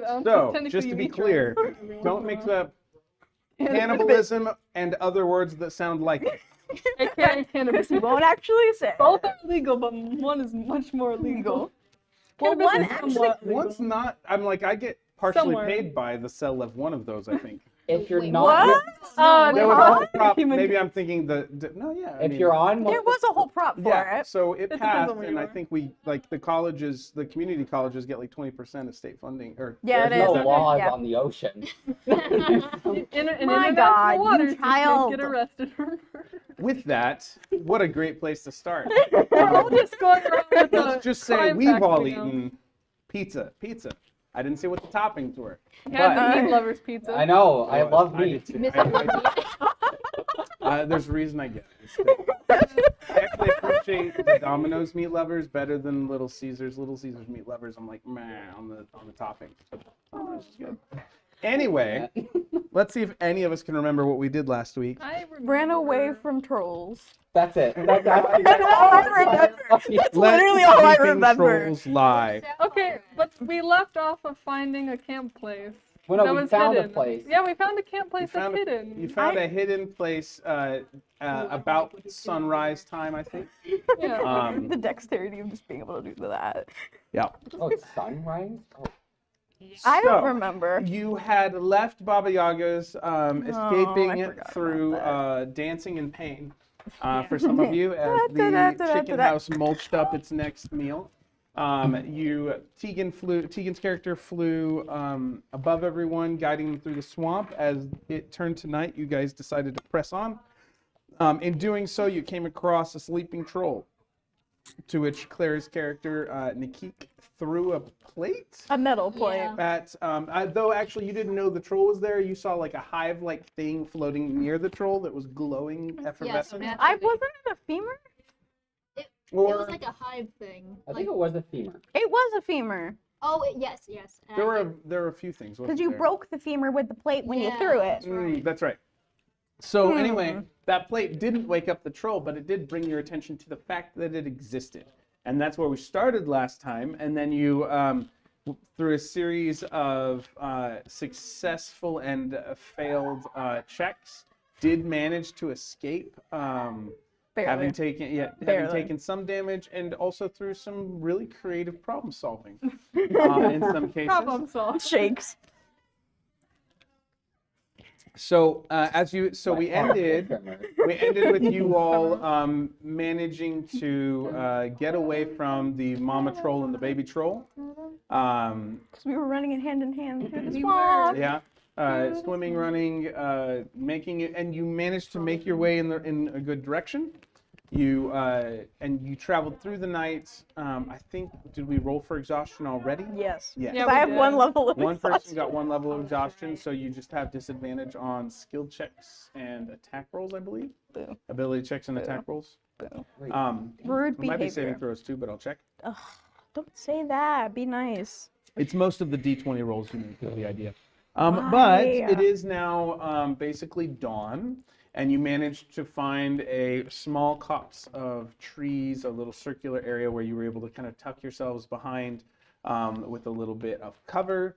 So, just to be clear, don't mix up cannibalism and other words that sound like it. AKA cannabis. You won't actually say. Both are legal, but one is much more legal. Well, Cannabis one is actually. somewhat legal. One's not. I'm like, I get partially Somewhere. paid by the sell of one of those, I think. If you're Wait, not, what? There was a whole Huh? prop. Human- Maybe I'm thinking no, yeah. I if mean, you're on, There was a whole prop for yeah. it. So it depends passed, on where and you I are. think we like the colleges, the community colleges get like 20% of state funding. Or Yeah, there's it no is. laws Yeah. on the ocean. In My international God, you waters, you child. can't get arrested for murder. With that, what a great place to start. We'll just go around with Let's the just say crime we've facts all we know. eaten pizza. I didn't say what the toppings were. Yeah, but- the meat lovers pizza. I know. I Oh, love I meat. did too. Miss it. There's a reason I get it. I actually appreciate the Domino's meat lovers better than Little Caesars. Little Caesars meat lovers, I'm like, meh, on the topping. But Domino's is good. Anyway, let's see if any of us can remember what we did last week. I Ran away remember- from trolls. That's it. That's all I remember. That's Let literally all I sleeping remember. trolls lie. Okay, but we left off of finding a camp place. Well, no, that we was found hidden. a place. Yeah, we found a camp place You that's found, hidden. you found a hidden place about sunrise time, I think. Yeah. The dexterity of just being able to do that. Yeah. Oh, it's sunrise? Oh, I don't So, remember. You had left Baba Yaga's escaping forgot through about dancing in pain. For some of you, as the chicken house mulched up its next meal. Tegan's character flew above everyone, guiding them through the swamp. As it turned to night, you guys decided to press on. In doing so, you came across a sleeping troll, to which Claire's character, Nikik, threw a plate. A metal plate. Yeah. At, though actually you didn't know the troll was there, you saw like a hive-like thing floating near the troll that was glowing, effervescent. Yeah, I wasn't it a femur? It Or was like a hive thing. I Like, think it was a femur. It was a femur. oh, yes. And there were a few things. Because you broke the femur with the plate when you Yeah. threw it. Right. That's right. So anyway, that plate didn't wake up the troll, but it did bring your attention to the fact that it existed. And that's where we started last time. And then you, through a series of successful and failed checks, did manage to escape, having Barely. taken some damage, and also through some really creative problem solving in some cases. Problem solved. Shakes. So we ended with you all managing to get away from the mama troll and the baby troll. Because we were running it hand in hand through the We swamp. Yeah, swimming, running, making it, and you managed to make your way in a good direction. You traveled through the night. I think, did we roll for exhaustion already? Yes. Yes. Yeah, 'Cause I we have did. one level of One person exhaustion. got one level of exhaustion, so you just have disadvantage on skill checks and attack rolls, I believe. Boo. Ability checks and attack rolls. Wait, Rude It might be saving behavior. throws too, but I'll check. Ugh, don't say that. Be nice. It's most of the D20 rolls you need, is the idea. Why? But it is now basically dawn, and you managed to find a small copse of trees, a little circular area where you were able to kind of tuck yourselves behind with a little bit of cover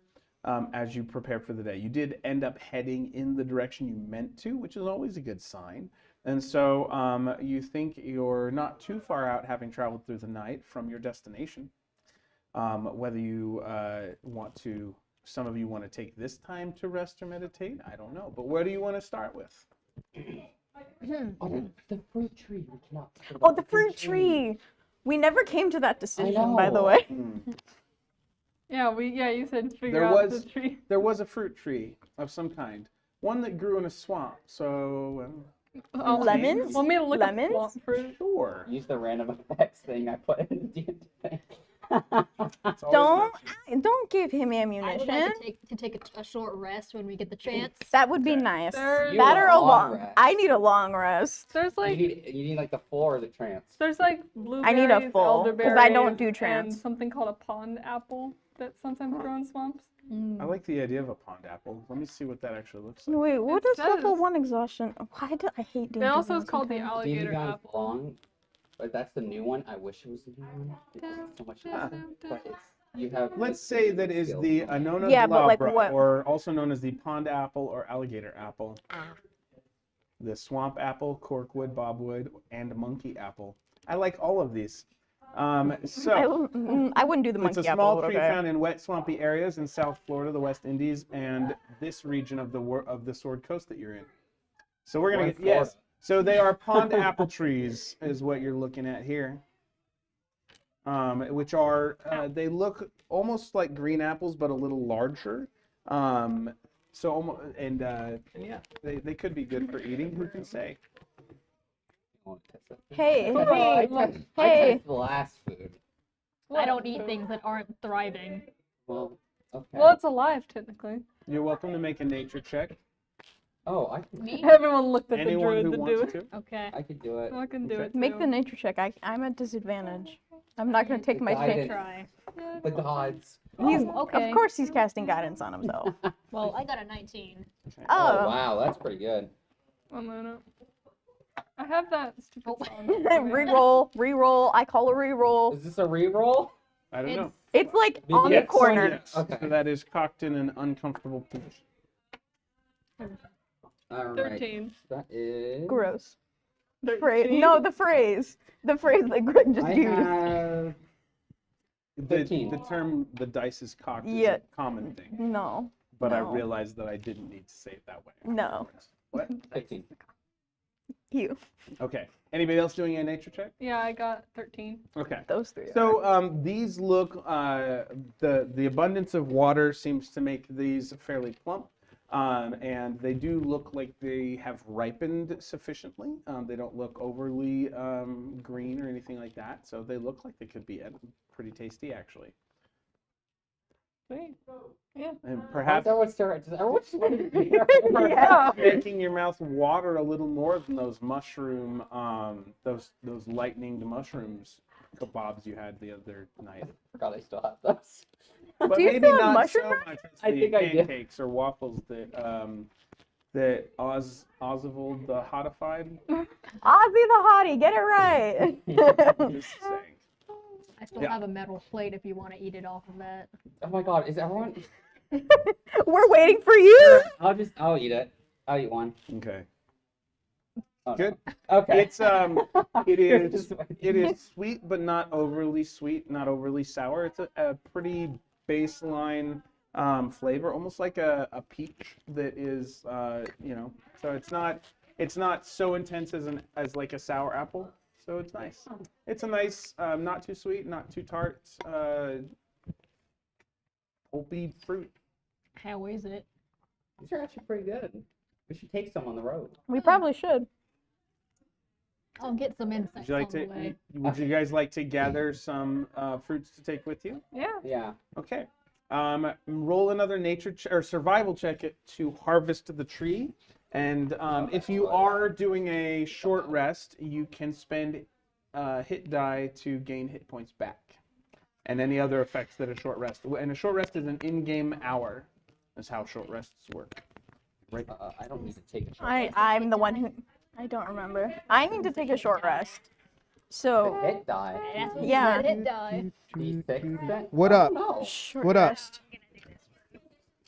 as you prepare for the day. You did end up heading in the direction you meant to, which is always a good sign. And so you think you're not too far out, having traveled through the night, from your destination. Whether you some of you want to take this time to rest or meditate, I don't know. But where do you want to start with? oh, the fruit tree. We cannot forget Oh, about the fruit tree. We never came to that decision, by the know. way. Yeah, you said figure There out was- the tree. There was a fruit tree of some kind, one that grew in a swamp. So Oh, Lemons? Want me to look Lemons? up swamp fruit? sure. Use the random effects thing I put in the D&D thing. It's always Don't give him I would ammunition. like to take a short rest when we get the chance. That would be nice. There's, You That or want a long long. rest. I need a long rest. there's You like need like the full or the trance. there's like I blueberries, need a full, 'cause I don't do elderberries, trance. and something called a pond apple that sometimes grow in swamps. I like the idea of a pond apple. Let me see what that actually looks like. Wait, what It is level says- 1 exhaustion? Why do I hate It D&D also is now called the sometimes? alligator D&D apple. long, but that's the new one. I wish it was the new one. It's so much better, but it's You have. Let's say that is skills. the Annona Yeah, but, like, glabra, what- or also known as the pond apple or alligator apple. The swamp apple, corkwood, bobwood, and monkey apple. I like all of these. So I wouldn't do the it's monkey a apple. small but tree okay. found in wet, swampy areas in South Florida, the West Indies, and this region of the Sword Coast that you're in. So we're gonna We're get in Florida. yes. So they are pond apple trees, is what you're looking at here. Which are they look almost like green apples, but a little larger. So almost and yeah, they could be good for eating. Who can say? I want to test it. Hey, I hey, tested hey. the last food. I don't eat things that aren't thriving. Well, okay. Well, it's alive technically. You're welcome to make a nature check. Oh, I can. Me? Everyone looked at Anyone the who druid to do wants it. to. Okay. I could do it. I can do Okay. it. Make too. the nature check. I'm at disadvantage. I'm not gonna take my Guidance. chance. Try. The gods. He's okay. Of course he's casting guidance on himself. Well, I got a 19. Oh Oh. wow, that's pretty good. 1 minute. I have that stupid song. Reroll. I call a reroll. Is this a reroll? I don't know. It's like Maybe on the yes. corner. Yes. Okay. So that is cocked in an uncomfortable position. All right. 13. That is. Gross. 13? No, the phrase. The phrase that Greg just I used. have. The 15. term "the dice is cocked" Yeah. is a common thing, No. but I No. realized that I didn't need to say it that way. No. What? 15. You. Okay. Anybody else doing a nature check? Yeah, I got 13. Okay. Those three. So these look the abundance of water seems to make these fairly plump, and they do look like they have ripened sufficiently. They don't look overly green or anything like that, so they look like they could be pretty tasty actually. Sweet. And How's perhaps everyone start? Does everyone just want to be Yeah. making your mouth water a little more than those mushroom, those lightning mushrooms kebabs you had the other night. forgot I still have those. But Do you maybe still have not mushroom so bread? much as I the think I do. pancakes or waffles that Oswald the Hotified. Ozzy the Hottie, get it right. Just saying. I still Yeah. have a metal plate if you want to eat it off of that. Oh my god, is everyone? We're waiting for you. I'll eat it. I'll eat one. Okay. Oh, no. Good. Okay. It's it is sweet but not overly sweet, not overly sour. It's a pretty baseline flavor, almost like a peach that is so it's not so intense as like a sour apple. So it's nice. It's a nice, not too sweet, not too tart, pulpy fruit. How is it? These are actually pretty good. We should take some on the road. We probably should. I'll get some insights Would you like on the to? way. Would you guys like to gather some fruits to take with you? Yeah. Yeah. Okay. Roll another nature or survival check to harvest the tree. And if you are doing a short rest, you can spend hit die to gain hit points back, and any other effects that a short rest. And a short rest is an in-game hour. That's how short rests work. Right. I don't need to take a shot. I'm the one who. I don't remember. I need to take a short rest. So Hit die. That's what Yeah. you said, hit die. D6 then? What I up? don't know. short What up? rest.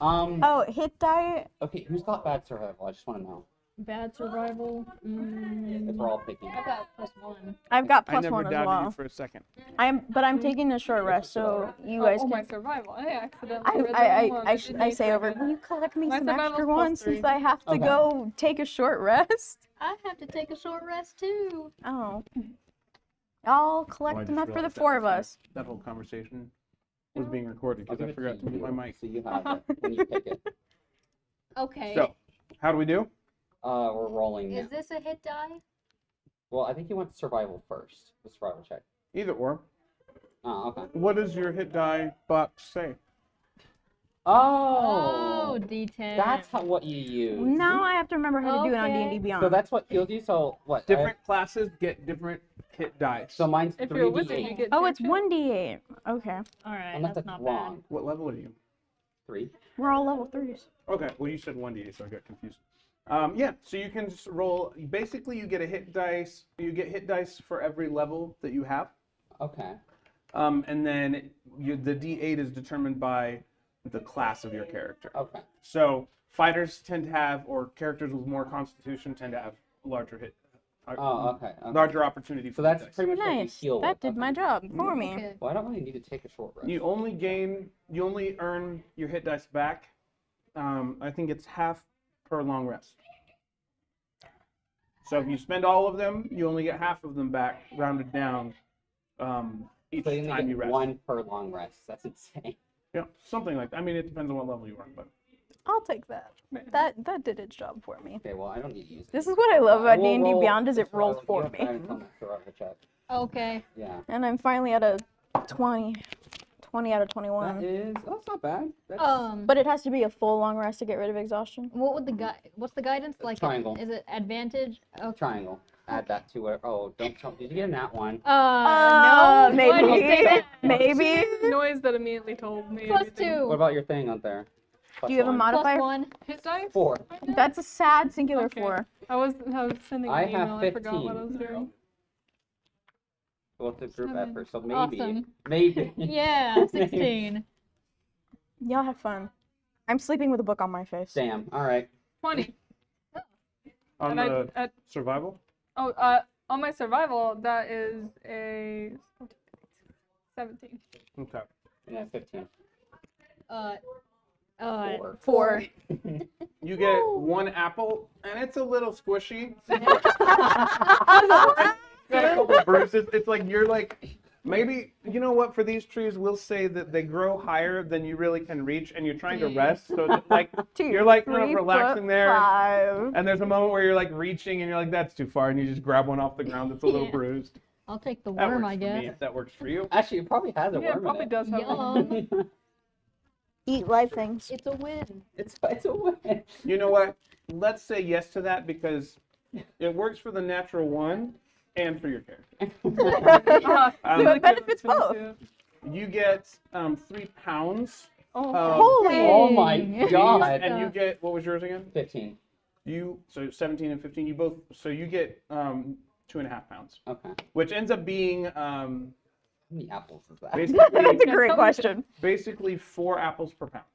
Oh, hit die. Okay, who's got bad survival? I just want to know. Bad survival. If we're all picking. I got +1. I've got I plus never one as doubted you well. for a second. But I'm taking a short rest, so you guys Oh, my can. survival. I accidentally I, read that I, one. I, I, didn't I need say to over, read will you that. collect me My some survival's extra plus ones 3. since I have to Okay. go take a short rest? I have to take a short rest too. Oh. I'll collect enough for the four of us. That whole conversation was being recorded I'll because give I it forgot to mute my mic. So you have it when you pick it. Okay. So, how do we do? We're rolling now. Is this a hit die? Well, I think you went survival first. The survival check. Either or. Oh, okay. What does your hit die box say? Oh, Oh, D10. that's what you use. Now I have to remember how to do it on Okay. D&D Beyond. So that's what heals you. So what? Different classes get different hit dice. So mine's If you're a wizard, 3d8. you get Oh, two it's too. 1d8. Okay. Alright, Unless that's that's not wrong. What level are you? 3. We're all level 3s. Okay, well you said 1d8, so I got confused. Yeah, so you can just roll. Basically, you get a hit dice. You get hit dice for every level that you have. Okay. And then the D8 is determined by the class of your character. Okay. So fighters tend to have, or characters with more constitution tend to have larger hit. Oh, okay. Larger opportunity for So that's hit dice. pretty much what you Nice. heal That with. did my job for me. Okay. Well, I don't really need to take a short rest. You only earn your hit dice back. I think it's half per long rest. So if you spend all of them, you only get half of them back, rounded down, each So you time only you get rest. one per long rest. That's insane. Yeah, something like that. I mean, it depends on what level you are, but I'll take that. That did its job for me. Okay, well, I don't need to use it. This is what I love about We'll D&D roll Beyond is it the rolls survival- for you me. don't have to tell me the survival check. Okay. Yeah. And I'm finally at a 20 out of That 21. is, that's not bad. That's But it has to be a full long rest to get rid of exhaustion. What would what's the guidance like? Triangle. Is it advantage? Okay. triangle. Add that to it. Oh, don't tell. Did you get a nat one? No. maybe. Why did you say that? Maybe. Noise that immediately told me. Plus everything. two. What about your thing out there? Do you have a +1. modifier? Plus one. Hit dice? 4. That's a sad singular Okay. 4. I was sending an I email. have I forgot what I 15. was doing. Well, it's a group 7. effort, so maybe. Awesome. Maybe. Yeah, 16. Y'all have fun. I'm sleeping with a book on my face. Damn. All right. 20. on And the survival, on my survival, that is a 17. okay. Yeah, 15. Uh, 4. You get one apple, and it's a little squishy. Got a couple of bruises. It's like you're like, maybe, you know what, for these trees, we'll say that they grow higher than you really can reach, and you're trying to rest, so it's like, 2, you're like kind of 3 relaxing foot there. 5. And there's a moment where you're like reaching, and you're like, that's too far, and you just grab one off the ground that's a little Yeah. bruised. I'll take the That worm, works I for guess. me, if that works for you. Actually, it probably has a Yeah, it worm probably in does have Yum. one. it. Eat live things. It's a win. it's a win. You know what? Let's say yes to that because it works for the natural one and for your character. So it benefits both. You get 3 pounds. Oh, Holy. Oh my Dang. god. And you get, what was yours again? 15. So 17 and 15, so you get 2.5 pounds, Okay. which ends up being How many apples is that? That's basically, a great question. basically 4 apples per pound.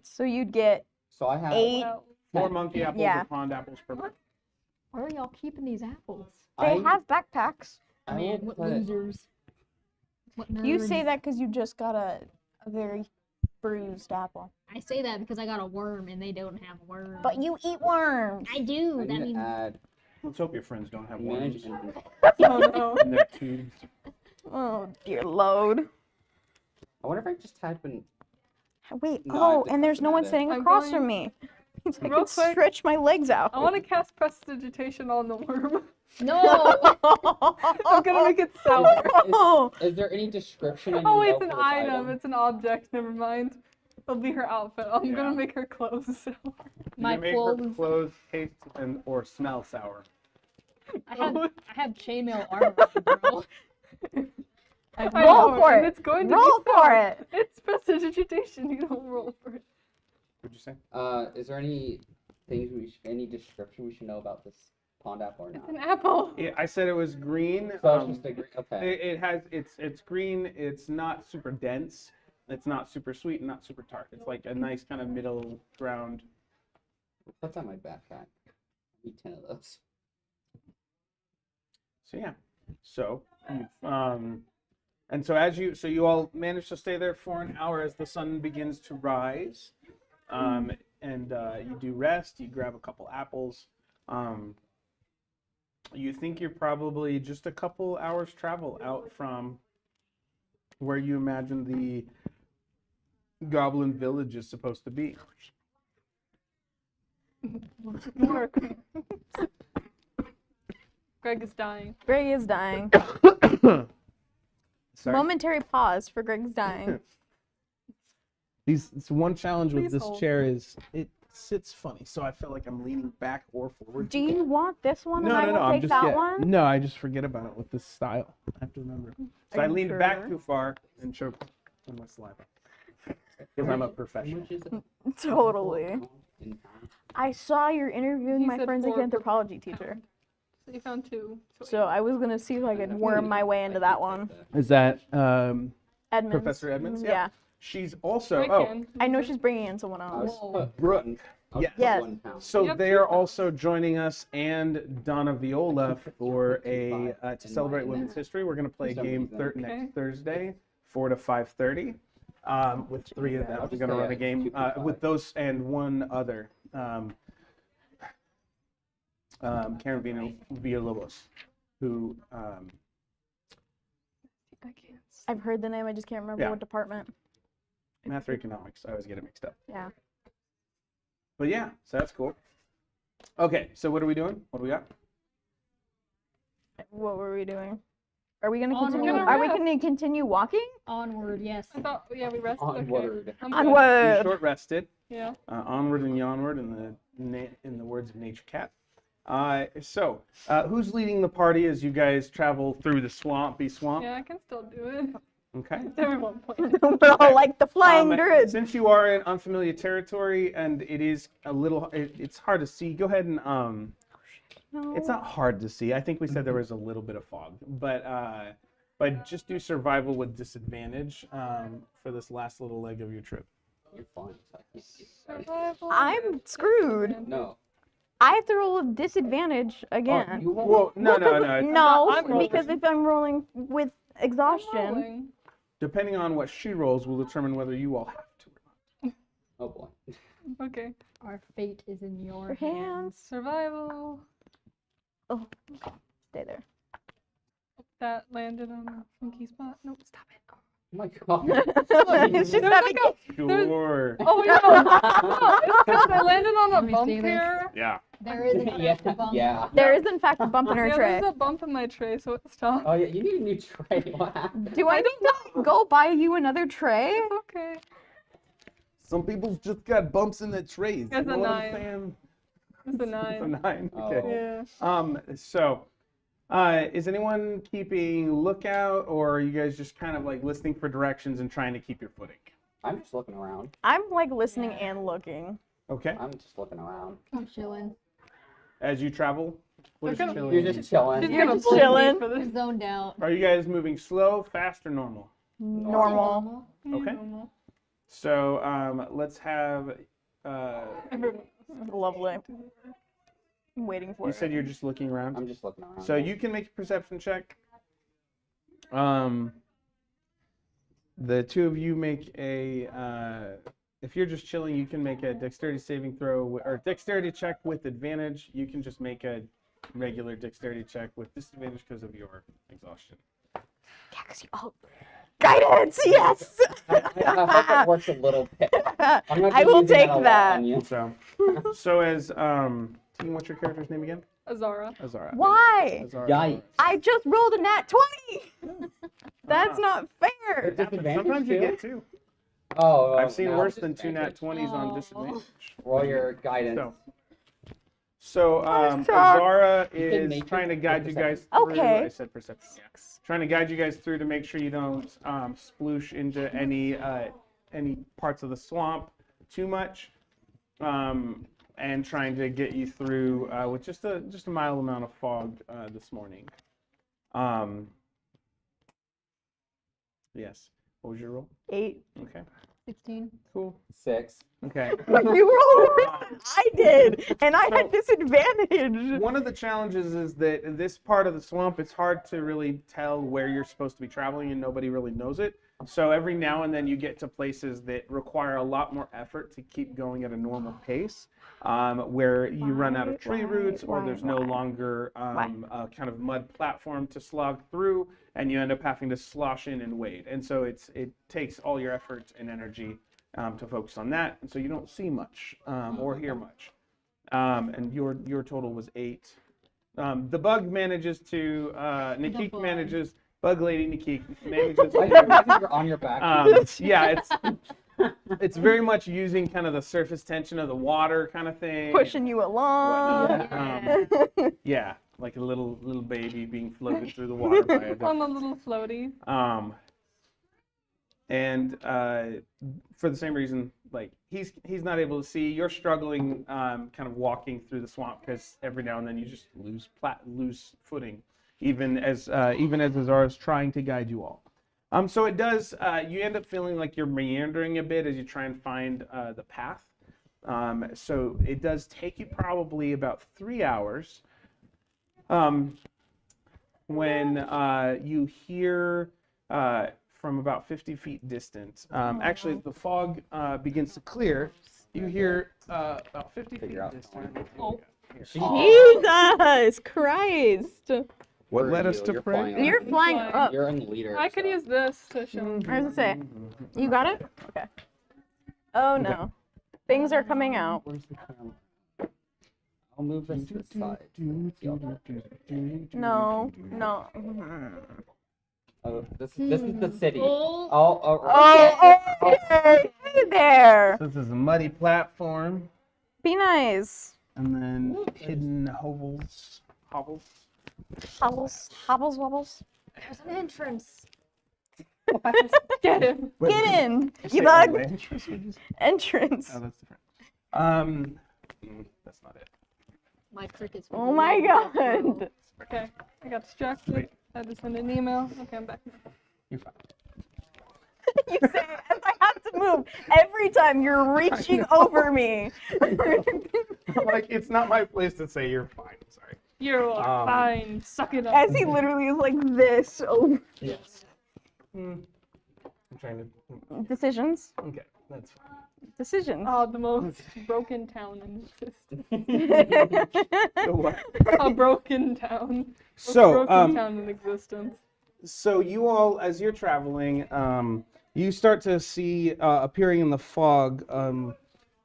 So you'd get So I have 8. 4 monkey apples Yeah. or pond apples per pound. Where are y'all keeping these apples? They have backpacks. I Man, will what put it- losers. What You say nerds. that because you just got a very bruised apple. I say that because I got a worm and they don't have worms. But you eat worms. I do. I That need to means add Let's hope your friends don't have manage worms inventory. oh no. in their tubes. Oh, dear load. I wonder if I just type in. Wait, No, I oh, did and there's no one automatic. sitting I'm across going- from me. I Real can quick. stretch my legs out. I want to cast prestidigitation on the worm. no. I'm gonna make it sour. Oh, Is there any description? I need Oh, to know it's an for this item. It's an object. Never mind. It'll be her outfit. I'm Yeah. gonna make her clothes sour. My You make her clothes. clothes taste or smell sour. I have chainmail armor, bro. I Roll know, for and it. It's going to roll be for sour. it. It's prestidigitation. You don't roll for it. What'd you say? Is there any things any description we should know about this pond apple or It's not? an apple. Yeah, I said it was green. So it's just a okay. It has it's green. It's not super dense. It's not super sweet and not super tart. It's like a nice kind of middle ground. What's on my backpack? I need 10 of those. So yeah. So you've, and so you all manage to stay there for an hour as the sun begins to rise. And you do rest. You grab a couple apples. You think you're probably just a couple hours travel out from where you imagine the goblin village is supposed to be. Mark. Greg is dying. Greg is dying. Sorry. Momentary pause for Greg's dying. It's one challenge with Please this hold. chair is it sits funny, so I feel like I'm leaning back or forward. Do you want this one and No, I no, will no. I'm take just that one? No, I just forget about it with this style. I have to remember. So Are I you leaned back sure? too far and choked on my saliva. Because I'm a How professional. much is it? Totally. In pounds? I saw you're interviewing He my said forensic 4 per anthropology teacher. So you found 2. So I was gonna see if I could worm my way into that one. Is that Edmonds. Professor Edmonds? Yeah. She's also. I Oh, can. I know she's bringing in someone I was else. put Brooke. one- I was Yes. put Yes. 1 pound. so You have they 2 are pounds. also joining us and Donna Viola for a to celebrate Women's History. We're going to play a For some game reason. Okay. next Thursday, 4 to 5:30. With 3 of them, I'll we're just going to say run a it's game 2.5. with those and one other, Karen Villalobos, who I can't. I've heard the name. I just can't remember Yeah. what department. math or economics. I always get it mixed up. Yeah. But yeah, so that's cool. Okay, so what are we doing? What do we got? What were we doing? Are we gonna Onward. continue? We're gonna Are we rest. gonna continue walking? Onward, yes. I thought, yeah, we rested. Okay. Onward. I'm good. You Onward. short rested. Yeah. Onward and onward in the words of Nature Cat. Who's leading the party as you guys travel through the swampy swamp? Yeah, I can still do it. Okay. Everyone point. We're all like the flying druid. Since you are in unfamiliar territory and it is a little, it's hard to see. Go ahead and No. It's not hard to see. I think we said there was a little bit of fog, but just do survival with disadvantage for this last little leg of your trip. You're fine. So I can't see. Survival. I'm screwed. No. I have to roll with disadvantage Oh, again. you roll. Well, no. No, I'm rolling. because if I'm rolling with I'm exhaustion, rolling. Depending on what she rolls, will determine whether you all have to. Oh boy. Okay. Our fate is in your your hands. hands. Survival. Oh, stay there. That landed on a funky spot. Nope, stop it. Oh my god. It's just There's having like Sure. Oh, no. No, it's because I landed on a Let me bump see this. here. Yeah. There is a Yeah. bump. Yeah. There is in fact a bump in her Yeah, tray. there's a bump in my tray, so it stopped. Oh yeah. You need a new tray. What happened? Do I need to go buy you another tray? It's okay. Some people's just got bumps in their trays. That's you a know what I'm 9. saying? It's a 9. It's a 9. Okay. Oh. Yeah. Is anyone keeping lookout, or are you guys just kind of like listening for directions and trying to keep your footing? I'm just looking around. I'm like listening and looking. Okay. I'm just looking around. I'm chilling. As you travel, what They're is gonna- chilling? You're just chilling. She's You're gonna just blame me chilling. for this. Zoned out. Are you guys moving slow, fast, or normal? Normal. Okay. Normal. So let's have. Everyone. Lovely. I'm waiting for You it. said you're just looking around. I'm just looking around. So you can make a perception check. The two of you make a. If you're just chilling, you can make a dexterity saving throw or dexterity check with advantage. You can just make a regular dexterity check with disadvantage because of your exhaustion. Yeah, 'cause you all guidance. Yes. I hope it works a little bit. I'm not I gonna will use it take a lot that. on you. So as Team, what's your character's name again? Azara. Azara. Why? Azara. Yikes. I just rolled a nat 20. That's not fair. It's disadvantage Sometimes you too? get two. Oh, I've seen now worse it's than two nat disadvantage. 20s on Oh. disadvantage. Roll your guidance. So Nice job. Azara You can is make trying to it guide you guys perception. through. Okay. I said perception. Yeah. Trying to guide you guys through to make sure you don't sploosh into any parts of the swamp too much, and trying to get you through with just a mild amount of fog this morning. Yes. What was your roll? 8. Okay. 16. Cool. 6. Okay. You rolled worse than I did, and I had disadvantage. One of the challenges is that in this part of the swamp, it's hard to really tell where you're supposed to be traveling, and nobody really knows it. So every now and then you get to places that require a lot more effort to keep going at a normal pace, where you run out of tree roots, or there's no longer a kind of mud platform to slog through, and you end up having to slosh in and wade. And so it takes all your effort and energy to focus on that, and so you don't see much or hear much. And your total was 8. The bug manages to Nikik bug. manages. Bug lady Nikik manages I to. think you're on your back. Yeah, it's very much using kind of the surface tension of the water kind of thing. Pushing you along. whatnot. Yeah, like a little baby being floated through the water by a I'm a little floaty. and for the same reason, like he's not able to see. You're struggling, kind of walking through the swamp because every now and then you just lose footing, even as Azara's trying to guide you all. So it does. You end up feeling like you're meandering a bit as you try and find the path. So it does take you probably about 3 hours. When you hear from about 50 feet distance, actually as the fog begins to clear, you hear about 50 feet distance. Jesus Christ! What Where led are us you? to You're pray? flying You're up. flying up. You're in the leader. I could so- use this to show. I was gonna say, you got it? Okay. Oh no. Things are coming out. Where's the camera? I'll move this to the side. No. Oh, this is the city. Oh. Oh, okay. Hey there. So this is a muddy platform, Be nice. and then hidden hovels. Hobbles, wobbles. There's an entrance. Get him. Get in, Say you bug. entrance, would you say? Entrance. Oh, that's different. That's not it. My crickets. Oh my god. Okay, I got distracted. Wait. I had to send an email. Okay, I'm back now. You're fine. You say it as I have to move every time you're reaching over me. Like, it's not my place to say you're fine. I'm sorry. You're fine. Suck it up. As he literally is like this over. Yes. I'm trying to. Decisions. Okay, that's fine. Decisions. Oh, the most broken town in existence. What? A broken town. Most So, broken town in existence. So you all, as you're traveling, you start to see appearing in the fog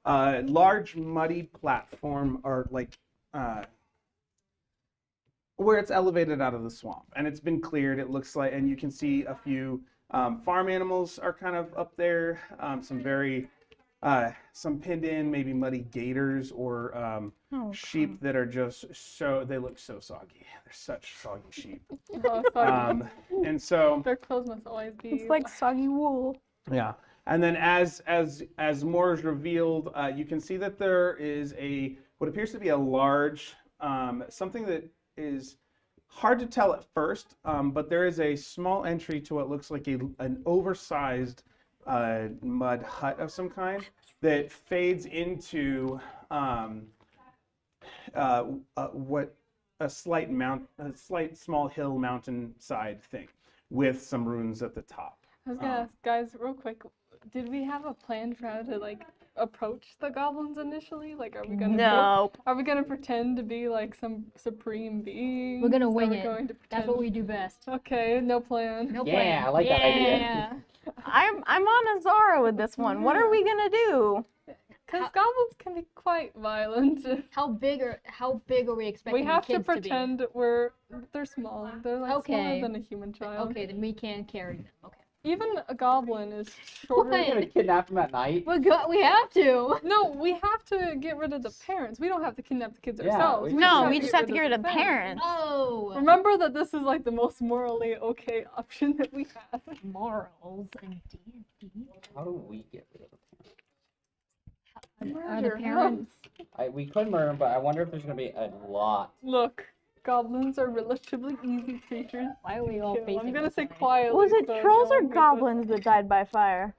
a large muddy platform, or like where it's elevated out of the swamp, and it's been cleared. It looks like, and you can see a few farm animals are kind of up there. Some pinned in, maybe muddy gators or sheep that are just they look so soggy. They're such soggy sheep. Oh, sorry. And so Their clothes must always be. It's like soggy wool. yeah, and then as more is revealed, you can see that there is what appears to be a large something that is hard to tell at first, but there is a small entry to what looks like an oversized mud hut of some kind that fades into what a slight small hill mountainside thing with some ruins at the top. I was gonna ask, guys, real quick, did we have a plan for how to like approach the goblins initially? Like, are we gonna Nope. are we gonna pretend to be like some supreme being? We're gonna Are wing we it. going to That's what pretend- we do best. Okay, no plan. No Yeah, plan. I like that idea. Yeah. I'm on Azara with this one. What are we gonna do? Because goblins can be quite violent. How big are we expecting We have the to kids pretend they're small. They're like Okay. smaller than a human to be? child. Okay, then we can carry them. Okay. Even a goblin is shorter. What? You're gonna kidnap him at night? We have to. No, we have to get rid of the parents. We don't have to kidnap the kids Yeah, ourselves. we- No, we just have to get rid of the parents. parents. Oh. Remember that this is like the most morally okay option that we have. Morals and D&D. How do we get rid of the Are the parents? We could murder him, but I wonder if there's gonna be a lot. Look, goblins are relatively easy creatures. Why are we all to kill. facing? I'm gonna the say same? quietly. Was it so trolls no or one gets it. goblins that died by fire?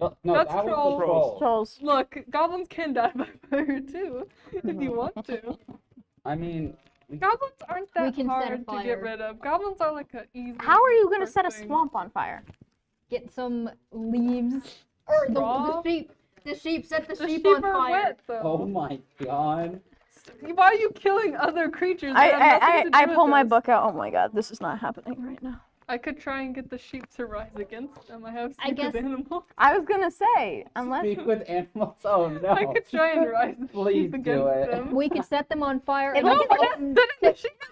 No, That's that was trolls. the troll. Trolls. Look, goblins can die by fire too, if you want to. I mean, Goblins aren't that can set a hard to fire. get rid of. Goblins are like a easy. How are you gonna set a thing. swamp on fire? Get some leaves. Or the Straw? sheep. The sheep. Set the The sheep sheep on are fire. wet though. oh my god. Why are you killing other creatures? that have nothing to I do pull with my this? book out. Oh my god, this is not happening right now. I could try and get the sheep to rise against them. I have I speak with guess- animals. I was gonna say, unless Speak with animals. Oh no. I could try and rise the Please sheep do against it. them. We could set them on fire. It And like we could open- The sheep-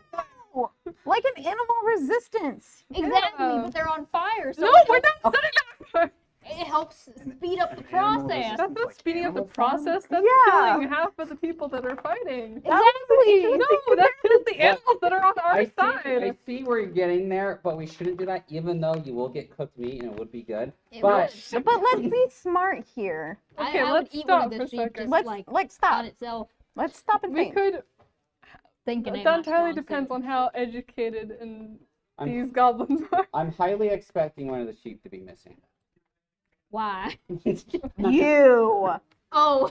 like an animal resistance. Exactly, Yeah. but they're on fire. So No, we're not setting them on fire. it helps speed up the process. That's not speeding up the animal farm? process. That's Yeah. killing half of the people that are fighting. Exactly. No, that kills the animals that are on our I side. see where you're getting there, but we shouldn't do that. Even though you will get cooked meat and it would be good. It But would. But let's be smart here. Okay, I would let's eat one of stop the for a sheep second. just Let's like stop. on itself, Let's stop and We think. could. thinking it. That entirely depends on how educated and I'm, these goblins are. I'm highly expecting one of the sheep to be missing. Why? You. Oh,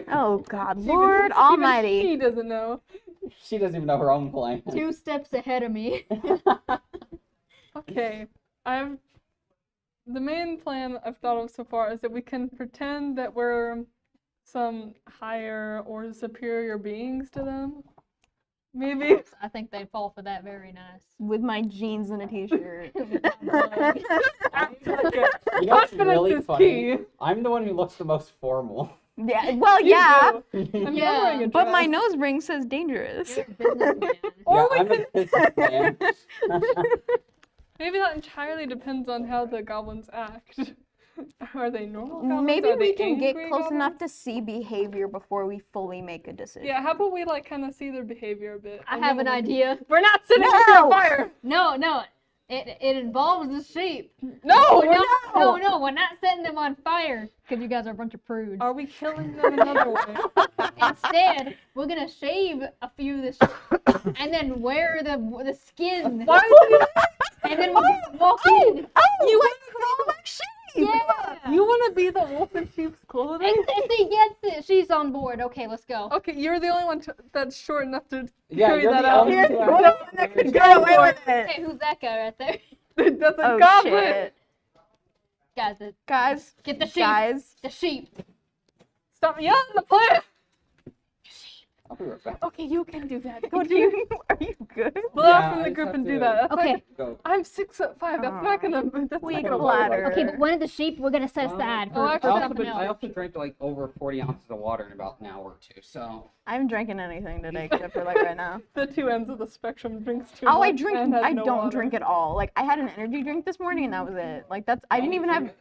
Oh God, Even- Lord even Almighty. She doesn't know. She doesn't even know her own plan. 2 steps ahead of me. Okay, the main plan I've thought of so far is that we can pretend that we're some higher or superior beings to them. Maybe. I think they'd fall for that very nice. With my jeans and a t-shirt. You know what's Confidence really is funny? key. I'm the one who looks the most formal. Yeah, well, You yeah. do. I'm Yeah, not wearing a But my dress. nose ring says dangerous. You're a businessman. Or Yeah, we I'm could- a businessman. Maybe that entirely depends on how the goblins act. Are they normal goblins? Maybe Are they we can get angry close goblins? enough to see behavior before we fully make a decision. Yeah, how about we like kind of see their behavior a bit? I and have then an we'll- idea. We're not sitting up here on No! fire. No. It involves the sheep. No, We're we're not, no, we're not setting them on fire because you guys are a bunch of prudes. Are we killing them another way? Instead, we're gonna shave a few of the sheep and then wear the skin. Why is And then we'll walk in. Oh, you like crawl like sheep. Yeah. You want to be the wolf in sheep's clothing? If he gets it, she's on board. Okay, let's go. Okay, you're the only one that's short enough to Yeah, carry you're that the out. only You're two the I only know. one that could Go get away for with it. Hey, who's that guy right there? That's a Oh goblin. shit. Guys, Guys, get the sheep. guys. The sheep. Stop yelling the plan. I'll be right back. Okay, you can do that. Go Are do it. you good? Split Yeah, off from I the just group have and do to- that. That's Okay. like, Go. I'm 6'5". That's not gonna. That's We not gonna flatter. work. Okay, but one of the sheep we're gonna set aside Oh, for actually, something I else. also drank like over 40 ounces of water in about an hour or two, so. I haven't drinking anything today except for like right now. The two ends of the spectrum drinks too Oh, I much drink. and has I no don't water. drink at all. Like I had an energy drink this morning and that was it. Like that's. I didn't even have.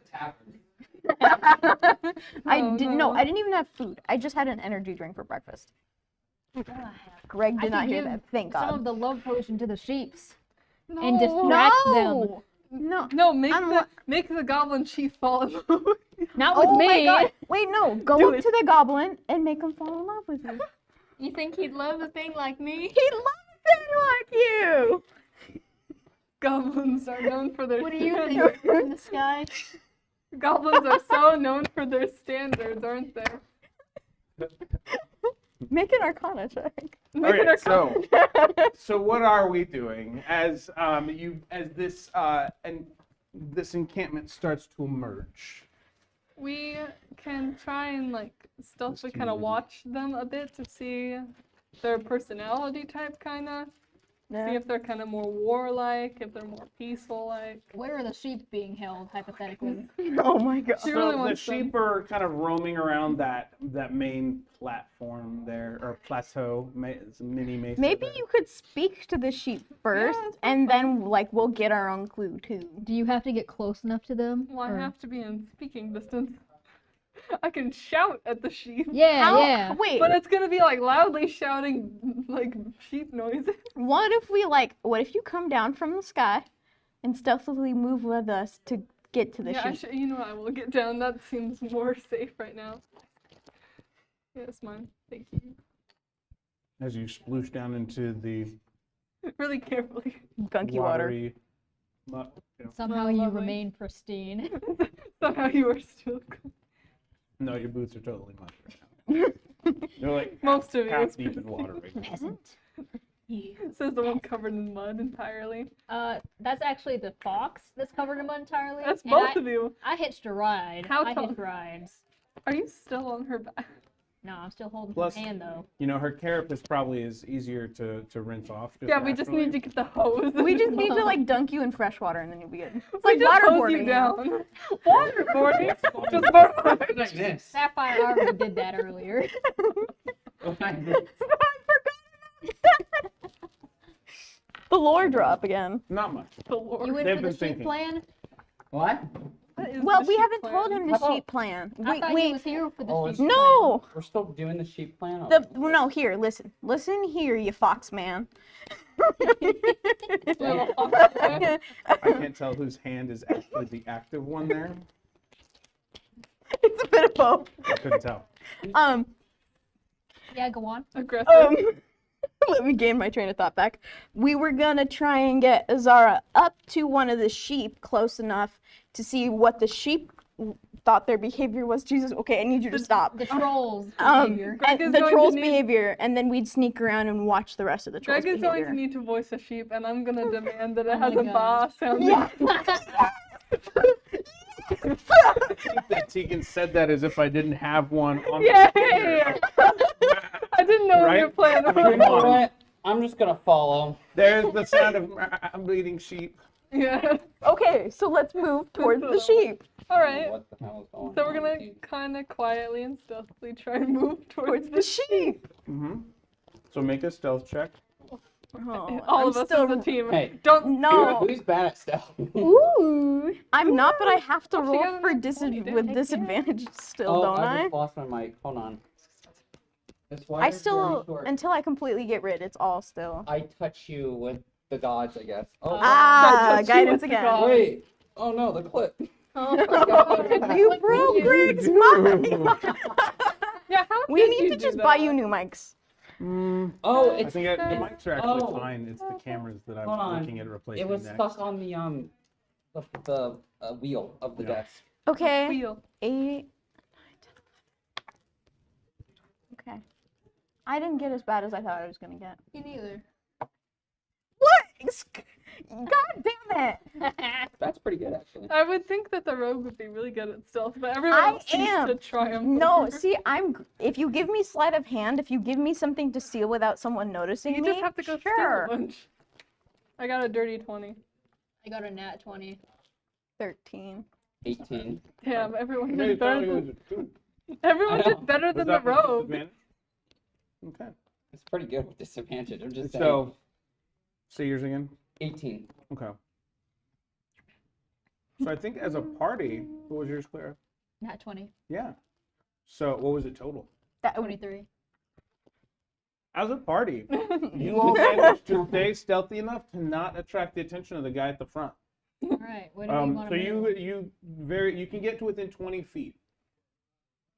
I No, didn't. no. No, I didn't even have food. I just had an energy drink for breakfast. Greg I did not could hear give that. Thank Some God. of the love potion to the sheeps No. and distract them. No. No. No, make I'm the wa- make the goblin chief fall in love with you. Not with Oh my me. God. Wait, no. Go Do up it. to the goblin and make him fall in love with you. You think he'd love a thing like me? He loves things like you. Goblins are known for their What do you standards. think in the sky? Goblins are so known for their standards, aren't they? Make an Arcana check. Make it Okay, a so what are we doing as this and this encampment starts to emerge? We can try and like stealthily kind of watch them a bit to see their personality type, kind of. See if they're kind of more warlike, if they're more peaceful like. Where are the sheep being held, hypothetically? Oh my God. She really So the wants them. sheep are kind of roaming around that main platform there, or plateau. It's a mini mesa. Maybe there. you could speak to the sheep first, that's and then like we'll get our own clue too. Do you have to get close enough to them? Well, I or- have to be in speaking distance. I can shout at the sheep, Yeah, yeah. Wait. but it's gonna be like loudly shouting like sheep noises. What if you come down from the sky, and stealthily move with us to get to the Yeah, sheep? you know I will get down. That seems more safe right now. Yes, mine. Thank you. As you sploosh down into the Really carefully. Gunky water. watery, Somehow Oh, you lovely. remain pristine. Somehow you are still. no, your boots are totally mud right now. They're like Most of you. half deep in water right now. Peasant. Says the one covered in mud entirely. That's actually the fox that's covered in mud entirely. That's and both of you. I hitched a ride. How I tall- hitched rides. Are you still on her back? No, I'm still holding Plus- her hand though. You know, her carapace probably is easier to rinse off. Yeah, we just need to get the hose. We just need to like dunk you in fresh water, and then you'll be good. It's We like just hose you waterboarding. down. Waterboarding? Just waterboarding. Like this. Sapphire already did that earlier. The lore drop again. Not much. The Lord. You in They've for the been sheep thinking. plan? What? is Well, the we sheep haven't plan? told him the How about- sheep plan. I thought he was here for the Oh, sheep it's- No. We're still doing the sheep plan. No, here, listen here, you fox man. Little fox. I can't tell whose hand is actually the active one there. It's a bit of both. I couldn't tell. Yeah, go on. Aggressive. Let me gain my train of thought back. We were gonna try and get Azara up to one of the sheep close enough to see what the sheep thought their behavior was. Jesus, okay, I need you to stop. The trolls Um, behavior. Greg is the going to troll's need- behavior, and then we'd sneak around and watch the rest of the troll's Greg is going behavior. to need to voice a sheep, and I'm gonna demand that it Oh has my a God. ba sounding. Yeah. That Tegan said that as if I didn't have one on Yay! the I didn't know Right? your plan. I mean, You come know on. what? I'm just gonna follow. There's the sound of I'm bleeding sheep. Yeah. Okay, so let's move towards the sheep. All right. What the hell is going So on? we're gonna kind of quietly and stealthily try and move towards The sheep. Mm-hmm. So make a stealth check. Oh, all I'm of us still... as a team. Hey. Don't. No. Who's bad at stealth? Ooh. I'm not, but I have to Oh, she roll got a for nat 20, didn't with I? disadvantage still, Oh, don't I I? just lost my mic. Hold on. It's why I you're still, very short. until I completely get rid, it's all still. I touch you with the gods, I guess. Oh, Ah, touch you guidance with the again. gods. wait. Oh no, the clip. Oh my God. You broke Greg's mic. Yeah. How We did need you to do just that? buy you new mics. Oh, I it's think the mics are actually Oh. fine. It's the cameras that Hold I'm on. looking at replacing it was next. stuck on the wheel of the Yeah. desk. Okay. Wheel. 8, 9, 10. Okay. I didn't get as bad as I thought I was gonna get. Me neither. What? God damn it! That's pretty good, actually. I would think that the rogue would be really good at stealth, but everyone I else seems am. to triumph. No, over. see, if you give me sleight of hand, if you give me something to steal without someone noticing You me, just have to go steal sure. a bunch. I got a dirty 20. I got a nat 20. 13. 18. Damn, everyone Hey, did better Tommy than was a two. everyone I know. did better Was than the that with rogue. disadvantage? Okay. It's pretty good with disadvantage. I'm just saying. So, say yours again. 18. Okay. So I think as a party, what was yours, Clara? Nat 20. Yeah. So what was it total? That 23. As a party, you all managed to stay stealthy enough to not attract the attention of the guy at the front. All right. What do you want So to do? you can get to within 20 feet.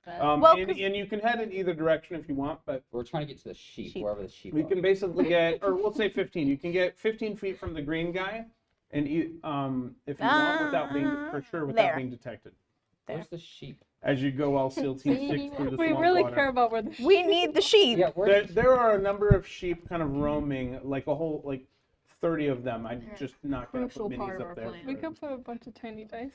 But- Well, And 'cause- you can head in either direction if you want, but We're trying to get to the sheep, Sheep. wherever the sheep we are. can basically get, or we'll say 15. You can get 15 feet from the green guy, and if you want, without being for sure without there. being detected. Where's the sheep? As you go all silty sticks through the We swamp really water. care about where the we need the sheep. Yeah, where's There are a number of sheep kind of roaming, like a whole, like 30 of them. I'm just not going to Crucial put part minis of up our there. plan. We could put a bunch of tiny dice.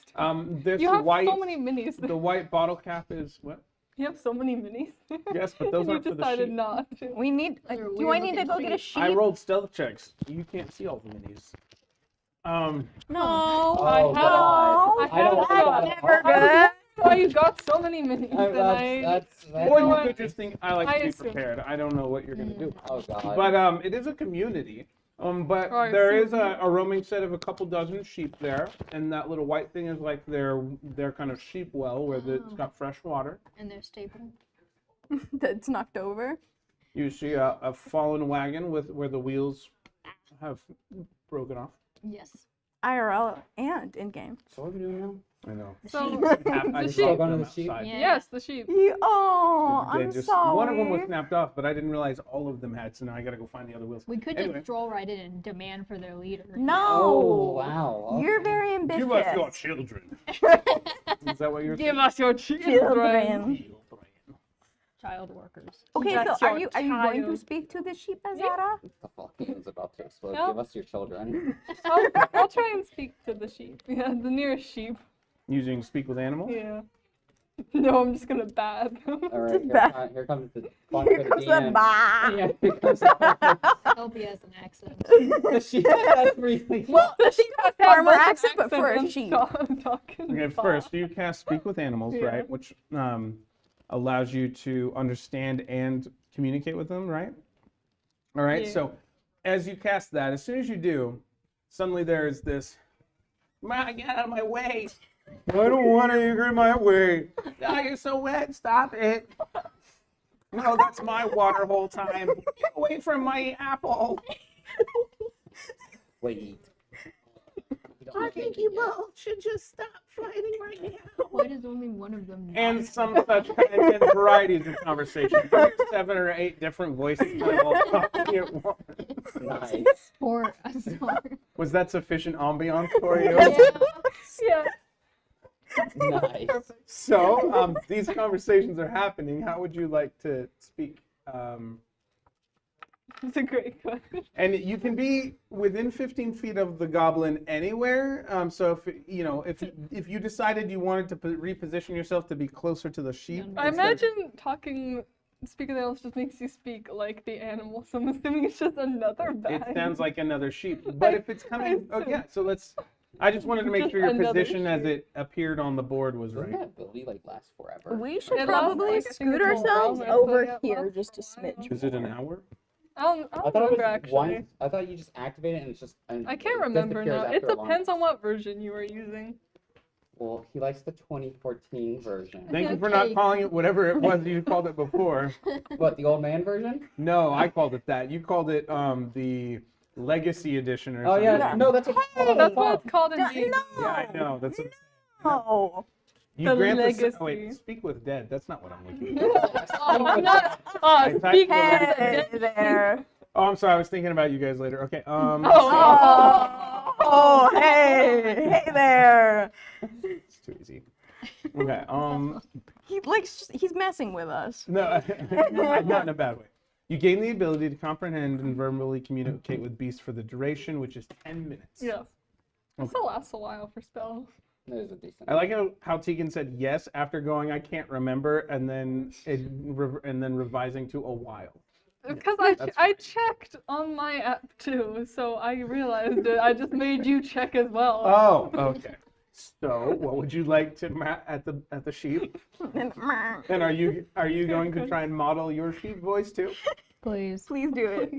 This You have white, so many minis. the white bottle cap is what? You have so many minis. Yes, but those And you aren't for the decided sheep. not to. We need. Those are Do I need to weird-looking go get a sheep. sheep? I rolled stealth checks. You can't see all the minis. No. Oh, I have. God. I I have don't got. think Never I don't good. know why you got so many minis. and that's Or you what? could just think, I like I to be assume. prepared. I don't know what you're going to do. oh god. But it is a community. But I there is assume. a roaming set of a couple dozen sheep there, and that little white thing is like their kind of sheep well where it's got fresh water. And they're stapled. That's knocked over. You see a fallen wagon where the wheels have broken off. Yes. IRL and in game. So what are we doing now? I know. So, I the saw sheep. them The sheep? outside. Yeah. yes, the sheep. Oh, They I'm just- sorry. One of them was snapped off, but I didn't realize all of them had, so now I gotta go find the other wheels. We could Anyway. just stroll right in and demand for their leader. No. Oh wow. You're okay. very ambitious. Give us your children. Is that what you're Give us your children. Children. Child workers. Okay, so That's are your you going to child. speak to the sheep, Azara? The volcano's about to explode. No. Give us your children. I'll try and speak to the sheep. Yeah, the nearest sheep. Using speak with animals? Yeah. No, I'm just gonna bat them. All right, bad. here comes the clock Here for goes the the DM. bah. Yeah, here comes the Hope he has an accent. sheep. That's really Well, The sheep has to have farmer both an accent, but for a and sheep. talking Okay, bah. first you cast speak with animals, Yeah. right? Which allows you to understand and communicate with them, right? All right, Yeah. so as you cast that, as soon as you do, suddenly there's this, "Ma, get out of my way. I don't want to get my way. Oh, you're so wet. Stop it. No, that's my water whole time. Get away from my apple. Wait. I think you both should just stop fighting right now. Why does only one of them? And some such kind of varieties of conversation. 7 or 8 different voices kind of all talking at once. Nice. Or a song. Was that sufficient ambiance for you? Yeah. Nice. So, these conversations are happening. How would you like to speak? That's a great question. And you can be within 15 feet of the goblin anywhere. So if you decided you wanted to reposition yourself to be closer to the sheep, I instead- imagine speaking the elves just makes you speak like the animal, so I'm assuming it's just another bag. it sounds like another sheep. But if it's coming, oh yeah. So I just wanted to make Just sure your another position as sheep. it appeared on the board was Doesn't right. that ability like last forever? We should It lasts, probably like, I think scoot it's a ourselves while, so over yeah, it here lasts just a a while. smidge. Is it an hour? I don't I thought it remember was actually. once. I thought you just activate it and it's just. And I can't it remember disappears now. It after a long- depends on what version you are using. Well, he likes the 2014 version. Thank you for not Okay. calling it whatever it was you called it before. What, the old man version? No, I called it that. You called it the Legacy Edition or Oh something. yeah, no, that's what. That's what it's called in No. D&D. Yeah, I know. That's what, Oh. you The grant legacy. Oh, wait, speak with dead. That's not what I'm looking for. Oh, not, I thought- speak Hey there. Oh, I'm sorry. I was thinking about you guys later. Okay. Oh, hey there. It's too easy. Okay. He's messing with us. No, not in a bad way. You gain the ability to comprehend and verbally communicate with beasts for the duration, which is 10 minutes. Yes. This will last a while for spells. That is a decent. I like how Tegan said yes after going, I can't remember, and then revising to a while. Because I checked on my app too, so I realized it. I just made you check as well. Oh, okay. So, what would you like to at the sheep? And are you going to try and model your sheep voice too? Please. Please do it.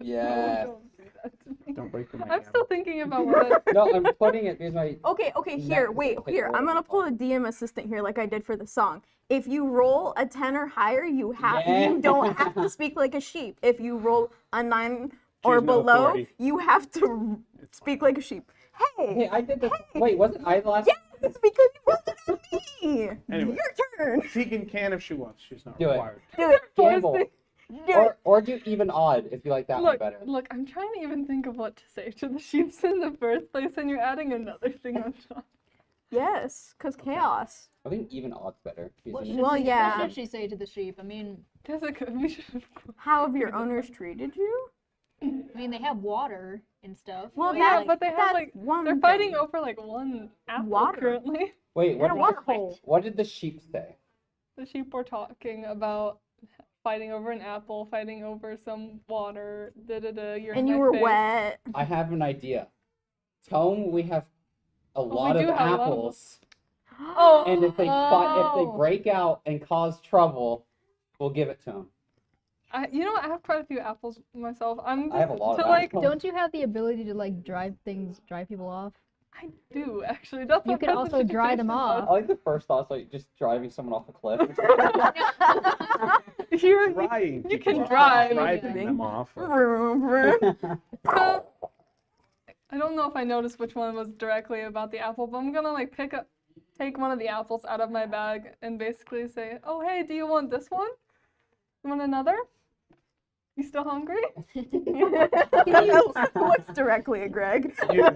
Yeah. Don't do that to me. Don't break the mic. I'm still thinking about what I... No, I'm putting it because my. Okay, here, Next, wait, okay, here. what I'm was gonna it pull a called? DM assistant here like I did for the song. If you roll a 10 or higher, you Yeah. don't have to speak like a sheep. If you roll a 9 or She's no below, authority. you have to speak like a sheep. Hey, Hey, I did this. Wait, wasn't I the last? yes, it's because you rolled it at me. Anyway. Your turn. Tegan can if she wants. She's not Do it. required. Do it. Gamble. Do it. Or do even odd if you like that one better. Look, I'm trying to even think of what to say to the sheep in the first place, and you're adding another thing on top. Yes, because chaos. I think even odd's better. What Because should, Well, she, yeah. what should she say to the sheep? I mean, Jessica, we should have... How have your owners treated you? they have water and stuff. Well, Yeah, that's, but they have that's like... one They're fighting thing. over like one apple Water. currently. wait, In a water hole. what did the sheep say? The sheep were talking about fighting over an apple, fighting over some water, you're in And you my were face. wet. I have an idea. Tell them we have a lot we of do have a lot of- apples, Oh, and if they Oh. if they break out and cause trouble, we'll give it to them. you know what? I have quite a few apples myself. I'm I have a lot to of like, apples. don't you have the ability to like drive people off? I do actually. That's You what can also dry them prestidigitation off. I like the first thought, like just driving someone off a cliff. does. You're, Trying. You to can keep drive. driving them off. Vroom, vroom. I don't know if I noticed which one was directly about the apple, but I'm gonna like take one of the apples out of my bag and basically say, "Oh hey, do you want this one? You want another? You still hungry?" What's directly at Greg? You-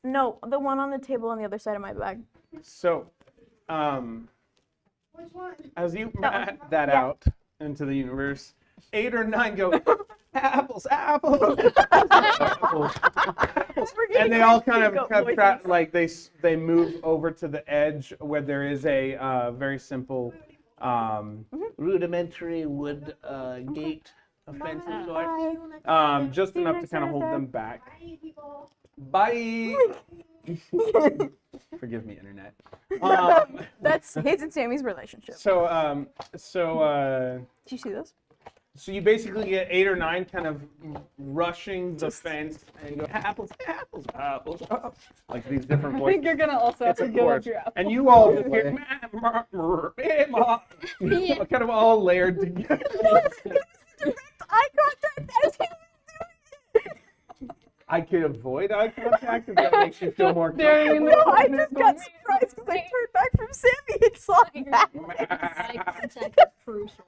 No, the one on the table on the other side of my bag. So, as you map that out into the universe, 8 or 9 go, apples, apples, apples, apples. And they all kind of like they move over to the edge where there is a very simple rudimentary wood gate of fence of sorts, just enough to kind of hold them back. Bye. Forgive me, internet. That's his and Sammy's relationship. So Did you see this? So you basically get 8 or 9 kind of rushing the fence and go apples, apples, apples, apples, like these different I voices. think you're gonna also have It's to a give up chorus. your apple. And you all just hear kind of all layered together. Eye contact as he I could avoid eye contact if that makes you feel more Staring in the comfortable. I just got surprised because I turned back from Sammy and saw that. Eye contact is crucial.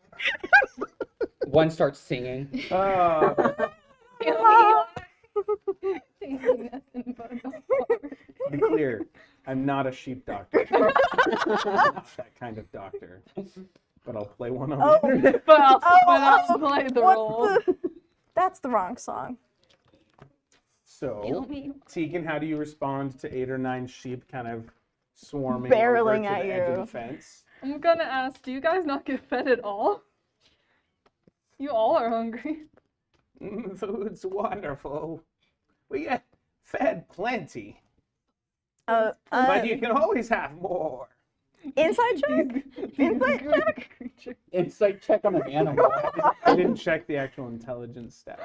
One starts singing. To be clear, I'm not a sheep doctor. Not that kind of doctor. But I'll play one on the internet. But I'll play the role. That's the wrong song. So, Tegan, how do you respond to 8 or 9 sheep kind of swarming Barreling over to at the edge of you. the fence? I'm gonna ask, do you guys not get fed at all? You all are hungry. Food's wonderful. We get fed plenty, but you can always have more. Inside check? Inside check? Creature. Insight check on an animal. I didn't check the actual intelligence stat.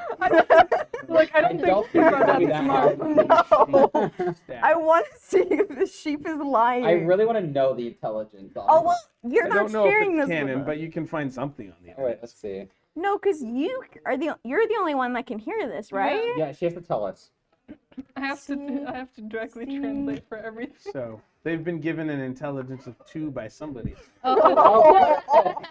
Like, I I don't don't think think you're it's gonna be that that smart. hard. No. Stat. I want to see if the sheep is lying. I really want to know the intelligence on Oh, it. well, you're I not don't know if sharing it's this canon, with but us. you can find something on the Oh, wait, internet. let's see. No, because you're the only one that can hear this, right? Yeah, she has to tell us. I have to directly translate for everything. So they've been given an intelligence of 2 by somebody. Oh.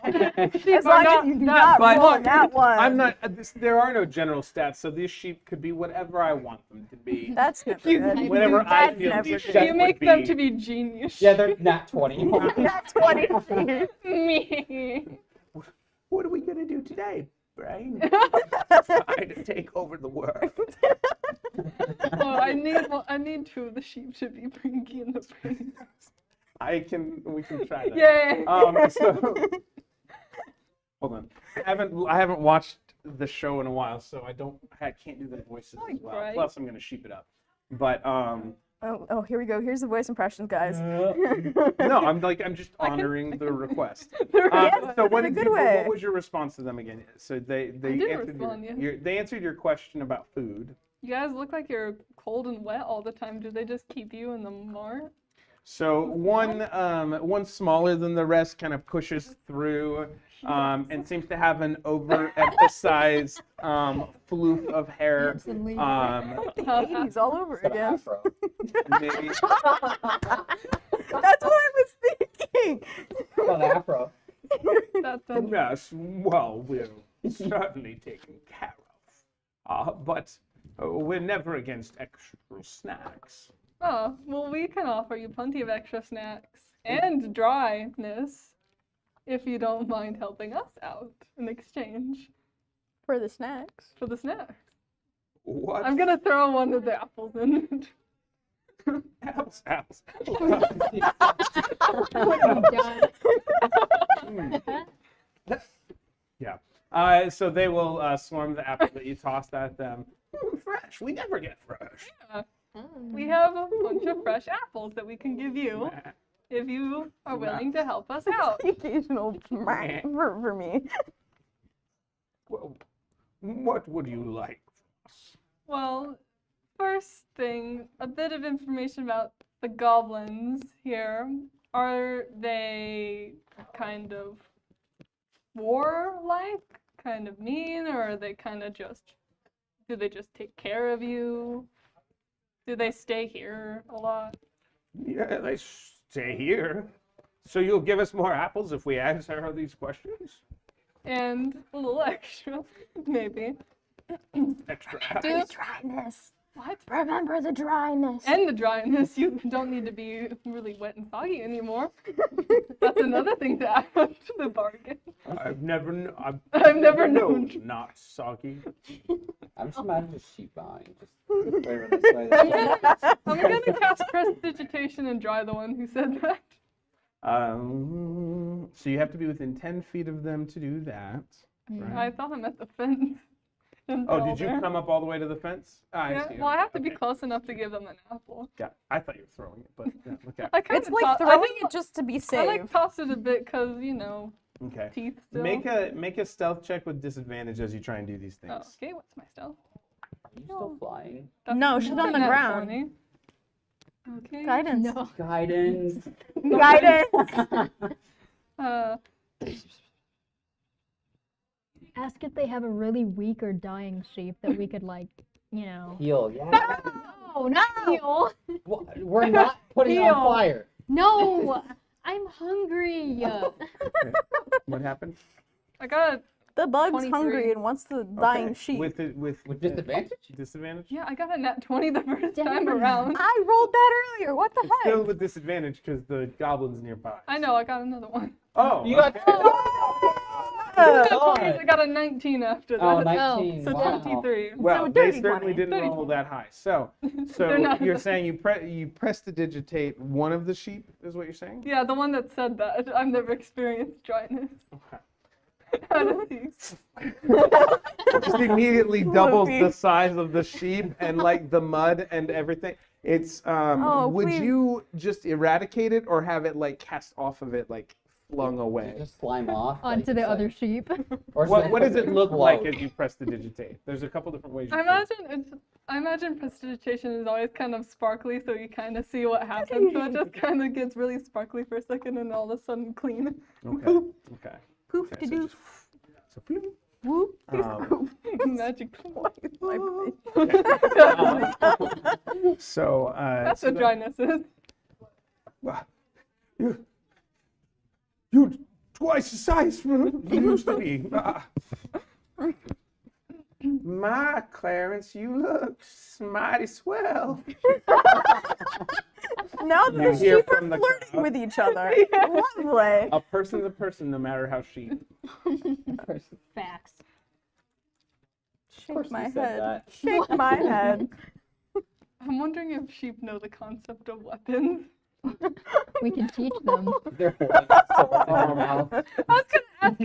As long as you do not but- roll that one. I'm not. There are no general stats, so these sheep could be whatever I want them to be. That's never good. Whatever I That's feel never these good. sheep You make would them be. to be genius. Yeah, they're not 20. Not 20 sheep. Me. What are we gonna do today, Brian? Try to take over the world. Oh, I need 2 of the sheep to be Pinky and the Brain. We can try that. Yay! So, hold on. I haven't watched the show in a while, so I can't do the voices as well. Right. Plus, I'm gonna sheep it up. But Oh, here we go. Here's the voice impressions, guys. no, I'm just I can- honoring the request. Yes, So in a good way. what was your response to them again? So they did answered respond, yeah. they answered your question about food. You guys look like you're cold and wet all the time. Do they just keep you in the mart? So one smaller than the rest kind of pushes through and seems to have an overemphasized floof of hair. The 80s all over It's an again. afro. Maybe. That's what I was thinking. It's an afro. That's Yes, well, we're certainly taken care of. But we're never against extra snacks. Oh, well, we can offer you plenty of extra snacks and dryness if you don't mind helping us out in exchange For the snacks. for the snacks. What? I'm gonna throw one of the apples in. Apples, apples. Yeah. So they will swarm the apple that you tossed at them. Fresh. We never get fresh. We have a bunch of fresh apples that we can give you if you are willing to help us out. Occasional for me. Well, what would you like? Well, first thing, a bit of information about the goblins here. Are they kind of warlike, kind of mean, or are they kind of do they just take care of you? Do they stay here a lot? Yeah, they stay here. So you'll give us more apples if we answer these questions? And a little extra, maybe. Extra The apples? dryness. What? Remember the dryness. And the dryness. You don't need to be really wet and soggy anymore. That's another thing to add to the bargain. I've never known. Not soggy. I'm just imagining just sheep buying. Just whatever this way. I'm gonna cast prestidigitation and dry the one who said that. So you have to be within 10 feet of them to do that. Right. I thought I meant the fence. Oh, did you come up all the way to the fence? Ah, Yeah, I see. well, I have to be Okay. close enough to give them an apple. Yeah, I thought you were throwing it, but yeah, okay. I kind It's of like I throwing just- it just to be I safe. like tossed it a bit because Okay. teeth still. Make a stealth check with disadvantage as you try and do these things. Oh, okay, what's my stealth? Are you still flying? No, she's on the Nat ground. 20. Okay. Guidance. No. Guidance. Guidance. Uh, Ask if they have a really weak or dying sheep that we could like, Heal. Yeah. No, not heal. We're not putting it on Heal. fire. No, I'm hungry. What happened? I got The bug's 23. hungry and wants the dying Okay. sheep. With disadvantage? Disadvantage? yeah, I got a nat 20 the first time Damn. around. I rolled that earlier. What the Still heck? with disadvantage because the goblin's nearby. I know, I got another one. Oh, You got I got a 19 after that. Oh, 19. So wow. 23. well, So they dirty certainly 20. didn't Dirty roll 20. that high. So They're not- you're saying you prestidigitate one of the sheep is what you're saying? Yeah, the one that said that. I've never experienced dryness. Okay. Out of these. Just immediately doubles Luffy. the size of the sheep and like the mud and everything. It's would please. you just eradicate it or have it like cast off of it, like flung away? Just slime off. Onto like, the it's other like- sheep. Or What does it look like float? as you prestidigitate? There's a couple different ways. I imagine prestidigitation is always kind of sparkly, so you kind of see what happens. So it just kind of gets really sparkly for a second, and all of a sudden clean. Okay. Okay. Poof Okay, to so do. just- so bloop. Whoop. Magic. So That's so what dryness is. you're twice the size you used to be. My Clarence, you look mighty swell. Now You the hear sheep are from the flirting crowd. with each other. Lovely. A person's a person, no matter how sheep. Facts. Shake my you said head. that. Shake my head. I'm wondering if sheep know the concept of weapons. We can teach them. They're like swords in their mouth. I was gonna ask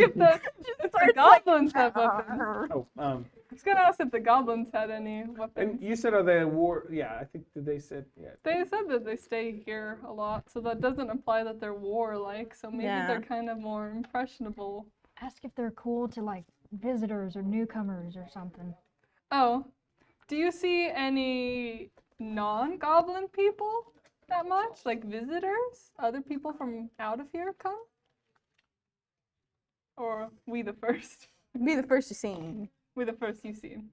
if the goblins have weapons. Oh, I was gonna ask if the goblins had any weapons. and you said, "Oh, they war." Yeah, I think that they said, "Yeah." They said that they stay here a lot, so that doesn't imply that they're warlike. So maybe Yeah. they're kind of more impressionable. Ask if they're cool to like visitors or newcomers or something. Oh, do you see any non-goblin people that much? Like visitors? Other people from out of here come? Or we the first? Be the first to sing. We the first you've seen.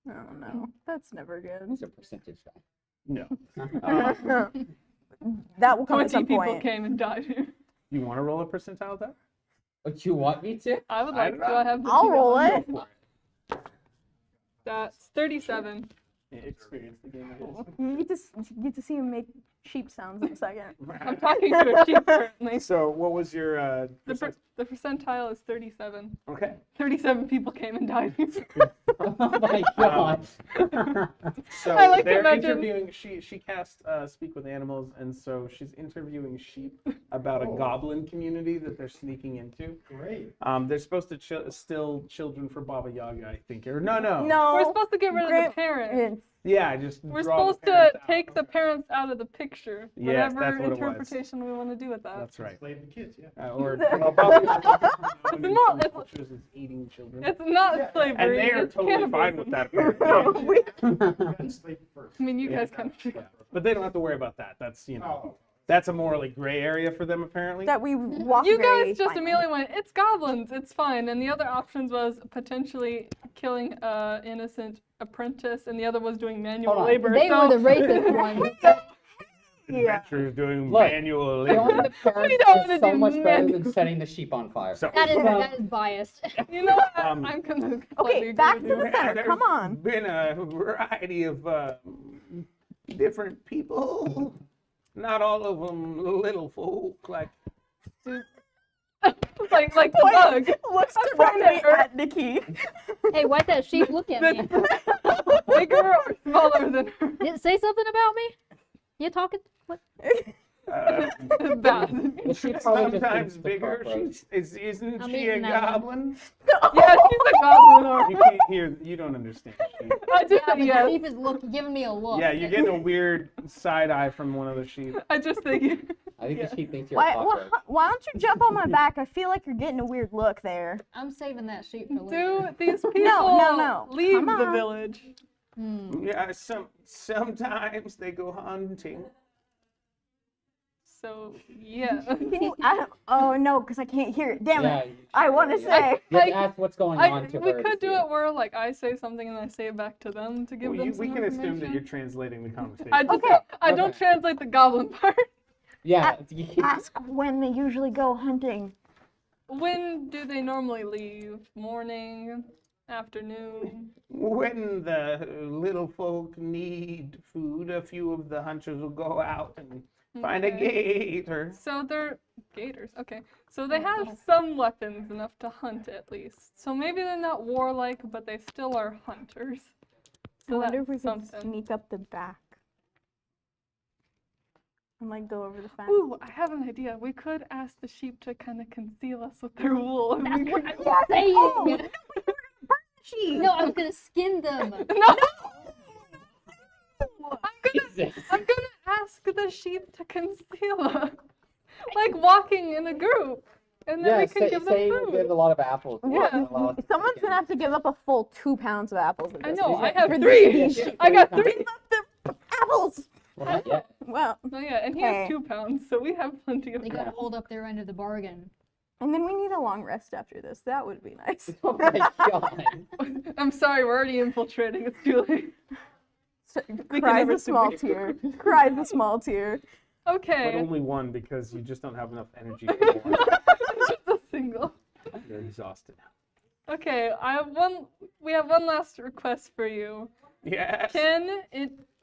Oh no, that's never good. It's a percentage guy. No. That will come 20 at some people point. came and died here. You want to roll a percentile there? But you want me to? I would I like don't to. know. I have the I'll two roll goblins. it. Go for it. That's 37. Experience the game. You get to see him make sheep sounds in a second. I'm talking to a sheep currently. So, what was your? The percentile is 37. Okay. 37 people came and died. Oh my god. So I like to they're imagine- interviewing. She cast Speak with Animals, and so she's interviewing sheep about a goblin community that they're sneaking into. Great. They're supposed to still children for Baba Yaga, I think. Or no. No. We're supposed to get rid of the Grant- parents. Yeah, just We're draw the supposed to parents out. take the parents out of the picture. Yes, Whatever that's what it was. interpretation we want to do with that. That's right. Slave the kids, yeah. Or well, Baba Yaga in not- some it's- cultures is eating children. It's not slavery. And they are it's totally fine cannibalism. with that. Apparently. You gotta slave first. I mean, you Yeah. guys kind of. Yeah. But they don't have to worry about that. That's Oh. that's a morally gray area for them apparently. That we walk You very guys just finely. immediately went, it's goblins, it's fine. And the other options was potentially killing an innocent apprentice, and the other was doing manual Hold on. labor. They so were the racist ones. Adventurers doing Look, manual Killing labor. the parents don't wanna is so do much better manual- than setting the sheep on fire. So, that is biased. You know what? Um, I'm gonna completely Okay, agree back with to you. the center. there's Come on. been a variety of different people. Not all of them little folk. Like like the bug. Looks I'm trying to directly hurt- at Nikki. Hey, why'd that sheep look at me? Bigger or smaller than her. Did it say something about me? You talking? What? Bad. The sheep probably just sometimes eats the bigger. cockroach. Isn't I'm she a eating that one. goblin? Yeah, she's a goblin. Or You can't hear. You don't understand. sheep. I just Yeah, think but yes. the sheep is giving me a look. Yeah, you're getting a weird side eye from one of the sheep. I just think I think Yeah. the sheep thinks you're a cockroach. Why don't you jump on my back? I feel like you're getting a weird look there. I'm saving that sheep for later. Do these people no. leave Come the on. village? Yeah, sometimes they go hunting. So yeah. Oh no, because I can't hear it. Damn Yeah, it. I want to you say. have to ask what's going on to We her. could to do see it where like I say something and I say it back to them to give Well, them some we can assume that information. you're translating the conversation. I just Okay. I don't Okay. translate the goblin part. Yeah. Ask when they usually go hunting. When do they normally leave? Morning, afternoon? When the little folk need food, a few of the hunters will go out and find a Okay. gator. So they're gators. Okay. So they have some weapons enough to hunt at least. So maybe they're not warlike, but they still are hunters. I So wonder if we that's could something. sneak up the back. And like go over the fence. Ooh, I have an idea. We could ask the sheep to kind of conceal us with their wool. And we could... Saying. Oh, Sheep. No, I was gonna skin them. No! Jesus. I'm gonna ask the sheep to conceal us. Like walking in a group. And then Yeah, we can give them say food. we have a lot of apples. Yeah. Someone's gonna have to give up a full 2 pounds of apples. at I this know, point. I have For 3. these sheep. I got Three 3. Apples. Well, not yet. Well, Oh yeah, and he Hey. has 2 pounds, so we have plenty of They gotta hold up their end of the bargain. and then we need a long rest after this. That would be nice. Oh my god. I'm sorry, we're already infiltrating. It's too late. can Cries never a small debate. tear. Cries a small tear. But Okay. only one because you just don't have enough energy for more. Just a single. You're exhausted. Okay, we have one last request for you. Yes.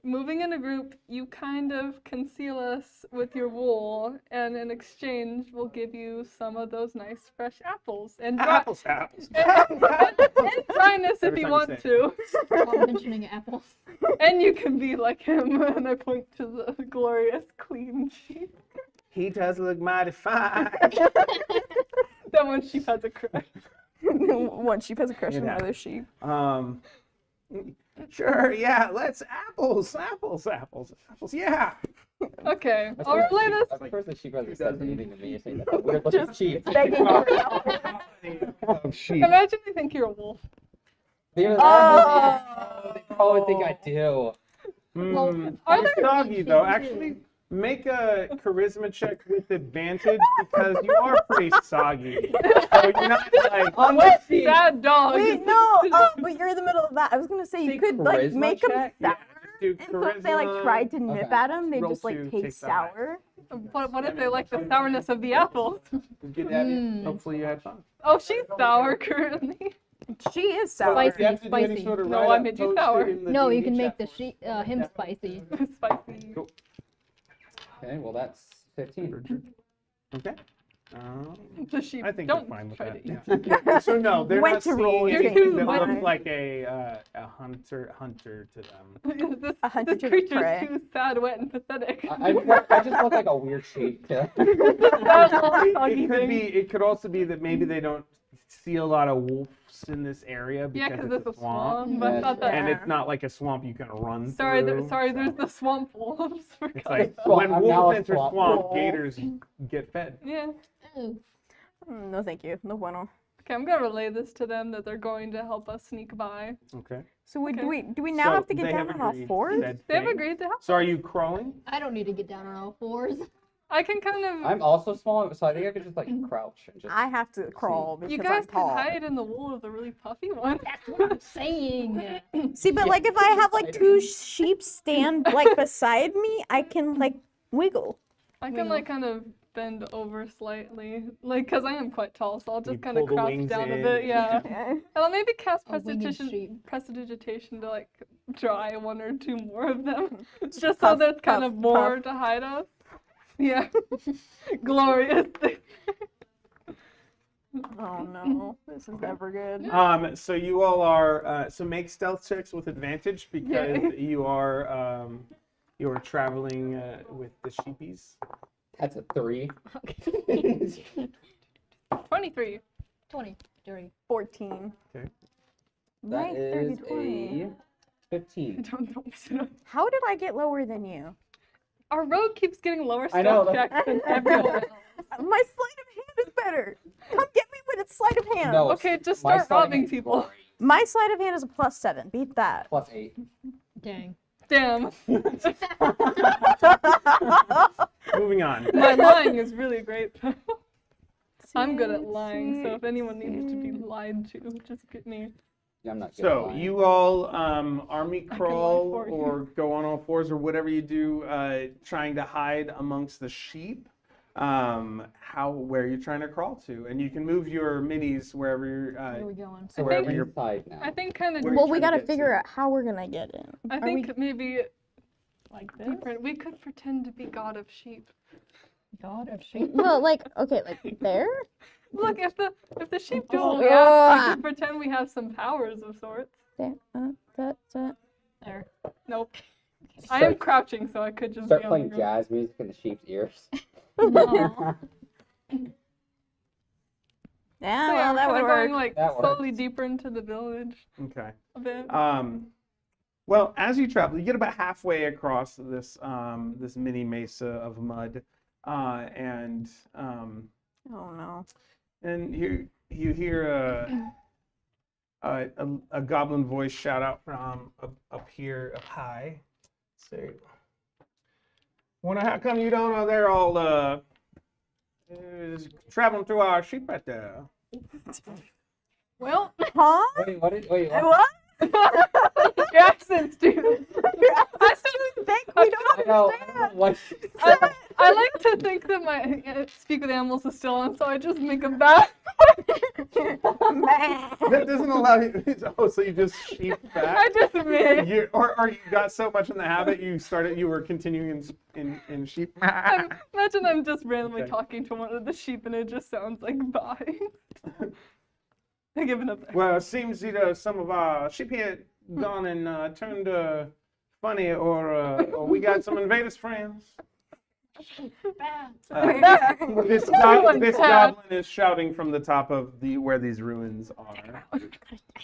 Moving in a group, you kind of conceal us with your wool, and in exchange, we'll give you some of those nice fresh apples and Apples. and dryness if Every you time you want say it. to. While mentioning apples. And you can be like him, and I point to the glorious clean sheep. He does look mighty fine. That one sheep has a crush. One sheep has a crush It on another happens. sheep. Sure, yeah, let's apples, yeah. Okay, I'll relay this. At first the sheep hasn't said anything to me. You're saying that's a weird looking sheep. Begging for help. Oh, sheep. Imagine they think you're a wolf. They probably think I do. Are there Soggy though, actually make a charisma check with advantage because you are pretty soggy. So you're not like On the sheep. sad dog? Wait, no. Oh, but you're in the middle of that. I was gonna say you Say could like charisma make them check? sour. do And so if they like charisma. tried to nip Okay. at them, they Roll just like to taste taste sour. What if they like the sourness of the apples? Get at it. Hopefully you had fun. Oh, she's sour currently. She is sour. Spicy. You have to do any Spicy. sort of No, write-up I made you posted sour. in the No, you D&D can make chat the board. sheep him spicy. Spicy. Cool. Okay, well that's 15. Okay. The sheep I think don't you're fine with try that. to eat. Yeah. So no, they're Went not to seeing roll your anything game. that Went- looks like a hunter to them. this A hunter this to the creature's prey. too sad, wet, and pathetic. I just look like a weird sheep. Sad little It soggy could thing. be. It could also be that maybe they don't see a lot of wolves in this area Yeah, because because it's it's a swamp. Yeah, But I thought that. and it's not like a swamp you can run Sorry, through. there's the swamp wolves. It's like Swamp. when I'm now wolves a enter swamp swamp, wolf. gators get fed. Yeah. Ooh. No, thank you. No bueno. Okay, I'm gonna relay this to them that they're going to help us sneak by. Okay. So Okay. do we now So have to get they down have on all agreed fours? that They've they- agreed to help. So are you crawling? I don't need to get down on all fours. I can kind of. I'm also small, so I think I could just like crouch and just. I have to crawl because You guys I'm can tall. hide in the wool of the really puffy one. That's what I'm saying. See, but like if I have like two sheep stand like beside me, I can like wiggle. I can like kind of bend over slightly, like because I am quite tall, so I'll just You kind of pull the crouch wings down a in. bit. Yeah. Okay. And I'll maybe cast A winged sheep. prestidigitation to like dry one or two more of them, just so Puff, there's kind puff, of more to hide us. Yeah. Glorious. Oh no, this is never good. So you all are. So make stealth checks with advantage because Yay. you are traveling with the sheepies. That's a 3. 23. 20. Dirty. 14. Okay. That Nice, 30, is 20. a 15. Don't mess it up. How did I get lower than you? Our road keeps getting lower I know, stealth checks than everyone else. My sleight of hand is better. Come get me with its sleight of hand. No, Okay, just my start sleight of robbing hand's people. great. My sleight of hand is a +7. Beat that. +8. Dang. Damn. Moving on. My lying is really great. I'm good at lying, so if anyone needs to be lied to, just get me. Yeah, I'm not good at So lying. you all army can lie crawl for you. or go on all fours or whatever you do, trying to hide amongst the sheep. Where are you trying to crawl to? And you can move your minis wherever you're. Where are we going? So I we're think- inside now. I think kind of. Where are you Well, we trying to gotta get figure to? out how we're gonna get in. I Are think we- maybe Like this? different. We could pretend to be god of sheep. God of sheep. Well, like, okay, like there? Look, if the sheep do Oh, what we ask, we could pretend we have some powers of sorts. There. There. Nope. I am crouching, so I could just Start be on playing the ground. jazz music in the sheep's ears. No. Yeah, So well, that we're would kinda work. going like That slowly works. deeper into the village Okay. a bit. Well, as you travel, you get about halfway across this this mini mesa of mud, and Oh no. you hear a goblin voice shout out from up here, up high. Say, "Wonder how come you don't know they're all traveling through our sheep right there?" Well, Huh? Wait, what? What? your accents, dude. I still think we I don't know. understand. What? I like to think that my Speak with Animals is still on, so I just make a back. That doesn't allow you. Oh, so you just sheep I back? just made. Or you got so much in the habit you were continuing in sheep. Imagine I'm just randomly Okay. talking to one of the sheep and it just sounds like bye. I give it up there. Well, it seems either some of our sheep here gone and turned funny, or we got some invaders friends. This Everyone's this bad. goblin is shouting from the top of where these ruins are. I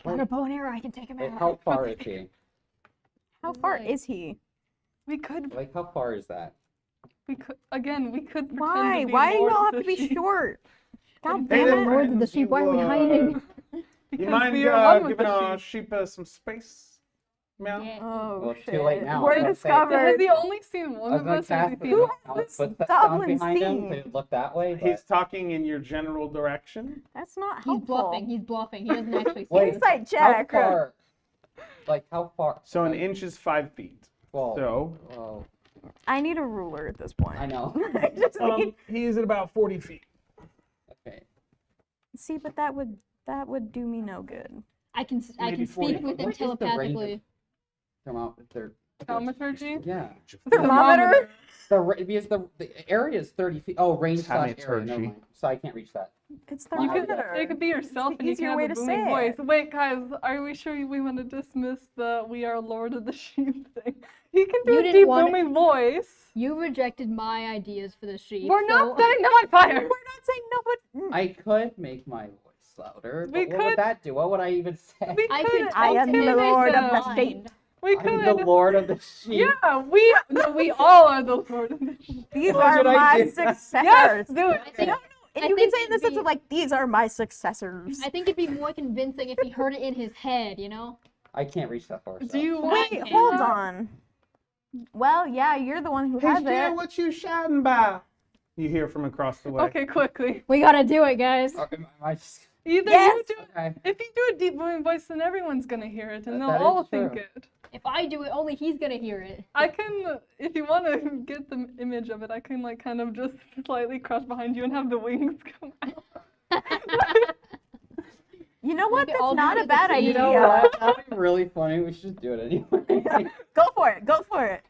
got a bow and arrow. I can take him out. How far is he? How far is he? We could Like, how far is that? we could pretend Why? to be Why do you lords all of have to the be sheep. short? God Hey damn there, it. Lords of the friends, sheep, why are we you, hiding? You Because mind we are one with giving the our sheep. sheep some space? Meow? Yeah. Oh, Well, it's shit. too late now. We're I was gonna say, Has discovered. he only seen one I was of gonna us, or has he cast seen Who all? has this footsteps goblin behind him seen? to look that way. He's But... talking in your general direction. That's not He's helpful. bluffing. He's bluffing. He doesn't actually see Wait. us. Insight How check. far? Like, how far? So an Like, inch is 5 feet. Whoa. So Whoa. I need a ruler at this point. I know. I just need... he's at about 40 feet. Okay. See, but that would do me no good. I can Maybe speak 40. with him What is the range of- telepathically. Come out with their. Thaumaturgy? Yeah. Thermometer? Because the area is 30 feet. Oh, range slash area. Never Thaumaturgy. mind. So I can't reach that. It's You could, thermometer. it could be yourself, the and you easier can way have a to booming say voice. it. Wait, guys, are we sure we want to dismiss the "We are Lord of the Sheep" thing? He can do You a didn't deep want it- booming voice. You rejected my ideas for the sheep. We're not so- setting them on fire. We're not saying no, but I could make my voice louder. We But what could- would that do? What would I even say? We I could could I am the intimidate Lord of them. the sheep. We I'm the could. Lord of the Sheep. Yeah, we all are the Lord of the Sheep. These What are should I my do? successors. Yes, do it. I think, And I you can think say it in the it'd sense be- of like, these are my successors. I think it'd be more convincing if he heard it in his head, you know? I can't reach that far. Do so. you Wait, want hold on. Well, yeah, you're the one who Hey, has Stu, it. what you shouting about? You hear from across the way. Okay, quickly. We gotta do it, guys. Am I just... Either Yes. you do. Okay. If you do a deep booming voice, then everyone's gonna hear it, and they'll That is all think true. it. If I do it, only he's gonna hear it. I can, if you want to get the image of it, I can like kind of just slightly crouch behind you and have the wings come out. You know what? could all That's not do a it bad as a team. You know idea. what? That'd be really funny. We should do it anyway. Go for it. Go for it.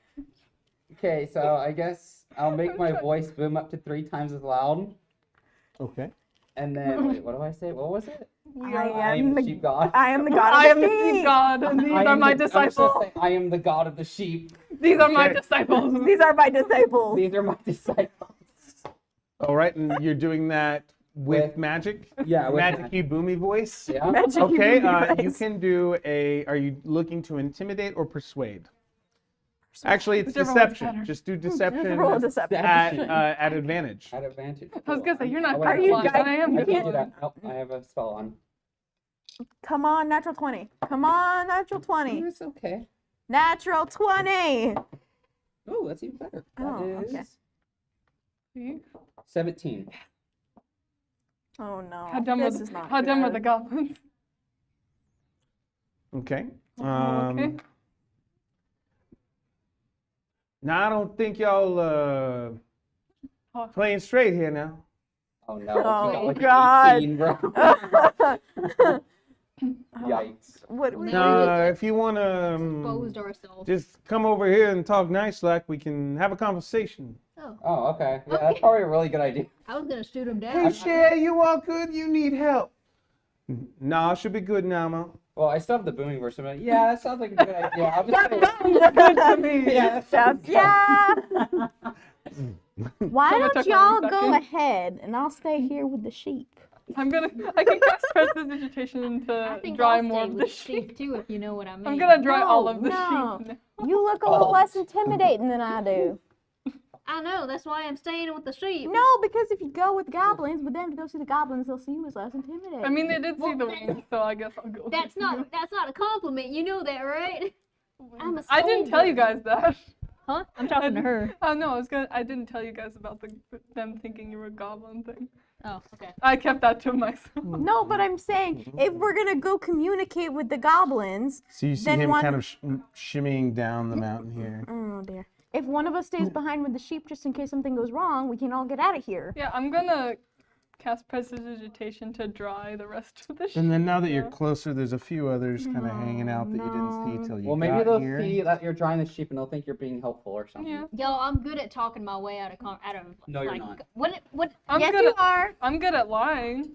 Okay, so I guess I'll make my voice boom up to 3 times as loud. Okay. And then, wait, what do I say? What was it? We I are I am am the the sheep god. I am the god I of am the the sheep. God, and these I are am my I'm just gonna disciples. say, I am the god of the sheep. These are my Okay. disciples. These are my disciples. These are my disciples. All right, and you're doing that with With- magic? Yeah, with Magic-y boomy voice? Yeah. Magic Okay, human you device. can do a, are you looking to intimidate or persuade? Actually, it's Whichever one's deception. better. Just do deception Roll a deception. at advantage. At advantage. I was gonna say you're not Oh, good wait, at you lying, guys- but I am I good can't at do lying. that. Nope, I have a spell on. Come on, natural 20. Come on, natural 20. It's okay. Natural 20. Oh, that's even better. That Oh, is okay. See? 17. Oh no. How dumb this was is not how dumb are good. the goblins? Okay. Oh, okay. Now I don't think y'all Oh. playing straight here now. Oh no. Oh, she got like God. 18, bro. Yikes. What? Well, No, if you want Exposed to ourselves. just come over here and talk nice like, we can have a conversation. Oh, Oh, okay. Yeah, that's probably a really good idea. I was gonna shoot him Hey, down. Shay, you all good? You need help? Nah, I should be good now, man. Well, I still have the booming verse. I'm like, yeah, that sounds like a good idea. I'll just Good to me. Yeah, that sounds Yeah. Why Someone don't took y'all my go second. ahead and I'll stay here with the sheep. I can cast prestidigitation I to think dry I'll more stay of with the the sheep. sheep too, if you know what I mean. I'm gonna dry all No, of the no. sheep. You look a little Oh. less intimidating than I do. I know. That's why I'm staying with the sheep. No, because if you go with goblins, but then to go see the goblins, they'll see you as less intimidating. I mean, they did see Well, the that's- wings, so I guess I'll go. with That's you. not a compliment. You know that, right? I'm a I didn't tell you soldier. guys that. Huh? I'm talking to her. Oh no, I didn't tell you guys about them thinking you were a goblin thing. Oh, okay. I kept that to myself. No, but I'm saying if we're gonna go communicate with the goblins, So you see Then him one- kind of shimmying down the mountain here. oh dear. If one of us stays behind with the sheep just in case something goes wrong, we can all get out of here. Yeah, I'm gonna cast prestidigitation to dry the rest of the sheep. And then now that you're Yeah. closer, there's a few others kind of hanging out that you didn't no. see till you Well, maybe got they'll here. see that you're drying the sheep and they'll think you're being helpful or something. Yeah, Yo, I'm good at talking my way out of No, you're like, not. What? I'm yes, good you at are. I'm good at lying.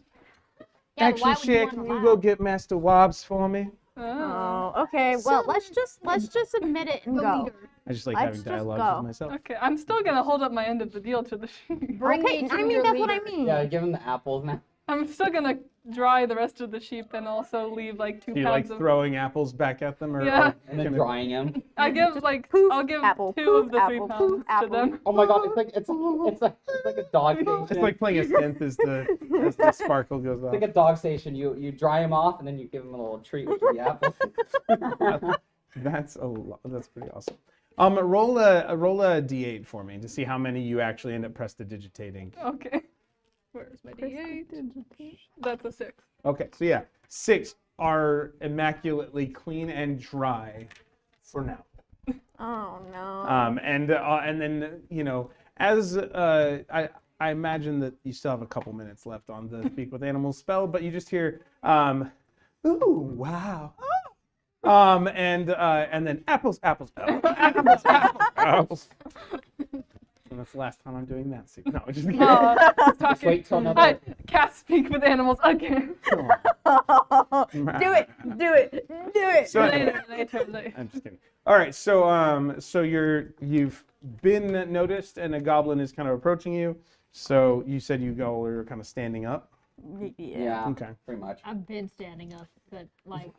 Yeah, but why Actually, would you Shay, wanna can you lie? go get Master Wobbs for me? Oh. Oh, okay. Well, let's just admit it and The go. leader. I just like Let's having just dialogues go. with myself. Okay, I'm still gonna hold up my end of the deal to the sheep. Bring Okay, me to I mean your that's what I leader. mean. Yeah, give them the apples now. I'm still gonna dry the rest of the sheep and also leave like 2 Do you like pounds of. throwing apples back at them? Or, Yeah. And then kinda- drying them. I give like Poof, I'll give apple, 2 poof, of the 3 apple, pounds poof, to apple. them. Oh my god, it's like a dog station. It's like playing a synth as the sparkle goes It's off. like a dog station. You dry them off and then you give them a little treat with the apple. That's that's pretty awesome. Roll a d8 for me to see how many you actually end up prestidigitating. Okay. Where's my D8? That's a 6. Okay, so yeah, 6 are immaculately clean and dry for now. Oh no. And then as I imagine that you still have a couple minutes left on the Speak with Animals spell, but you just hear ooh, wow. And then apples, apples, apples, apples, apples, apples. And that's the last time I'm doing that. So, no, just kidding. Just wait till I another. cast Speak with Animals again. do it. Do it. Do it. So later. I'm just kidding. All right, so you've been noticed, and a goblin is kind of approaching you. So you said you all are kind of standing up. Yeah, Okay. pretty much. I've been standing up, but like.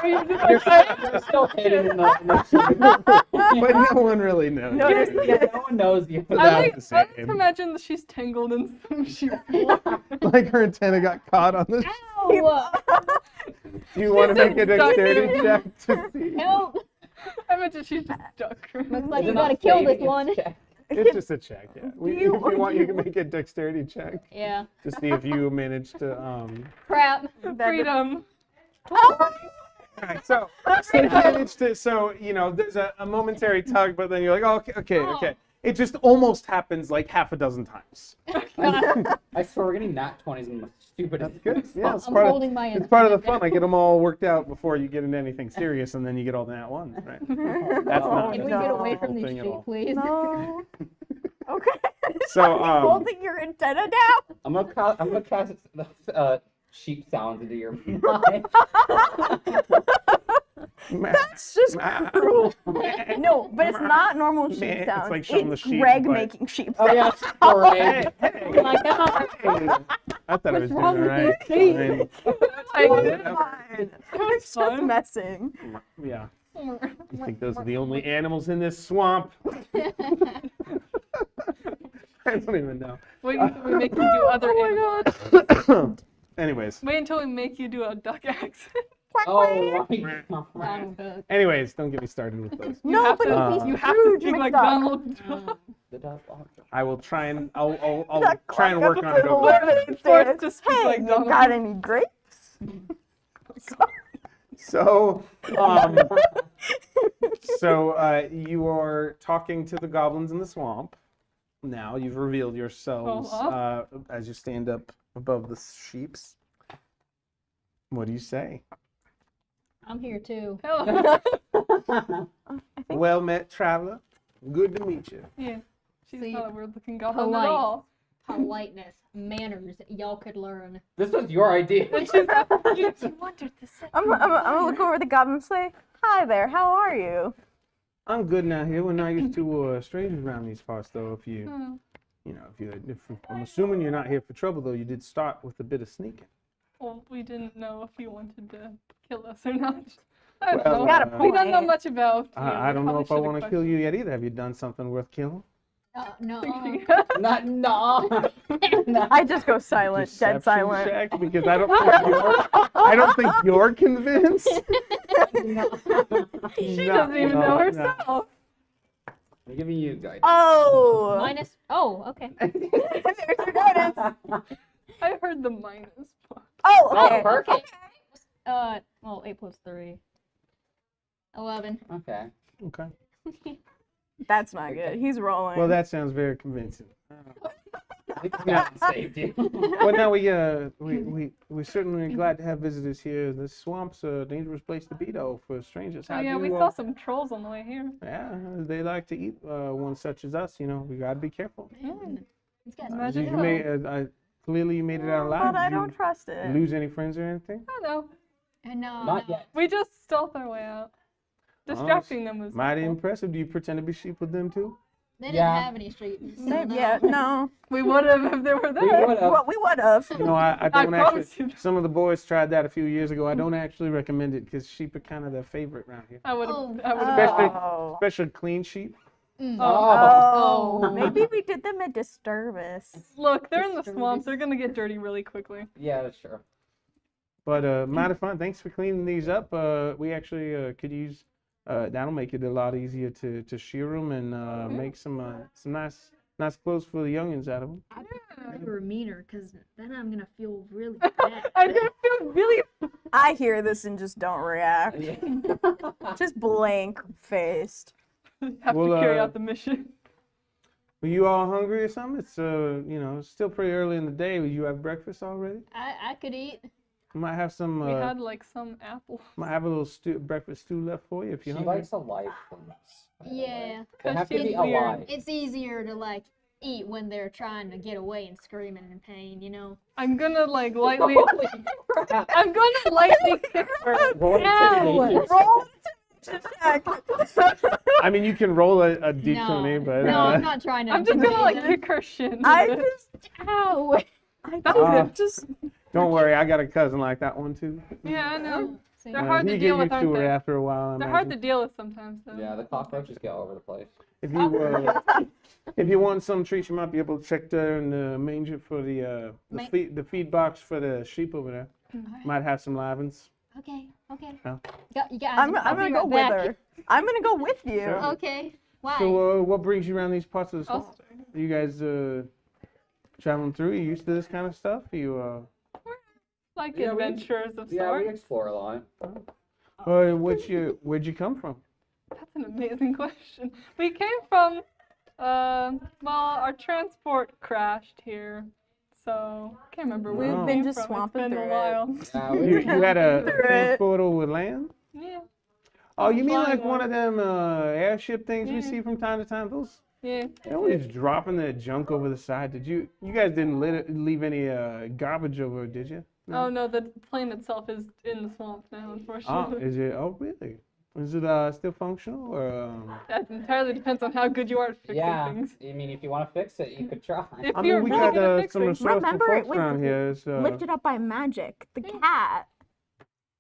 You're still hidden in the But no one really knows. yeah, no one knows you. I About like, the I like same. to imagine that she's tangled in some sheep. Like her antenna got caught on the. Ow! Do you want to make a stuck dexterity in check to see? Help! I imagine she's just stuck. Looks like Is you it not gotta kill this saving? one. It's just a check, yeah. If you you- want, you can make a dexterity check Yeah. to see if you manage to. Crap. Freedom. Alright, so you managed to. So there's a momentary tug, but then you're like, oh, okay. It just almost happens like half a dozen times. I swear we're getting nat 20s in the stupidest. Good. Yeah, it's I'm part of holding my it's part of the antenna fun. I get them all worked out before you get into anything serious, and then you get all the nat ones, right? That's not Can we that's get not away the from whole these thing at sheep, all. please? No. Okay. So Holding your antenna down. I'm gonna cast sheep sounds into your mind. That's just cruel. No, but it's not normal sheep It's sounds. like showing the It's sheep, Greg but- making sheep Oh sounds. yeah, sorry. Hey, Like, oh, hey. I thought I was doing wrong it with right. these sheep? I mean, I, It's fine. It's It's just fun. messing. yeah. You think those are the only animals in this swamp? I don't even know. Wait until we make you do other animals. Anyways. Wait until we make you do a duck accent. Oh my god. Anyways, don't get me started with those. Nobody to- You have to Scrooge speak like McDuck. Donald Trump. The dog. I will try and I'll Duck try and walk work up on it to the over. woman and Forced says, to speak hey, like you Donald got any grapes? So, you are talking to the goblins in the swamp. Now you've revealed yourselves as you stand up above the sheeps. What do you say? I'm here too. Hello. Well met, traveler. Good to meet you. Yeah. She's See, not a weird looking goblin polite. at all. Politeness, manners, y'all could learn. This was your idea. And she's you wanted to say. I'm gonna look over the goblin and say, hi there, how are you? I'm good now here. We're not used to strangers around these parts, though. If you, Hmm. if I'm assuming you're not here for trouble, though. You did start with a bit of sneaking. Well, we didn't know if you wanted to kill us or not. I don't Well, know. got a We don't know point. much about you. I don't know Probably if I should've want to kill you yet either. Have you done something worth killing? No. questioned. Not no. I just go silent, dead Deception silent. check, because I don't think you're convinced. She doesn't even know herself. I'm giving you guidance. Oh! Minus. Oh, okay. There's your guidance. I heard the minus part. Oh, Oh, okay. perfect. Well, 8 plus 3. 11. Okay. Okay. That's not good. He's rolling. Well, that sounds very convincing. Yeah. Saved you. Well, now we certainly are glad to have visitors here. The swamp's a dangerous place to be, though, for strangers. Oh How yeah, do we you, saw some trolls on the way here. Yeah, they like to eat one such as us. We gotta be careful. These guys Imagine You so. made, clearly you made it out alive. but I Did you don't trust it. lose any friends or anything? I don't know. And no. Not yet. We just stealth our way out. Distracting them was Mighty helpful. impressive. Do you pretend to be sheep with them too? They didn't Yeah. have any streets. So Maybe, no. yeah, no. We would have if they were We there. would have. What we would have. I don't promise actually. you. Some of the boys tried that a few years ago. I don't actually recommend it because sheep are kind of their favorite around here, I would have. Oh. I would have. Oh. especially clean sheep. Oh, Oh. maybe we did them a disservice. Look, they're in the Disturbing. swamp. They're gonna get dirty really quickly. Yeah, that's true. But mighty fun. Thanks for cleaning these up. We actually could use. That'll make it a lot easier to shear them and make some nice clothes for the youngins out of them. I thought you were meaner, because then I'm gonna feel really bad. I'm gonna feel really. I hear this and just don't react. Yeah. Just blank faced. Have Well, to carry out the mission. Were you all hungry or something? It's still pretty early in the day. Would you have breakfast already? I could eat. Might have some. We had like some apples. Might have a little breakfast stew left for you if She you're hungry. likes a life from us. by the way. Yeah. They have to she's be weird. alive. It's easier to like eat when they're trying to get away and screaming in pain, you know? I'm gonna like lightly. Holy crap. I'm gonna lightly kick her. Roll Ow! intimidation. Roll check. I mean, you can roll a d20, but no, I'm not trying to. I'm just gonna like intimidate kick her shin. I with it. just, Ow! just. don't worry, I got a cousin like that one too. Yeah, I know. Oh, See? They're hard you to get deal with, used aren't to her they? after a while. I They're hard to imagine. deal with sometimes, though. Yeah, the cockroaches get all over the place. If you want some treats, you might be able to check there in the manger for the feed box for the sheep over there. Might have some livens. Okay. Yeah. You guys, I'm I'll gonna be go right with back. her. I'm gonna go with you. Sure. Okay. Why? So, what brings you around these parts of the I'll swamp? start. You guys traveling through? You used to this kind of stuff? You Like Yeah, we- adventurers of Yeah, we sorts. explore a lot. where'd you come from? That's an amazing question. We came from, well, our transport crashed here, so can't remember where We've we been came just from. swamping It's been a through it. while. You had a Through it. transport over land? Yeah, Oh, you mean Flying like one one. of them airship things we Yeah. see from time to time? Those yeah. they're always dropping their junk over the side. You guys didn't leave any garbage over, did you? Oh no, the plane itself is in the swamp now, Oh, unfortunately. is it? Oh, really? Is it still functional or? That entirely depends on how good you are at fixing Yeah, things. I mean, if you want to fix it, you could try. If I you're mean, we really got good at some fixing, resourceful Remember, it folks was around here. So. Lifted up by magic. The cat.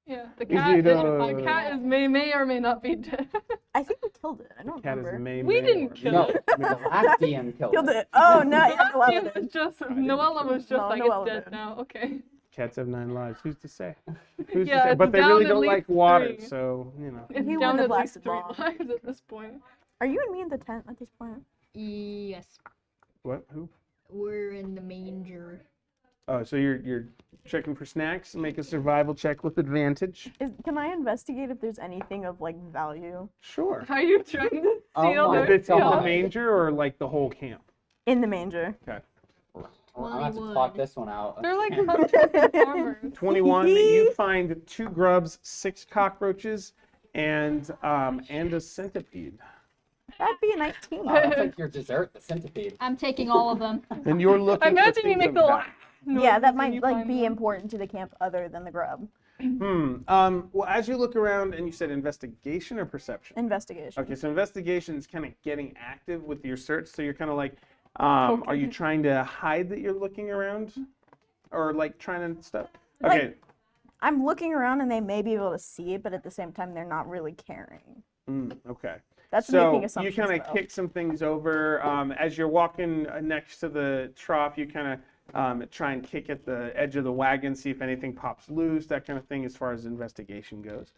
Yeah, the Is cat. it, The cat is may or may not be dead. I think we killed it. I don't Cat is remember. May. We May, didn't or- kill No, it. the last DM killed Killed it. it. Oh no, yeah, Last Noella year was did. just didn't Noella was just No, like Noella it's dead did. now. Okay. Cats have 9 lives. Who's to say? Who's Yeah, to say? it's But they down really at don't least like water, 3. so you know. It's He down wouldn't have at least lasted 3 long. lives at this point. Are you and me in the tent at this point? Yes, What? Who? we're in the manger. Oh, so you're checking for snacks. Make a survival check with advantage. Can I investigate if there's anything of like value Sure. Are you trying to Oh steal my their If it's in the God. manger or like the whole camp. in the manger? Okay. I'm gonna have to talk this one out. They're like hunters and farmers. 21. You find 2 grubs, 6 cockroaches, and a centipede. That'd be a 19. Oh, that's like your dessert, the centipede. I'm taking all of them. And you're looking. I imagine for you things make of the value. laugh. Yeah, that noises when might you like find be them. important to the camp other than the grub. Well, as you look around, and you said investigation or perception. Investigation. Okay, so investigation is kind of getting active with your search. So you're kind of like, are you trying to hide that you're looking around, or like trying to stuff? Okay. Like- I'm looking around and they may be able to see it, but at the same time they're not really caring. Okay. That's So making you assumptions. kind of though. kick some things over. As you're walking next to the trough, you kind of try and kick at the edge of the wagon, see if anything pops loose, that kind of thing as far as investigation goes.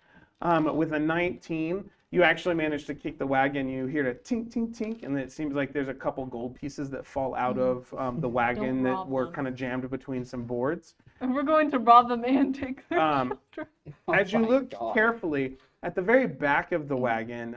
With a 19, you actually manage to kick the wagon. You hear a tink, tink, tink, and it seems like there's a couple gold pieces that fall out of the wagon that rob were them. kind of jammed between some boards. We're going to rob them and take their Um, children. As you my look God. carefully at the very back of the wagon,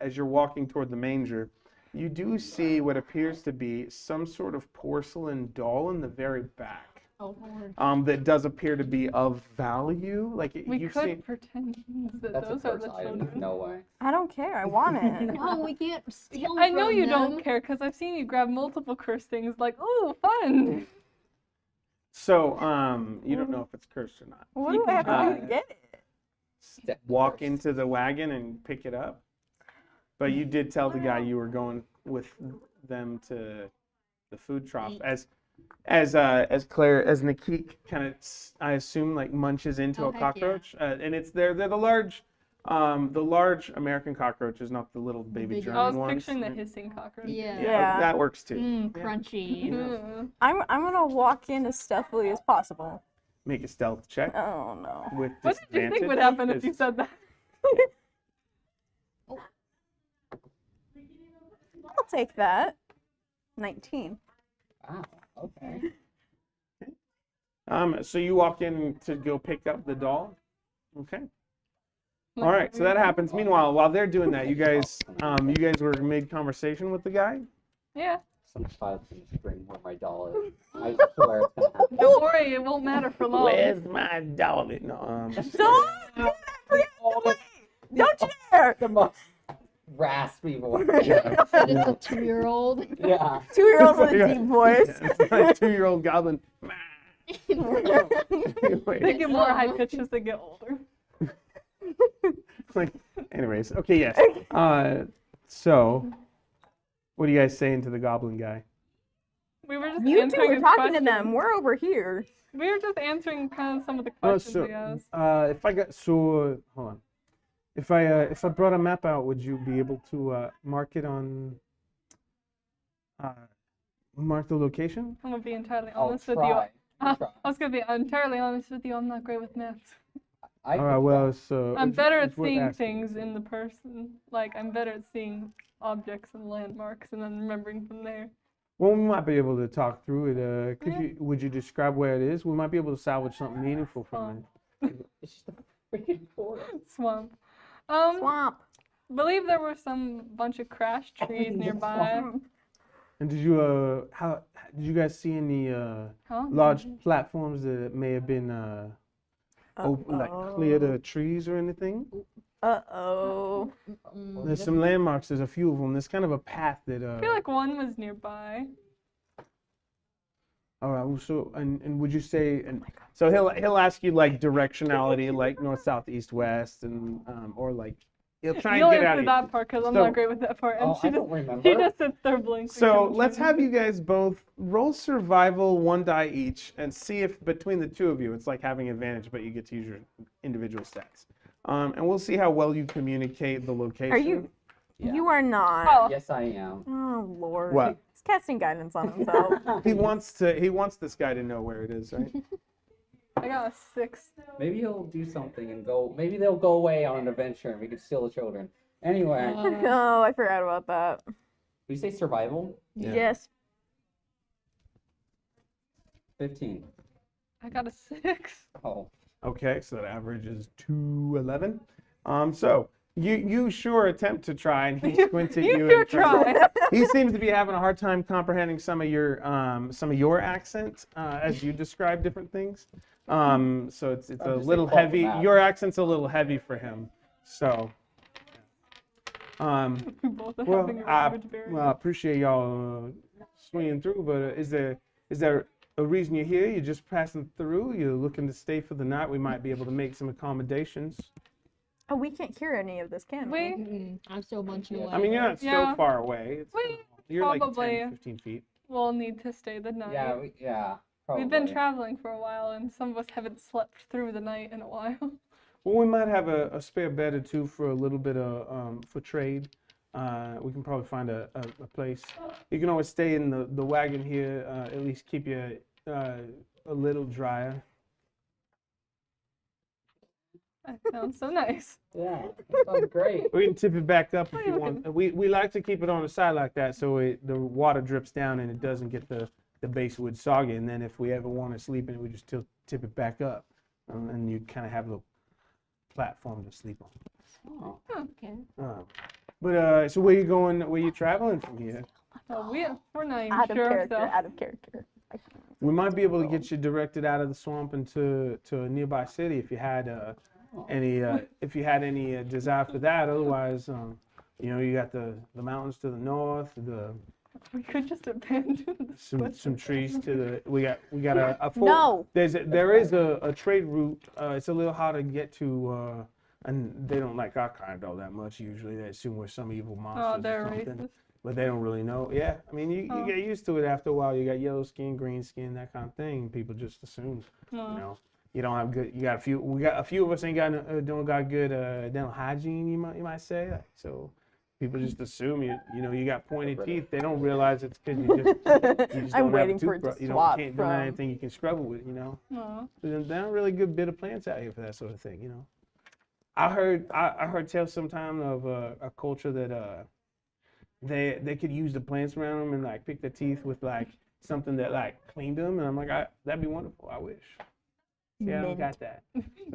as you're walking toward the manger, you do see what appears to be some sort of porcelain doll in the very back. Oh Lord. That does appear to be of value. Like We you've could seen. pretend that That's a those are first the item. children. No way. I don't care. I want it. Oh, we can't steal I know from you them. don't care because I've seen you grab multiple cursed things like, ooh, fun. So you don't know if it's cursed or not. What do I have to do to get it? Step Walk first. into the wagon and pick it up. But you did tell the guy you were going with them to the food trough. As Nikki kind of, I assume, like munches into Oh, a heck yeah. cockroach, and it's they're the large American cockroaches, not the little baby big German I was ones. picturing the hissing cockroach. Yeah. Yeah. That works too. Crunchy. Mm. I'm gonna walk in as stealthily as possible. Make a stealth check Oh no. with What did you think would disadvantage, happen if you as- said that? I'll take that. 19. Wow. Okay. So you walk in to go pick up the doll. Okay. All right. So that happens. Meanwhile, while they're doing that, you guys were mid conversation with the guy. Yeah. Some child's gonna bring where my doll is. I swear it's gonna happen. Don't worry, it won't matter for long. Where's my doll? No. Don't! Don't you dare! The most raspy voice. It's a 2-year-old. Yeah. 2-year-old with a deep voice. It's my 2-year-old goblin. They Wait, get more high pitched as they get older. like, anyways, okay, yes. So, what are you guys saying to the goblin guy? We were just You two answering are his talking to them. questions. We're over here. We were just answering kind of some of the Oh, questions so, he asked. if I got hold on. If I brought a map out, would you be able to mark it on mark the location? I'm gonna be entirely I'll honest with you. try. I'll try. I was gonna be entirely honest with you. I'm not great with maps. I All right, well, so I'm it's- better at it's worth seeing asking. things in the person. Like I'm better at seeing objects and landmarks and then remembering from there. Well, we might be able to talk through it. Yeah. Would you describe where it is? We might be able to salvage something meaningful from it. It's just a freaking forest. Swamp. Swamp. Believe there were some bunch of crashed trees nearby. And did you guys see any Huh? large platforms that may have been like cleared of trees or anything? Uh-oh. There's some landmarks. There's a few of them. There's kind of a path that. I feel like one was nearby. All right. Well, so and would you say and so he'll ask you like directionality, like north, south, east, west, and or like You'll try You and only get out answer of that part because I'm So- not great with that part. And Oh, she I just don't remember. she just sits there blinking. So and let's shooting. have you guys both roll survival 1 die each and see if between the two of you it's like having advantage, but you get to use your individual stats. And we'll see how well you communicate the location. Are you? Yeah. You are not. Oh, Yes, I am. Oh Lord. What? He's casting guidance on himself. He wants this guy to know where it is, right? I got a 6. Maybe he'll do something and go. Maybe they'll go away on an adventure and we can steal the children. Anyway, Oh, I forgot about that. we say survival. Yeah. Yes. 15. I got a 6. Oh. Okay, so that average is 211. So you sure attempt to try, and he squints at you. You sure and tries- try. He seems to be having a hard time comprehending some of your accent as you describe different things. So it's a just say little call them heavy. out. Your accent's a little heavy for him. So, We both are well, having a I language barrier. appreciate y'all swinging through, but is there a reason you're here? You're just passing through? You're looking to stay for the night? We might be able to make some accommodations. Oh, we can't hear any of this, can we? We I'm still munching away. I mean, you're not so Yeah. far away. You're like probably- 10, 15 feet. will need to stay the night. Yeah. Probably. We've been traveling for a while, and some of us haven't slept through the night in a while. Well, we might have a spare bed or two for a little bit of for trade. We can probably find a place. You can always stay in the wagon here. At least keep you a little drier. That sounds so nice. Yeah. That sounds great. We can tip it back up if you Okay. want. We like to keep it on the side like that so the water drips down and it doesn't get the base wood soggy. And then if we ever want to sleep in it, we just tip it back up, and you kind of have a platform to sleep on. Oh. Okay. But so where you going? Where you traveling from here? We're not even Out of sure. character. So. Out of character. We might be able to get you directed out of the swamp into a nearby city if you had any desire for that. Otherwise, you got the mountains to the north, We could just abandon this some trees to the. We got a full. No. There is a trade route. It's a little hard to get to, and they don't like our kind all that much. Usually, they assume we're some evil monsters Oh, or they're something. racist. But they don't really know. Yeah, I mean, you Oh. get used to it after a while. You got yellow skin, green skin, that kind of thing. People just assume, you don't have good. You got a few. We got a few of us ain't got don't got good dental hygiene. You might say. Like, so people just assume you got pointed teeth. They don't realize it's because you just I'm don't have a waiting for it to toothbrush. You swap can't do from- anything you can scrub it with. Aw. There's not really good bit of plants out here for that sort of thing. I heard tales sometime of a culture that they could use the plants around them and like pick their teeth with like something that like cleaned them, and I'm like, that'd be wonderful. I wish. Yeah, I Mint. got that.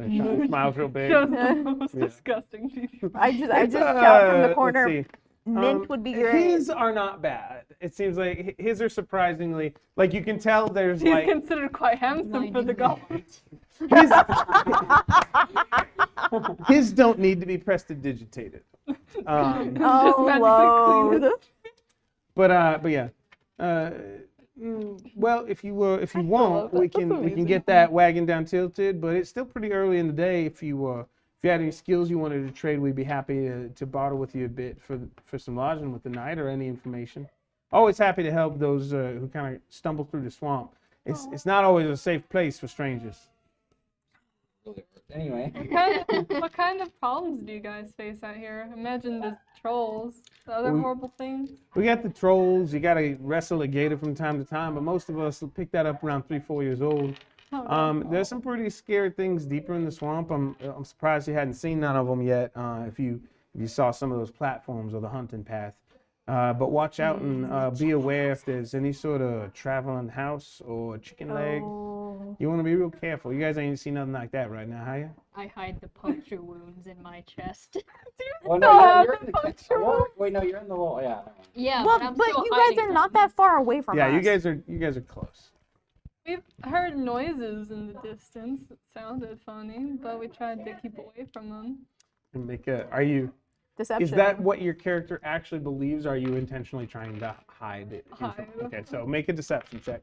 She smiles real big. Shows the most Yeah. disgusting teeth. I just It's, shout from the let's corner. see. Mint would be great. His are not bad. It seems like his are surprisingly like you can tell there's He's like considered quite handsome for the golf. his don't need to be prestidigitated. Oh, magically clean Lord. But yeah. Well, if you want, we can get that wagon down tilted. But it's still pretty early in the day. If you had any skills you wanted to trade, we'd be happy to barter with you a bit for some lodging with the night or any information. Always happy to help those who kind of stumble through the swamp. It's not always a safe place for strangers. Anyway. What kind of problems do you guys face out here? Imagine the trolls, the other We- horrible things. We got the trolls. You got to wrestle a gator from time to time, but most of us pick that up around 3-4 years old. There's some pretty scary things deeper in the swamp. I'm surprised you hadn't seen none of them yet. If you saw some of those platforms or the hunting path, but watch out and be aware if there's any sort of traveling house or chicken leg. Oh. You want to be real careful. You guys ain't seen nothing like that right now, have you? I hide the puncture wounds in my chest. Well, No, no, you're in the puncture kitchen. Wait, no, you're in the wall. Yeah. never mind. Yeah, Well, I'm but still you hiding guys are them. not that far away from Yeah, us. you guys are close. We've heard noises in the distance that sounded funny, but we tried to keep away from them. Deception. Is that what your character actually believes? Or are you intentionally trying to hide it? Hide. Okay, so make a deception check.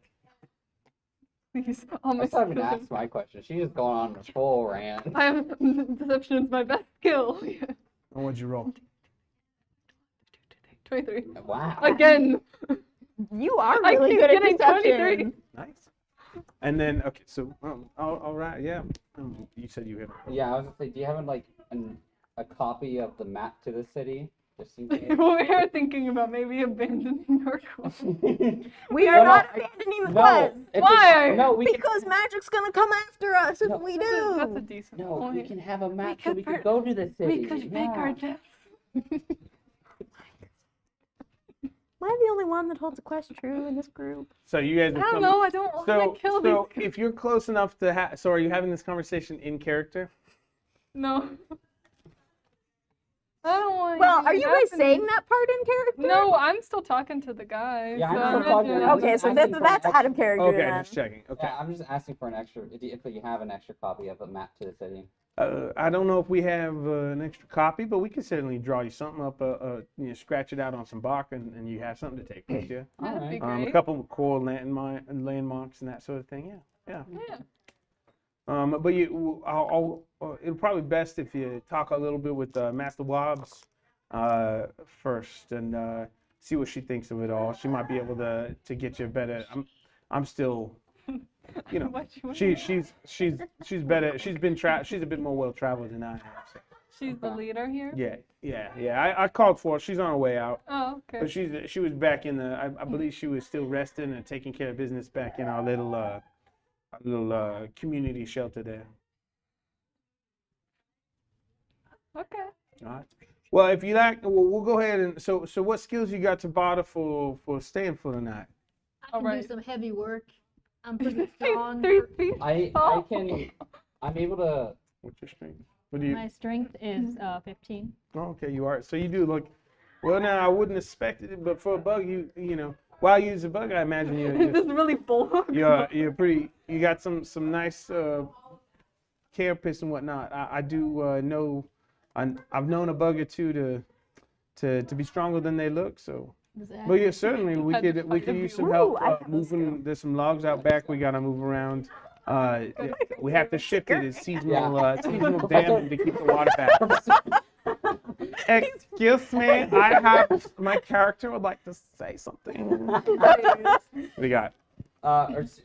Please, all my I still haven't skills. asked my question. She's just going on a full rant. I have deception is my best skill. And what'd you roll? 23. Wow. Again. You are I really keep good at getting 23. deception. Nice. And then, okay, so, all right, yeah. You said you had. Yeah, I was gonna say, do you have like a copy of the map to the city? Just in case. We were thinking about maybe abandoning our quest. We are No, not no, abandoning the No. quest. if Why? it's- No, we can. Because magic's gonna come after us if No. we That's a do. decent No, we point. can have a map so could we can per- go to the city. We could fake our Yeah. death. Am I the only one that holds a quest true in this group? So you guys have I don't come- know. I don't want So, to kill so these. if you're close enough to so are you having this conversation in character? No. I don't want. Well, are you guys happening. saying that part in character? No, I'm still talking to the guy. Yeah, I'm so still not talking doing to it. him. Okay, so Asking for that's an out of character Okay, then. just checking. Okay. Yeah, I'm just asking for an extra. If you have an extra copy of a map to the city. I don't know if we have an extra copy, but we could certainly draw you something up. Scratch it out on some bark, and you have something to take with you. That'd be Alright. great. A couple of core landmarks and that sort of thing. Yeah. Yeah. But it'll probably be best if you talk a little bit with Master Wobbs first and see what she thinks of it all. She might be able to get you better. I'm still, What you want? she's better. She's a bit more well traveled than I am. So. She's the leader here. Yeah. I called for her. She's on her way out. Oh, okay. But she was back in the. I believe she was still resting and taking care of business back in our little community shelter there. Okay. All right. Well, if you like, we'll go ahead and so what skills you got to barter for staying for the night? I can Alright. do some heavy work. I'm pretty strong. 3 feet. I tall. I'm able to. What's your strength? What do you? My strength is 15. Oh, okay, you are. So you do look. Well, now I wouldn't expect it, but for a bug, while you use a bug, I imagine It's just really full. you're pretty. You got some nice carapace and whatnot. I do know. I've known a bug or two to be stronger than they look. So, but yeah, certainly we Had to could fight use a some few. help Ooh, I have a moving. There's some logs out back. We gotta move around. We have to shift it. It's seasonal damming to keep the water back. Excuse me, my character would like to say something. What do you got?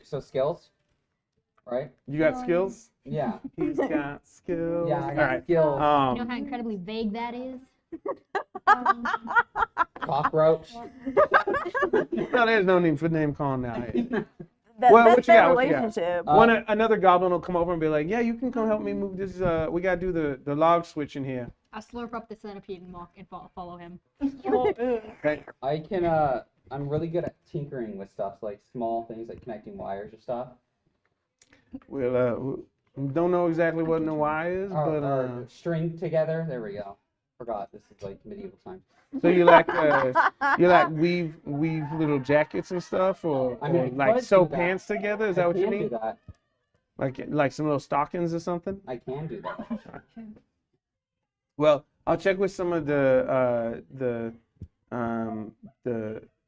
So skills, right? You got skills? Yeah. He's got skills. Yeah, I All got right. skills. You know how incredibly vague that is? Cockroach. No, there's no need for name calling now. That, Well, that's what you their got, what you got? relationship. Another goblin will come over and be like, "Yeah, you can come help me move this. We gotta do the log switch in here." I'll slurp up the centipede and walk and follow him. Oh, ew. Okay. I can. I'm really good at tinkering with stuff, like small things like connecting wires or stuff. Well, we don't know exactly what the Y is, but Or string together. There we go. Forgot this is like medieval times. so you like weave little jackets and stuff, or, I mean, or I like could sew do that. pants together? Is that what you I can mean? do that. Like some little stockings or something? I can do that. Well, I'll check with some of the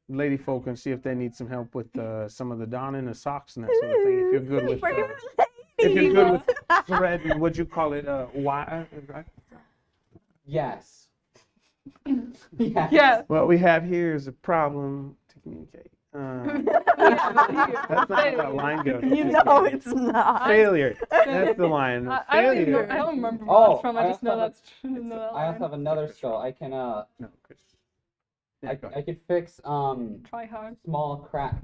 lady folk and see if they need some help with some of the donning of socks and that sort of thing. If you're good with if you're good with thread and what you call it, wire, right? Yes. Yes. Yeah. What we have here is a problem to communicate. That's not how that line goes. You know it's not. Failure. That's the line. I don't even know. I Failure. don't remember where Oh, that's from. I just know that's true. Know that I also line. have another skill. I can No, Chris. Yeah, go I ahead. could fix Try hard. small cracks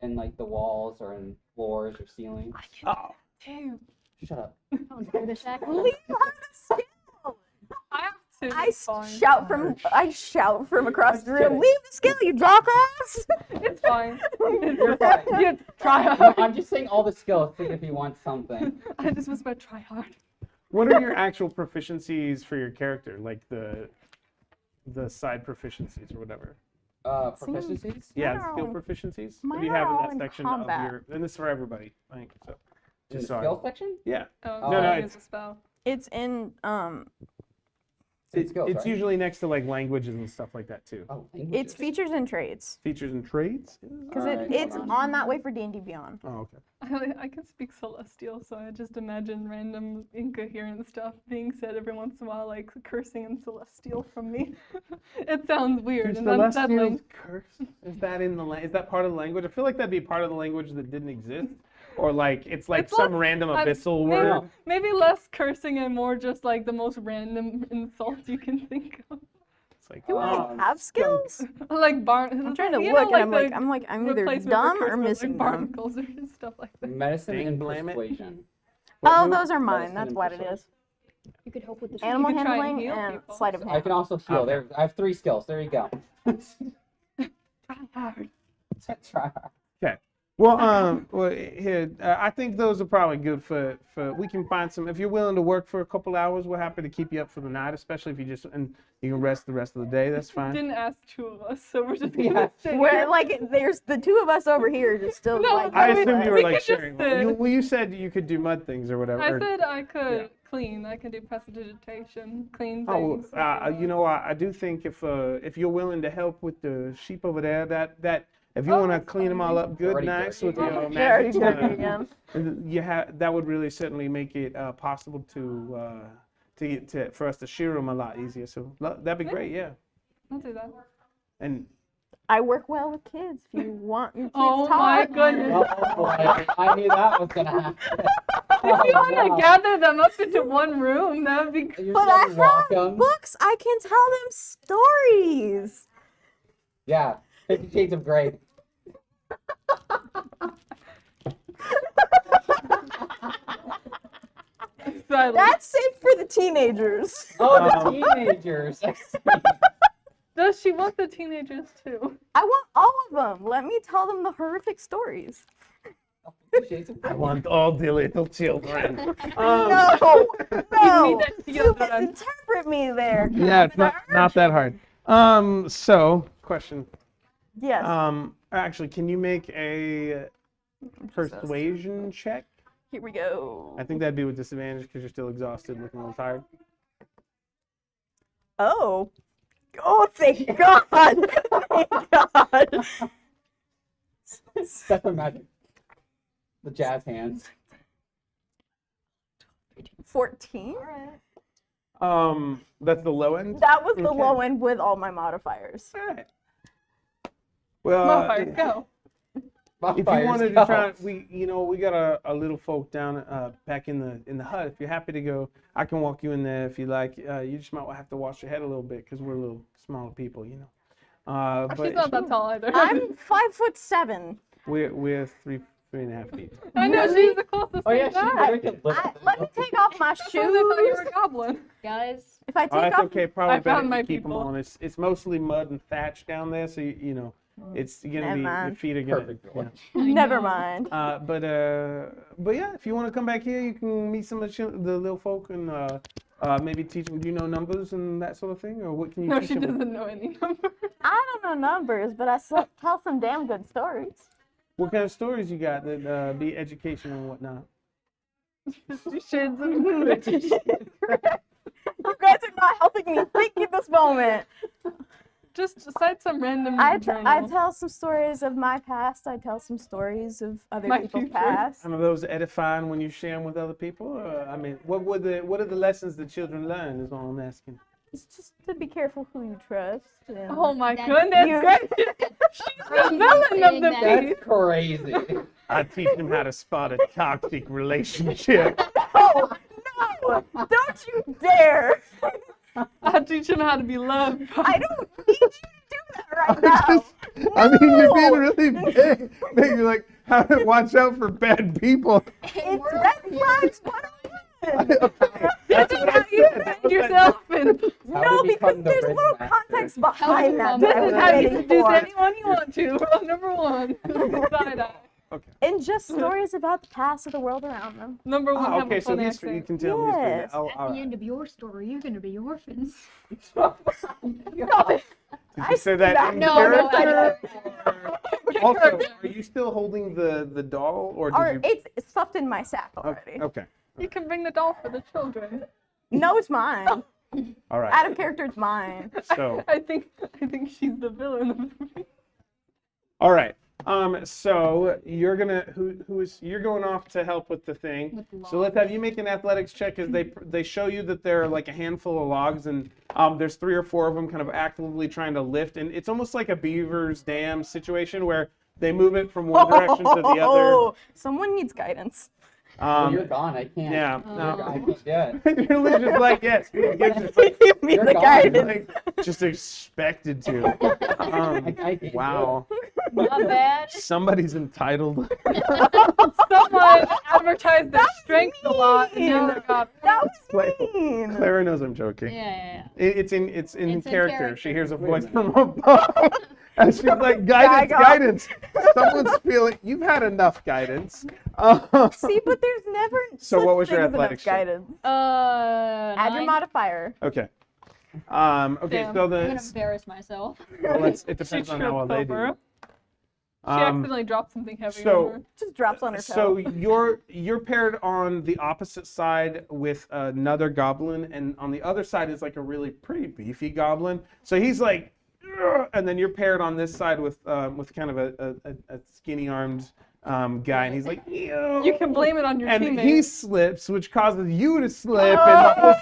in like the walls or in floors or ceilings. Oh, Damn. Shut up. I'll do this actually. Leave her to skill. I have to. I It's fine. shout from across the room. kidding. Leave the skill, you jackass! It's fine. You're fine. Yeah, try No, hard. I'm just saying all the skills. See if you want something. I just was about try hard. what are your actual proficiencies for your character? Like the side proficiencies or whatever. Proficiencies. Yeah, Mine are skill all in- proficiencies. mine What do you are have in all that in section combat. of your? And this is for everybody. I think so. In the Sorry. skill section? Yeah. Oh, No, no, no, it's it's- a spell. It's in skills, it's right? usually next to like languages and stuff like that too. Oh, It's languages. features and traits. Features and traits. Because Alright, it's hold on that way for D&D Beyond. Oh, okay. I can speak Celestial, so I just imagine random incoherent stuff being said every once in a while, like cursing in Celestial from me. It sounds weird Do and unsettling. Celestials curse? Is that in the is that part of the language? I feel like that'd be part of the language that didn't exist, or like it's like It's some less- random I'm- abyssal maybe, word. maybe less cursing and more just like the most random insults you can think of. It's like Do I Um, have skills? Like I'm trying to look, and I'm either dumb or missing them. barnacles or stuff like that. Medicine Dang and blam it. persuasion. Oh, those are mine. Medicine That's and what it persuasion. is. You could help with the Animal can try and handling heal and people. sleight of I hand. can also heal. Okay. There, I have 3 skills. There you go. Try hard. Try. Well, here, I think those are probably good for, we can find some, if you're willing to work for a couple hours, we're happy to keep you up for the night, especially if you just, and you can rest the rest of the day, that's fine. Didn't ask 2 of us, so we're just Yeah. gonna sit Where here. like there's the 2 of us over here just still No, like. I we- assume you were we like could just sharing. sit. You said you could do mud things or whatever. I or- said I could Yeah. clean. I can do prestidigitation, clean Oh, things. you know, I do think if you're willing to help with the sheep over there, that if you want to that's clean them all up good, Already nice dirty. with your They're already magic, dirty again. that would really certainly make it possible to for us to shear them a lot easier. So that'd be great, yeah. I'll do that. And I work well with kids. If you want your kids Oh my taught. goodness. Oh boy, I knew that was gonna happen. If you want to gather them up into one room, that would be You're But I so have welcome. books. I can tell them stories. Yeah, 50 Shades of Grey. silent. That's safe for the teenagers. Oh, the teenagers. I see. Does she want the teenagers too? I want all of them. Let me tell them the horrific stories. 50 Shades of I Grey. want all the little children. No, You no. need that You deodorant. misinterpret me there. Yeah, it's not that hard. So question. Yes. Actually, can you make a persuasion check? Here we go. I think that'd be with disadvantage because you're still exhausted, looking a little tired. Oh. Oh, thank God. Thank God. That's the magic. The jazz hands. 14. That's the low end. That was the Okay. low end with all my modifiers. All right. Well, Modifiers, go. if you Bonfires wanted to go. try, we got a little folk down back in the hut. If you're happy to go, I can walk you in there if you like. You just might have to wash your head a little bit because we're a little smaller people, you know. She's not that tall either. I'm 5'7". We're 3.5 feet. I know she's the closest Oh yeah, to that. she's drinking Let me take off my That's why I thought you were shoes. a goblin. Guys, If I Oh, take that's off, okay. Probably I better found if my you keep them people. on. It's mostly mud and thatch down there, so you know it's gonna Never be your mind. feet are gonna. Perfect. Yeah. never mind. But yeah, if you want to come back here, you can meet some of the little folk and maybe teach them. Do you know numbers and that sort of thing, or what can you No, teach she them? doesn't know any numbers. I don't know numbers, but I tell some damn good stories. What kind of stories you got that be educational and whatnot? 50 Shades of Grey. You guys are not helping me think in this moment. Just cite some random I journal. tell some stories of my past. I tell some stories of other My people's future. past. Some of those edifying when you share them with other people. I mean, what are the lessons the children learn? Is all I'm asking. It's just to be careful who you trust. And Oh my That's goodness you- gracious. She's the villain of the Saying piece. That's crazy. I teach them how to spot a toxic relationship. No, no, don't you dare! I teach him how to be loved. I don't need you to do that right now. I mean, you're being No. really big. You're like, how to watch out for bad people. It's red flags 101. Okay, This is how you defend yourself. And How No, to become because the there's Red little Master. context behind that. this that is I'm how you waiting seduce for. anyone you want to. Rule number 1. Side eye. And just stories about the past of the world around them. Number 1, have okay, a so fun history. You accent. can tell me history. Yes. at the end of your story, you're gonna be orphans. No, Did you say that in No, character? Okay, Also, Kurt. are you still holding the doll, or did or you? it's stuffed in my sack already. Okay. You can bring the doll for the children. No, it's mine. All right. Out of character, it's mine. So, I think she's the villain of the movie. all right. So you're gonna you're going off to help with the thing. With the So let's have you make an athletics check as they show you that there are like a handful of logs and there's 3 or 4 of them kind of actively trying to lift, and it's almost like a beaver's dam situation where they move it from one direction to the other. Someone needs guidance. Well, you're gone. I can't. Yeah. I can't do it. You're really just like, yes, Give me You're the gone. guidance. like, just expected to. I can't do Wow. Not bad. Somebody's entitled. Someone advertised their strength a lot, and now they got That was Playful. mean. Clara knows I'm joking. Yeah. It's in in character. character. She hears a Wait a voice minute. from above. And she's like, guidance, Gaga. guidance. Someone's feeling, you've had enough guidance. See, but there's never So such what was your thing as enough athletics check? guidance. Add your 9. modifier. Okay. Okay, Damn. so I'm gonna the, embarrass myself. well, it depends She on how well tripped they over. do. She accidentally dropped something heavy so- on her. Just drops on her So toe. you're paired on the opposite side with another goblin, and on the other side is like a really pretty beefy goblin. So he's like, "Ugh," and then you're paired on this side with kind of a skinny armed guy, and he's like, "Ew." You can blame it on your and teammate. he slips, which causes you to slip, and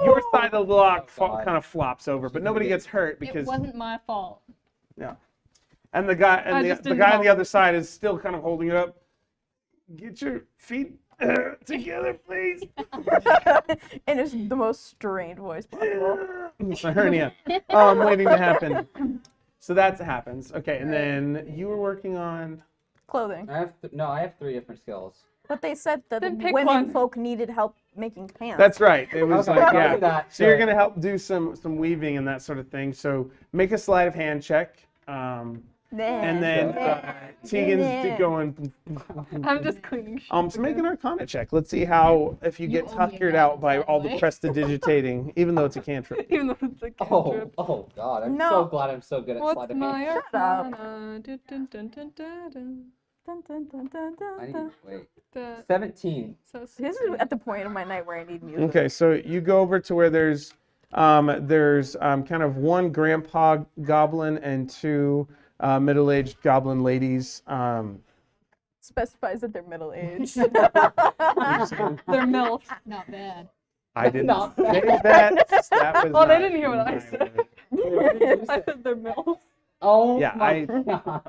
your Oh. side of the log God. kind of flops over, but nobody gets hurt It because wasn't my fault. yeah. And the guy I and just the didn't guy on the help. other side is still kind of holding it up. Get your feet together, please. And it's the most strained voice possible. It's a hernia waiting to happen. So that happens. Okay, and then you were working on. Clothing. I have 3 different skills. But they said that Then pick women one. folk needed help making pants. That's right. It was Okay, like I'll yeah. do that. So you're Sure. gonna help do some weaving and that sort of thing. So make a sleight of hand check. And then Tegan's going. I'm just cleaning shit. So make an Arcana check. Let's see how if you get owe me a tuckered out by guidance, all by the the way. prestidigitating, even though it's a cantrip. Even though it's a Oh, cantrip. oh God! I'm No. so glad I'm so good at sleight What's of my hand. Shut up. arcana? Dun, dun, dun, dun, dun, dun. Dun, dun, dun, dun, dun, I need dun. wait. The- 17. so This is at the point of my night where I need music. Okay, so you go over to where there's kind of one grandpa goblin and 2 middle-aged goblin ladies. Specifies that they're middle aged. They're MILF. Not bad. I didn't Not say that. That was Oh, they not didn't hear what I my said. word. I said they're MILF. Oh Yeah, my God.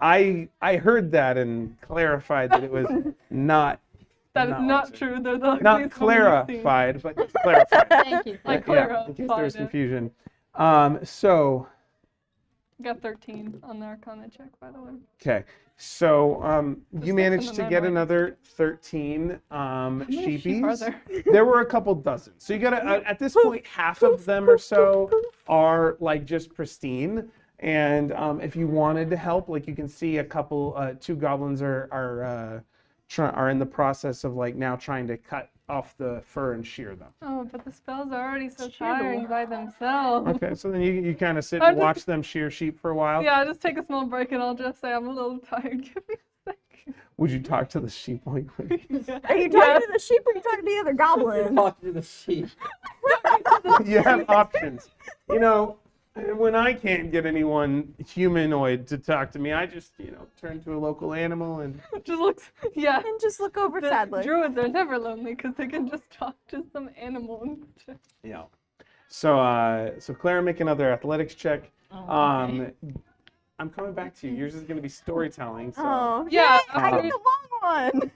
I heard that and clarified that it was not That is No, not it's- true. They're the not ugliest woman you've seen. clarified, but just clarified. Thank you. I Yeah, clarified in case there was it. confusion. So Got 13 on the Arcana check, by the way. okay, so you Just managed less to than get I might. another 13 many sheep are sheepies. there? There were a couple dozen. So you got to at this point half of them or so are like just pristine. And if you wanted to help, like you can see a couple, 2 goblins are in the process of like now trying to cut off the fur and shear them. Oh, but the spells are already so Shear the tiring by themselves. Okay, so then you kind of sit I'm and just- watch them shear sheep for a while. Yeah, just take a small break and I'll just say I'm a little tired. Give me a second. Would you talk to the sheep while you wait? Are you talking to the sheep or are you talking to the other goblin? Talk to the sheep. You have options. You know, when I can't get anyone humanoid to talk to me, I just, turn to a local animal and Just looks, yeah. And just look over The sadly. druids are never lonely because they can just talk to some animal and just, yeah. So Clara, make another athletics check. I'm coming back to you. Yours is going to be storytelling. So, Oh, Yeah, yeah, I get the long one.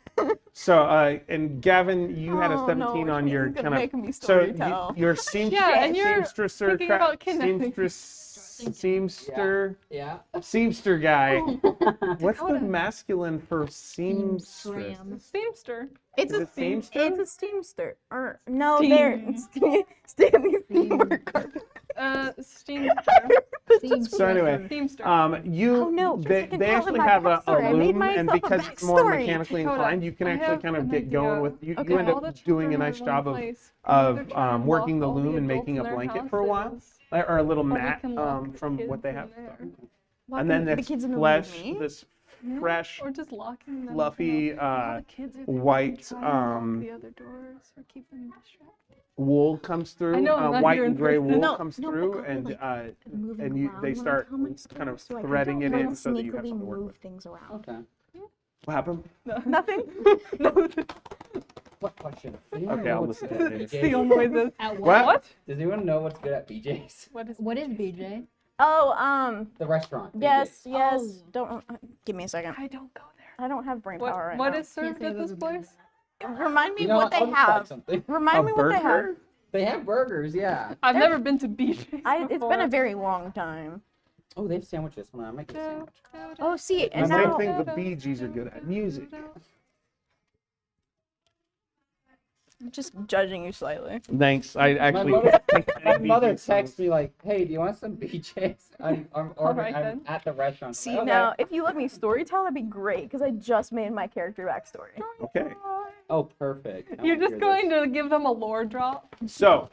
and Gavin, you had a Oh, 17 no, on she's your gonna kind of. make me So storytell. your Yeah, and you're seamstress thinking about kidnapping. seamster Yeah. seamster guy. What's the Dakota. masculine for seamstress? Scram. Steamster. It's Is a it seamster? It's a steamster. Or no, Steam. they're Stanley steamer carpet. Steamster. So anyway, Steamster. you Oh, no, just they, like a they tell actually about have a backstory. I made loom, and myself a because it's more backstory. mechanically Dakota, inclined, you can I actually have kind of an get going idea. with you. Okay, You end all the up doing a children nice are in one job place. of They're trying to working the lock all loom and adults making in a their blanket for a while, houses, or a little or we mat can lock the from kids what they in have. there. And then the this kids in the flesh, room. this fresh, Or just locking them. fluffy, A lot of kids are there white, trying to lock the other doors or keep them distracted. wool comes through. I know, I'm not White here in and gray person. wool No, comes no, but through, I'll be, and like, moving and around they when I start tell my story, kind of so I can, threading it like, in so that you have sneakily something to work move with. things around. Okay. What happened? Nothing. What question? Does anyone Okay, know I'll what's listen good to at it. Seal BJ's? noises. At What? Does anyone know what's good at BJ's? What is BJ? Oh, The restaurant. yes, BJ's. yes. Oh. Don't give me a second. I don't go there. I don't have brain power right What now. is served at this place? Remind me You know what they I'll just buy have. something. Remind me what they have. burger? They have burgers, yeah. I've They're- never been to BJ's It's been a before. very long time. Oh, they have sandwiches. Hold on, I'm making a sandwich. Oh, see, The and same now thing the Bee Gees are good at, music. I'm just judging you slightly. Thanks. I actually. My mother texts me like, "Hey, do you want some BJ's?" I'm ordering. Alright, I'm then. at the restaurant. I'm See, like, okay. now, if you let me storytell, that'd be great, because I just made my character backstory. Okay. Oh, perfect. I You're wanna just hear going this. to give them a lore drop? So,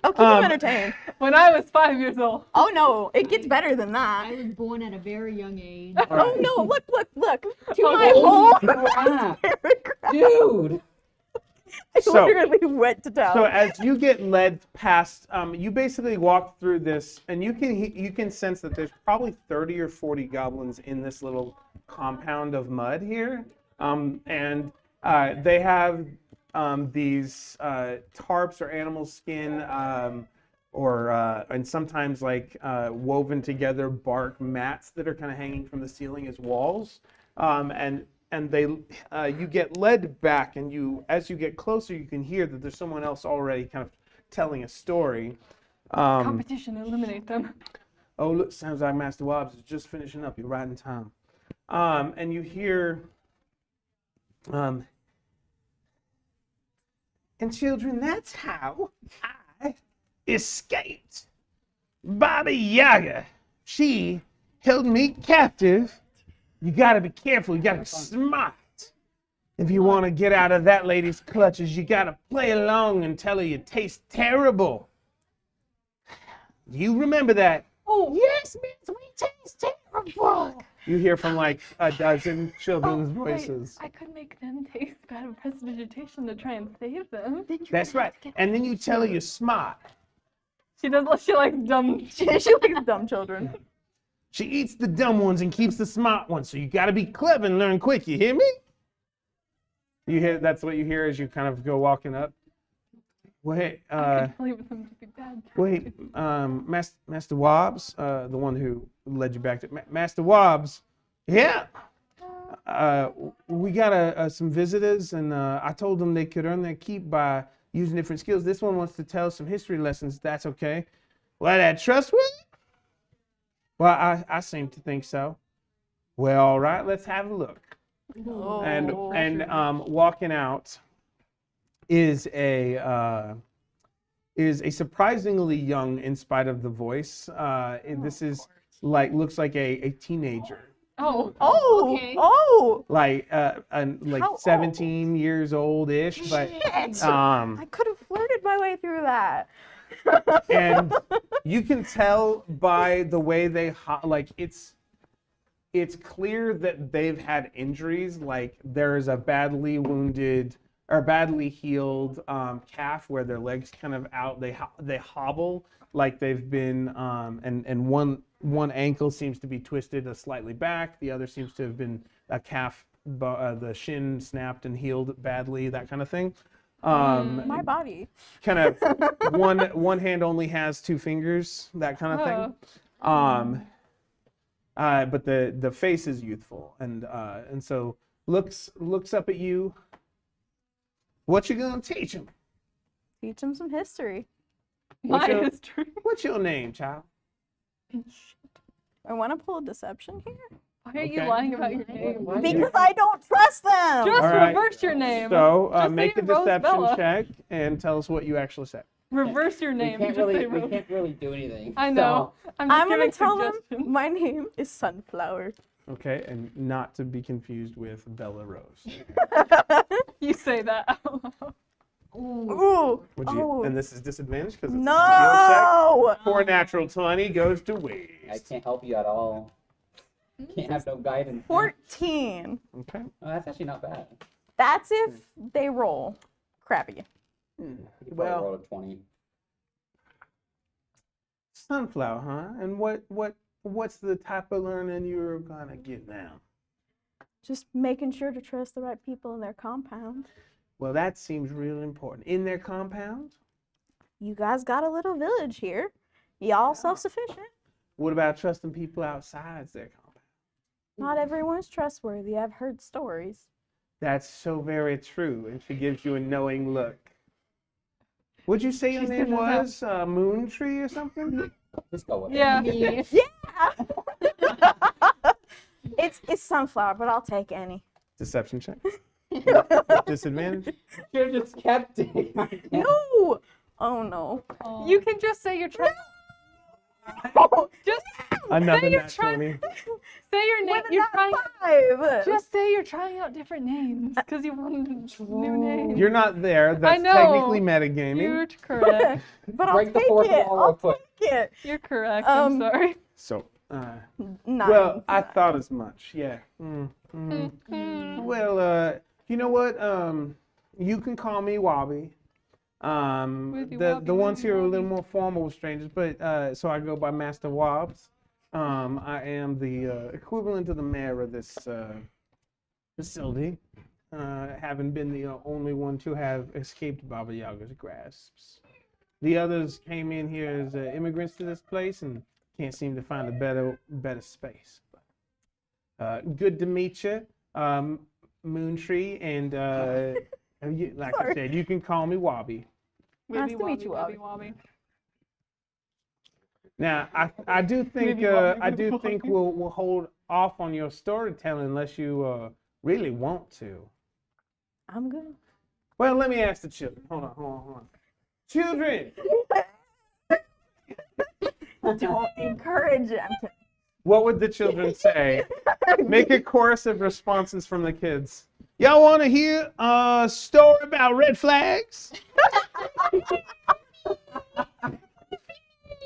Oh, keep Um, them entertained. When I was 5 years old. Oh, no, it gets better than that. I was born at a very young age. Oh, no, look. To Oh, my Holy whole crap, paragraph. dude! I So- literally went to town. so as you get led past, you basically walk through this, and you can sense that there's probably 30 or 40 goblins in this little compound of mud here, and they have these tarps or animal skin, and sometimes like woven together bark mats that are kind of hanging from the ceiling as walls, and they you get led back, and as you get closer, you can hear that there's someone else already kind of telling a story. Competition, eliminate them. Oh, look, sounds like Master Wobbs is just finishing up. You're right in time. And you hear, and children, that's how I escaped. Baba Yaga, she held me captive. You gotta be careful, you gotta be smart. If you wanna get out of that lady's clutches, you gotta play along and tell her you taste terrible. You remember that? Oh, Yes, miss, we taste terrible. You hear from like a dozen children's wait, voices. I could make them taste bad with prestidigitation to try and save them. That's right. And then you tell her you're smart. She likes dumb. she likes dumb children. She eats the dumb ones and keeps the smart ones. So you gotta be clever and learn quick. You hear me? You hear? That's what you hear as you kind of go walking up. Wait, I could play with them to be bad. wait, Master Wobbs, the one who led you back to Master Wobbs. Yeah. We got some visitors, and I told them they could earn their keep by using different skills. This one wants to tell some history lessons. That's okay. Well, that trustworthy? Well, I seem to think so. Well, all right, let's have a look. Oh. And walking out is a surprisingly young, in spite of the voice. This is looks like a teenager. Oh, Oh, Okay. oh, Like How old? 17 years old-ish, but shit. um I could have flirted my way through that. and you can tell by the way they it's clear that they've had injuries. Like there's a badly wounded or badly healed calf where their legs kind of out. They hobble like they've been and one ankle seems to be twisted slightly back. The other seems to have been a calf, the shin snapped and healed badly. That kind of thing. My body. Kind of one hand only has two fingers. That kind of thing. But the face is youthful, and so looks up at you. What you gonna teach him? Teach him some history. What's my your- history. What's your name, child? I want to pull a deception here. Why are you Okay. lying about your name? What? Because I don't trust them. Just All right. reverse your name. So Just make say a deception Rosabella. check and tell us what you actually said. Reverse your We name. can't Just say really, we Rose. can't really do anything. I know. I'm just I'm gonna giving tell them suggestions. my name is Sunflower. Okay, and not to be confused with Bella Rose. You say that. Ooh. Would you? Oh. And this is disadvantage because it's a skill No. check. For a natural 20 goes to waste. I can't help you at all. Can't have no guidance. 14. Okay. Oh, that's actually not bad. That's if they roll crappy. You could probably Well, roll a 20. sunflower, huh? And what's the type of learning you're gonna get now? Just making sure to trust the right people in their compound. Well, that seems real important. In their compound? You guys got a little village here. Y'all self-sufficient. What about trusting people outside their compound? Not everyone's trustworthy. I've heard stories. That's so very true. And she gives you a knowing look. Would you say your She's name gonna have- was Moon Tree or something? Just go with Yeah. Me. It's sunflower, but I'll take any. Deception check. Disadvantage. it. You should have just kept it. No! Oh no. You can just say you're trying. Just Another you're nat trying- 20. say your name. With a You're nat trying. 5. Just say you're trying out different names because you wanted new names. You're not there. That's know. technically metagaming. You're correct. But I'll Break the take fourth it. wall real I'll quick. take it. You're correct. I'm sorry. So, 9. well, I thought as much. Yeah. Well, you know what? You can call me Wobby. Wobby, The ones Wobby, here are a little Wobby. more formal with strangers, but so I go by Master Wobbs. I am the equivalent of the mayor of this facility, having been the only one to have escaped Baba Yaga's grasps. The others came in here as immigrants to this place and can't seem to find a better space. Good to meet you, Moontree, and like I Sorry. said, you can call me Wobby. Nice to meet you, Wobby, Wobby. Wobby. Now, I do think Maybe Wobby, I do maybe think Wobby. we'll hold off on your storytelling unless you really want to. I'm good. Well, let me ask the children. Hold on. Children, Don't encourage them. what would the children say? Make a chorus of responses from the kids. Y'all want to hear a story about red flags?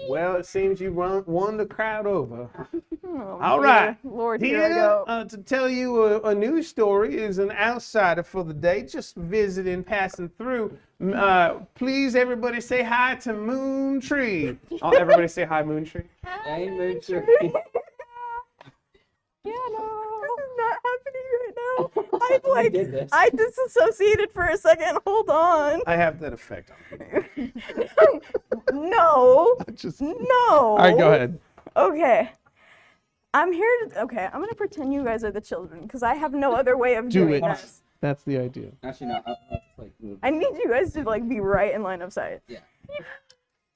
Well, it seems you won the crowd over. Oh, All dear right. Lord, here I Here go. to tell you a news story is an outsider for the day, just visiting, passing through. Please, everybody say hi to Moon Tree. Oh, everybody say hi, Moon Tree. Hey, Moocher. This is not happening right now. I You like did this. I disassociated for a second. Hold on. I have that effect on people. No. Just, No. all right, go ahead. Okay. I'm here to. Okay, I'm gonna pretend you guys are the children because I have no other way of Do doing it. this. That's the idea. Actually, no. I'll just like move. I need you guys to like be right in line of sight. Yeah.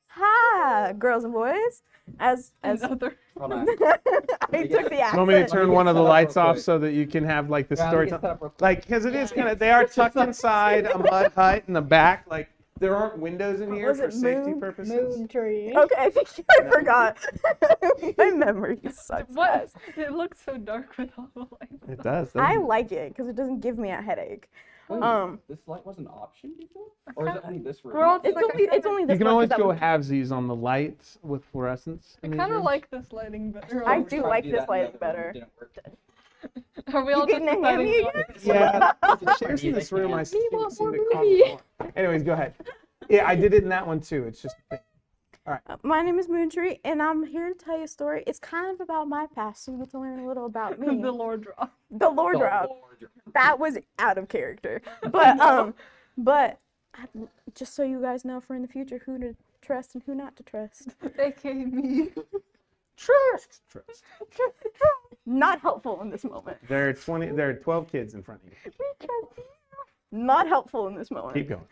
Hi, girls and boys. As Another. Hold on. I took the You want me to accent. turn get one of the set up lights real off quick. so that you can have like the Yeah, let me story get set up real quick. like because it is kind of they are tucked inside a mud hut in the back, like there aren't windows in here Was for it safety moon? purposes. Moon tree. Okay, I think I forgot. My memory sucks. What? guys. It looks so dark with all the lights. It does. I doesn't it? like it because it doesn't give me a headache. Wait, Um, this light was an option before? Or is it only this room? We're all It's like only this You can one always 'cause that go was- halvesies on the lights with fluorescence. I in these kind of rooms. like this lighting better. I We do tried to like do this that in the lighting other room, better. it didn't work. Are we all You just getting a deciding hammy what- again? Yeah, the Just chairs in this music, room, man. I seem Me to want see more the common movie. more. Anyways, go ahead. Yeah, I did it in that one too. It's just a thing. My name is Moontree, and I'm here to tell you a story. It's kind of about my past, so you get to learn a little about me. the Lord draw. The Lord The route. Lord. That was out of character. But just so you guys know for in the future who to trust and who not to trust. AKA me. Trust. Not helpful in this moment. There are 12 kids in front of you. Not helpful in this moment. Keep going.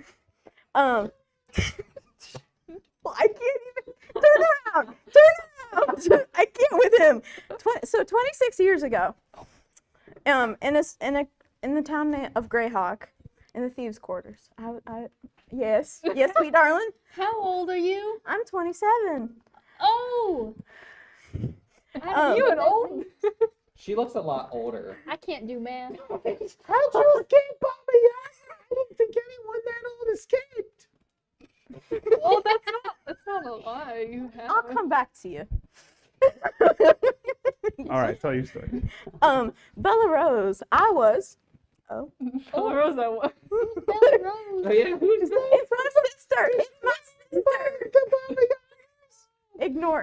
Well, I can't even turn around. I can't with him. So 26 years ago, in the town of Greyhawk, in the thieves' quarters. Yes, sweet darling. How old are you? I'm 27. Oh. You an old? She looks a lot older. I can't do math. How'd you escape, Bobby? I didn't think anyone that old escaped. Well, that's not a lie. You have. I'll come back to you. All right, tell your story. Bella Rose, I was. Oh. Oh, Rosa, what? Bella Rose. Oh yeah, who's that? It's my sister. It's my sister.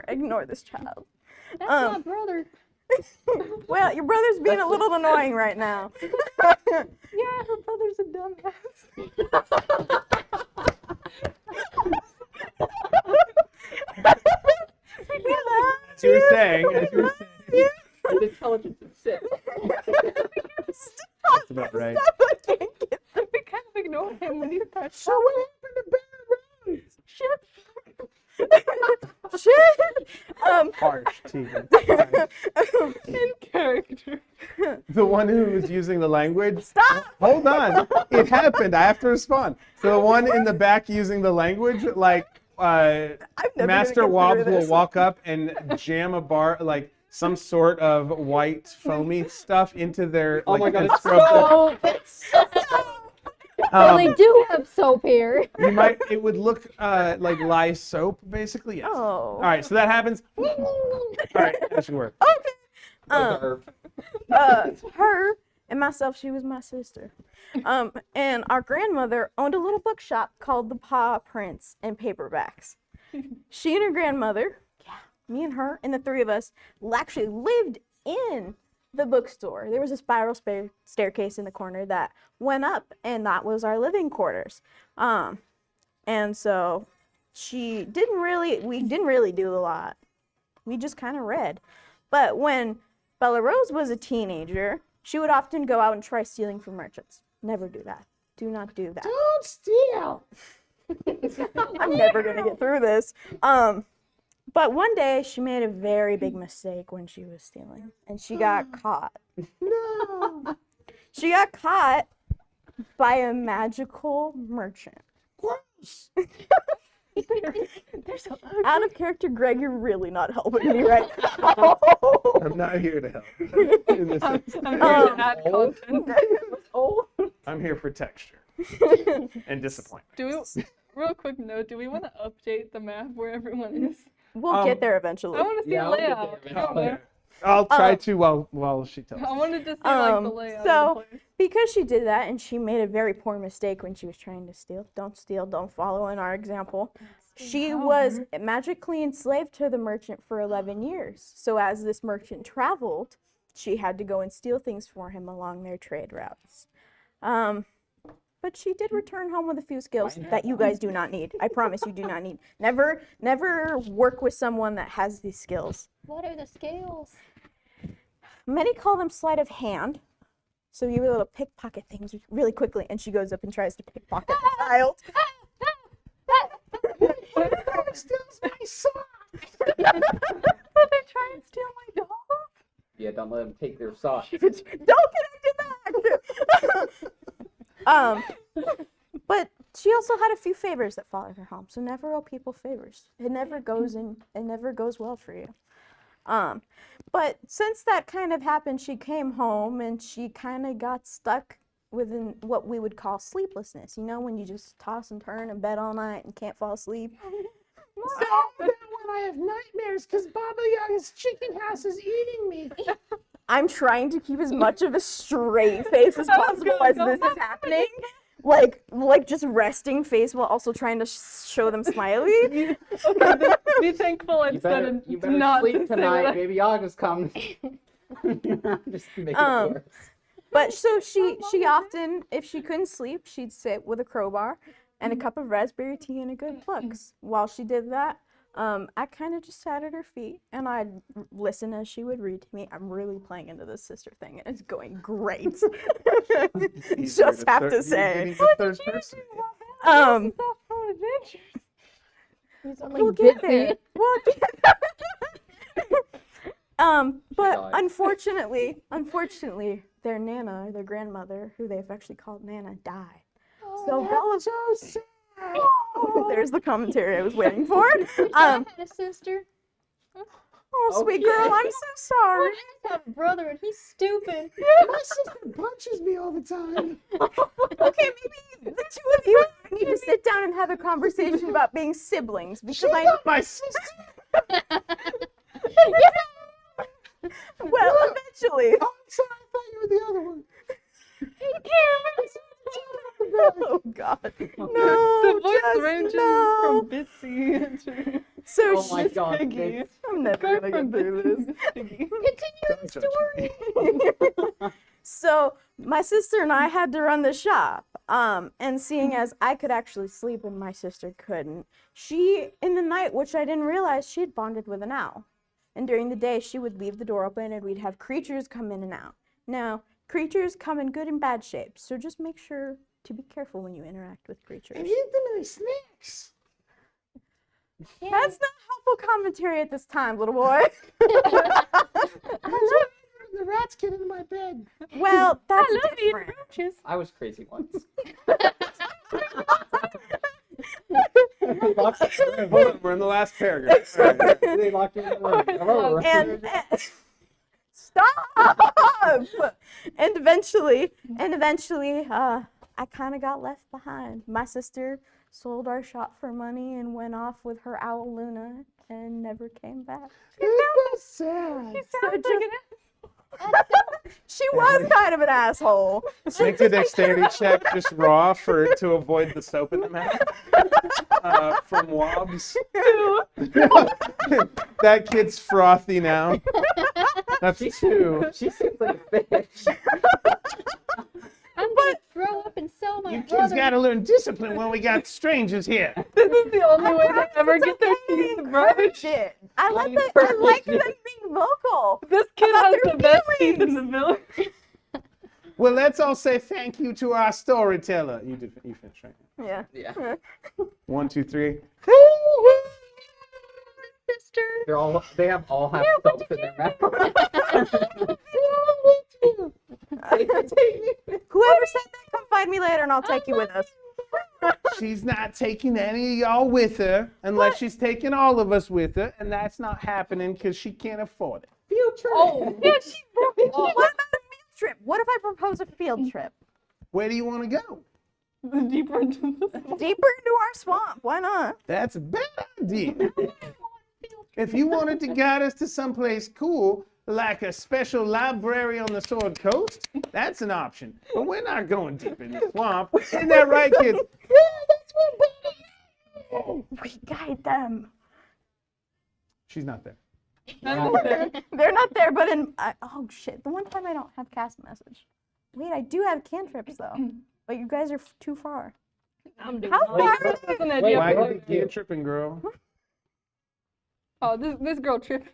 Ignore this child. That's my brother. Well, your brother's being a little annoying right now. Yeah, her brother's a dumbass. As you were saying, His intelligence is sick. that's about right. I can't get We kind of ignore him when he starts. So what happened to Bella Rose? Shit. Harsh, Tegan. in character. The one who was using the language. Stop. Hold on. It happened. I have to respond. So the one in the back using the language, like I'm never Master gonna get Wob through will this. walk up and jam a bar, like some sort of white foamy stuff into their. Oh like, my god, and it's scrub the- so Well, they do have soap here. You might. It would look like lye soap, basically. Yes. Oh. All right. So that happens. All right. That should work. Reserve. Her and myself, she was my sister. And our grandmother owned a little bookshop called the Paw Prints and Paperbacks. She and her grandmother, me and her, and the three of us actually lived in the bookstore. There was a spiral staircase in the corner that went up, and that was our living quarters. And so we didn't really do a lot. We just kind of read. But when Bella Rose was a teenager, she would often go out and try stealing from merchants. Never do that. Do not do that. Don't steal. I'm never gonna get through this. But one day she made a very big mistake when she was stealing, and she got caught. No. She got caught by a magical merchant. Gross. There's out of character, Greg. You're really not helping me right now. I'm not here to help. In this I'm sense. here to add content. Oh. I'm here for texture and disappointment. Do we, real quick note, do we want to update the map where everyone is? We'll get there eventually. I want to see Yeah, a I'll get layout. there Come on, man. I'll try to while she tells. I us. wanted to see like the layout so- of the place. Because she did that and she made a very poor mistake when she was trying to steal. Don't steal, don't follow in our example. She was magically enslaved to the merchant for 11 years. So as this merchant traveled, she had to go and steal things for him along their trade routes. But she did return home with a few skills that you guys do not need. I promise you do not need. Never work with someone that has these skills. What are the scales? Many call them sleight of hand. So you able to pickpocket things really quickly, and she goes up and tries to pickpocket the child. Steals my sock. Would they try and steal my dog? Yeah, don't let them take their socks. Don't get into that. But she also had a few favors that followed her home. So never owe people favors. It never goes well for you. But since that kind of happened, she came home and she kind of got stuck within what we would call sleeplessness. You know, when you just toss and turn in bed all night and can't fall asleep. So then when I have nightmares because Baba Yaga's chicken house is eating me. I'm trying to keep as much of a straight face as possible as this is happening. Like just resting face while also trying to show them smiley. Okay, be thankful You instead better, you of better not to sleep say tonight. what Baby Yaga's coming. Just make it worse. But so she often, if she couldn't sleep, she'd sit with a crowbar and a cup of raspberry tea and a good Plux. While she did that, I kind of just sat at her feet and I'd listen as she would read to me. I'm really playing into this sister thing and it's going great. Just have to say. Third person. We'll get there. We'll get but Sorry. unfortunately, their Nana, their grandmother, who they've actually called Nana, died. So Bella, So sad. there's the commentary I was waiting for. I had a sister. Oh, sweet girl, I'm so sorry. I have a brother and he's stupid. My sister punches me all the time. Okay, maybe the two of you need to sit down and have a conversation about being siblings because She's I not my sister. Well, eventually. Oh, I'm sorry. I thought you were the other one. Oh God. No. The voice just ranges no. from Bitsy to So Oh my God, Piggy. it's- I'm never Going gonna from get through Bitsy this. to Piggy. Don't judge me. So my sister and I had to run the shop. And seeing as I could actually sleep and my sister couldn't, she in the night, which I didn't realize, she had bonded with an owl. And during the day, she would leave the door open and we'd have creatures come in and out. Now, creatures come in good and bad shapes, so just make sure to be careful when you interact with creatures. And you didn't give me any snacks. That's not helpful commentary at this time, little boy. The rats get into my bed. Well, that's I love different. eating roaches. I was crazy once. Hold on, we're in the last paragraph. All right. They locked me in the room. And stop. And eventually, I kind of got left behind. My sister sold our shop for money and went off with her owl Luna and never came back. It's so sad. So she was kind of an asshole. Make a dexterity check, just raw, to avoid the soap in the mouth. From Wobbs. That kid's frothy now. That's 2. She seems like a bitch. I'm gonna throw up and sell my You kids brother. gotta learn discipline when we got strangers here. This is the only way they ever get their teeth brushed. Shit. I like you that. I perfect like shit. them being vocal. This kid About has their the best teeth in feelings. the village. Well, let's all say thank you to our storyteller. You finished, right? Yeah. Yeah. 1, 2, 3. Sister. They all have soap in their mouth. Whoever said that, come find me later and I'll take you with us. She's not taking any of y'all with her unless she's taking all of us with her, and that's not happening because she can't afford it. Field trip. Oh, Yeah, she What about a field trip? What if I propose a field trip? Where do you want to go? deeper into the Deeper into our swamp. Why not? That's a bad idea. If you wanted to guide us to someplace cool, like a special library on the Sword Coast, that's an option. But we're not going deep in the swamp. Isn't that right, kids? We guide them. She's not there. They're not there, but oh shit. The one time I don't have cast message. Wait, I do have cantrips though. But you guys are too far. I'm doing How all far right. are That's they? an idea. Why what did do you you do? tripping, girl? Oh, this girl tripping.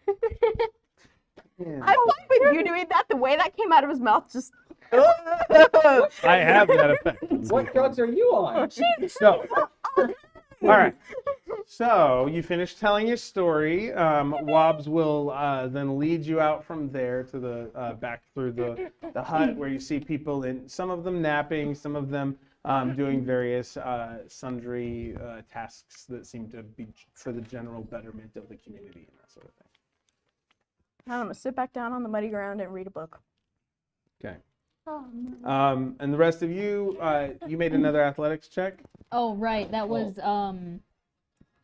I'm fine with you doing that. The way that came out of his mouth just. I have that effect. What drugs are you on? So, all right. So you finish telling your story. Wobbs will then lead you out from there to the back through the hut where you see people in some of them napping, some of them doing various sundry tasks that seem to be for the general betterment of the community and that sort of thing. I'm gonna sit back down on the muddy ground and read a book. Okay. Oh, no. And the rest of you, you made another athletics check. Oh, right. That was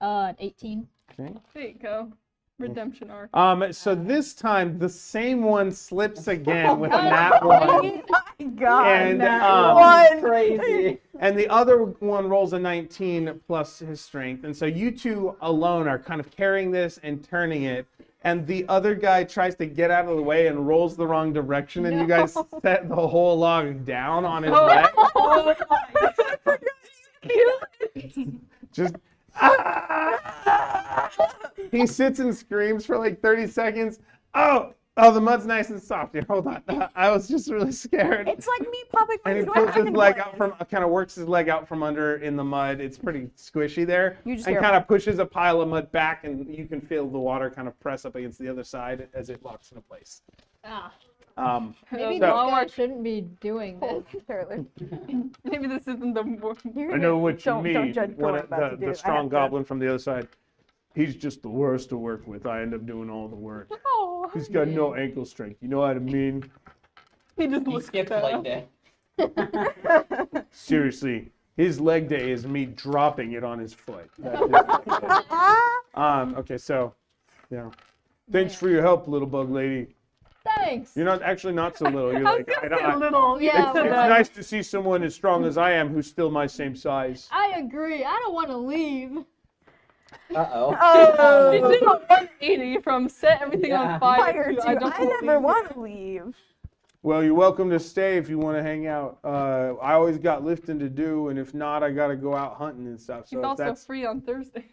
18. Okay. There you go. Redemption arc. So this time the same one slips again with a nat 1. My God. And, one. Crazy. And the other one rolls a 19 plus his strength. And so you two alone are kind of carrying this and turning it. And the other guy tries to get out of the way and rolls the wrong direction. And you guys set the whole log down on his leg. Just, he sits and screams for like 30 seconds. Oh, the mud's nice and soft. Here, hold on. I was just really scared. It's like me popping my And he pulls his leg out from, kind of works his leg out from under in the mud. It's pretty squishy there. You just And hear- kind of pushes a pile of mud back, and you can feel the water kind of press up against the other side as it locks into place. Ah, So- maybe this guy shouldn't be doing this. Apparently. Maybe this isn't the more. I know what you mean. Don't judge When what I'm about to do. the I strong have to- goblin from the other side. He's just the worst to work with. I end up doing all the work. Oh, He's got no ankle strength. You know what I mean? he just He looks skipped down. like that. Seriously, his leg day is me dropping it on his foot. That's his leg day. Okay, so, yeah. Thanks for your help, little bug lady. Thanks. You're not actually not so little. You're I like, was I gonna don't, say little. Yeah, it's but- nice to see someone as strong as I am who's still my same size. I agree. I don't want to leave. Uh-oh. Oh, She did a 180 from set everything Yeah. on fire, fire to too. I don't I never believe want to leave. Well, you're welcome to stay if you want to hang out. I always got lifting to do, and if not, I got to go out hunting and stuff. She's So if also that's free on Thursdays.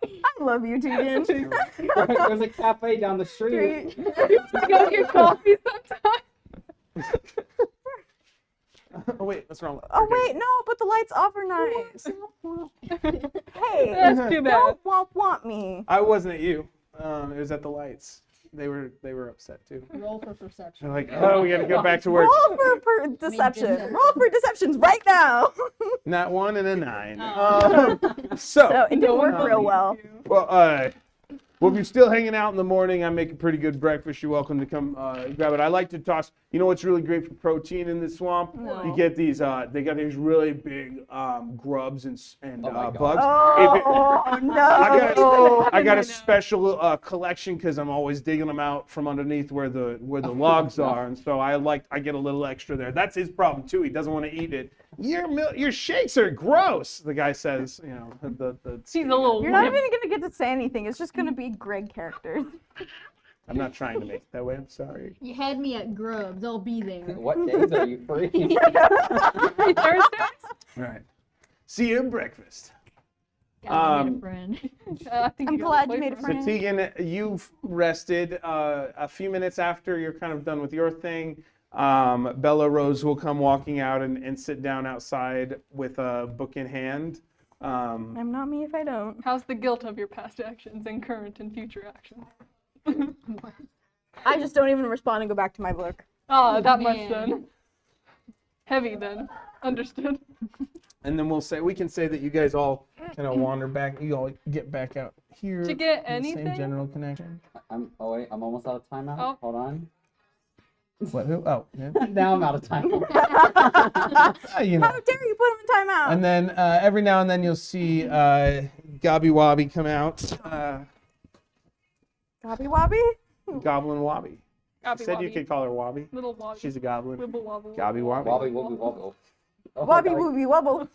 I love you, Tegan. There's a cafe down the street. Go get coffee sometime. oh wait, what's wrong? Oh wait, no, but the lights off are nice. Hey, That's too bad. don't want me. I wasn't at you. It was at the lights. They were upset too. Roll for perception. They're like, oh, we got to go back to work. Roll for deception. Roll for deceptions right now. Not 1 and a 9. Oh. So So, it didn't work real well. well, if you're still hanging out in the morning, I make a pretty good breakfast. You're welcome to come grab it. I like to toss. You know what's really great for protein in the swamp? No. You get these. They got these really big grubs and Oh my God. bugs. Oh no! I got a special collection because I'm always digging them out from underneath where the logs are, and so I get a little extra there. That's his problem too. He doesn't want to eat it. Your shakes are gross. The guy says, you know, the She's a little. You're not wimp. even gonna get to say anything. It's just gonna be Greg characters. I'm not trying to make it that way. I'm sorry. You had me at Grubs. I'll be there. What days are you free? Thursdays? All right. See you at breakfast. Gotta meet a friend. I think I'm you got glad a you made a So boyfriend. friend. Tegan, you've rested a few minutes after you're kind of done with your thing. Bella Rose will come walking out and sit down outside with a book in hand. I'm not me if I don't. How's the guilt of your past actions and current and future actions? I just don't even respond and go back to my book. Ah, that much Man. then. Heavy then. Understood. And then we can say that you guys all kind of wander back. You all get back out here. Did you get in the anything? Same general connection. I'm almost out of timeout. Oh. Hold on. What? Who? Oh, yeah. Now I'm out of time. You know. How dare you put him in timeout? And then every now and then you'll see Gobby Wobby come out. Gobby Wobby? Goblin Wobby. Gobby Said you wobby. could call her Wobby. Little wobby. She's a goblin. Wibble wobble. Gobby Wobby. Wobby, wobby, wobble. Oh, Wobby God. Wooby Wobble.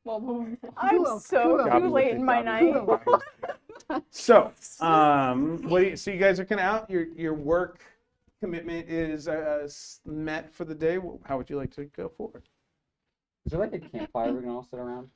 Wobble. I'm so Gobby too late with in the my Gobby night. Wobby. So, so you guys are kind of out. Your work commitment is met for the day. How would you like to go forward? Is there like a campfire we can all sit around?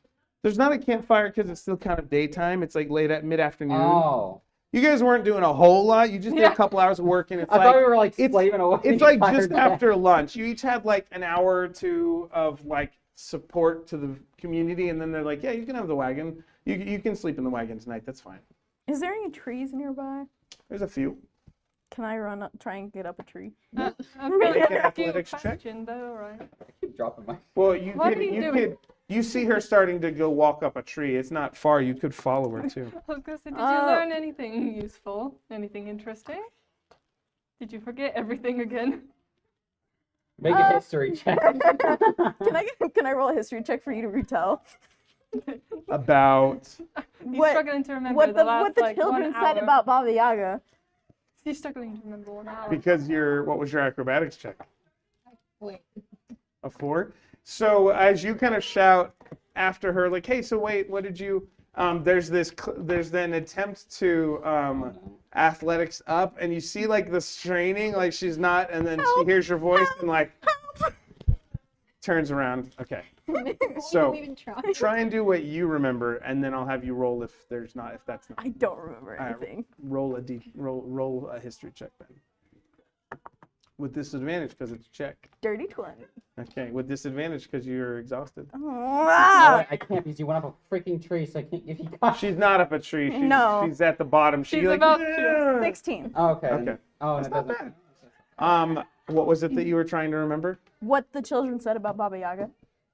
There's not a campfire because it's still kind of daytime. It's like mid-afternoon. Oh. You guys weren't doing a whole lot. You just did a couple hours of work, and it's I like thought we were like it's- slaving away. it's the like entire just day. after lunch. You each had like an hour or two of like support to the community, and then they're like, "Yeah, you can have the wagon. You can sleep in the wagon tonight. That's fine." Is there any trees nearby? There's a few. Can I run up, try and get up a tree? That's Make really an a cute athletics check. question, but alright. I keep dropping my. Well, you What could are you you doing? could you see her starting to go walk up a tree. It's not far. You could follow her too. I was gonna say, did you learn anything useful? Anything interesting? Did you forget everything again? Make a history check. Can I roll a history check for you to retell? About He's What- struggling to remember What the the last like children 1 said hour. about Baba Yaga? He's struggling to remember 1 hour. because what was your acrobatics check? Wait. A 4. So as you kind of shout after her, like, "Hey, so wait, what did you?" There's then attempt to athletics up, and you see like the straining, like she's not, and then she hears your voice and like turns around. Okay, so Even try. try and do what you remember, and then I'll have you roll if that's not. I don't remember All right. anything. Roll a history check then. With disadvantage because it's a check. Dirty 20. Okay, with disadvantage because you're exhausted. Oh, Oh, wow. I can't because you went up a freaking tree, so I can't give you caution. She's not up a tree. No. She's at the bottom. She's like, about to. "Yeah." 16. Oh, okay. Okay. Oh, That's and it not doesn't. What was it that you were trying to remember? What the children said about Baba Yaga?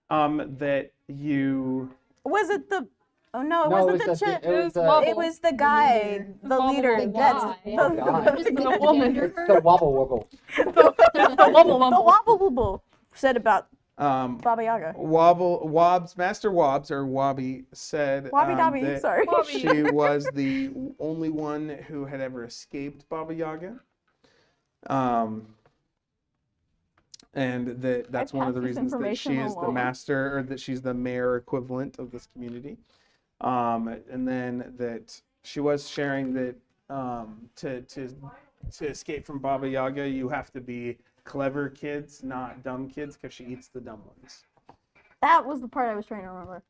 That you. Was it the? Oh no, it No, wasn't it was the the, chick. it was the, Wobble. It was the guy, the Wobble leader. wobble. That's Guy. the, Oh, God. Just The woman. misgender it's her? the wobble wobble. The wobble the wobble. wobble wobble said about Baba Yaga. Master Wobbs, or Wobby, said Wobby Dobby, that sorry. she was the only one who had ever escaped Baba Yaga. And that's one of the passed this reasons that information she is the along. master, or that she's the mayor equivalent of this community. And then that she was sharing that to escape from Baba Yaga, you have to be clever kids, not dumb kids, because she eats the dumb ones. That was the part I was trying to remember.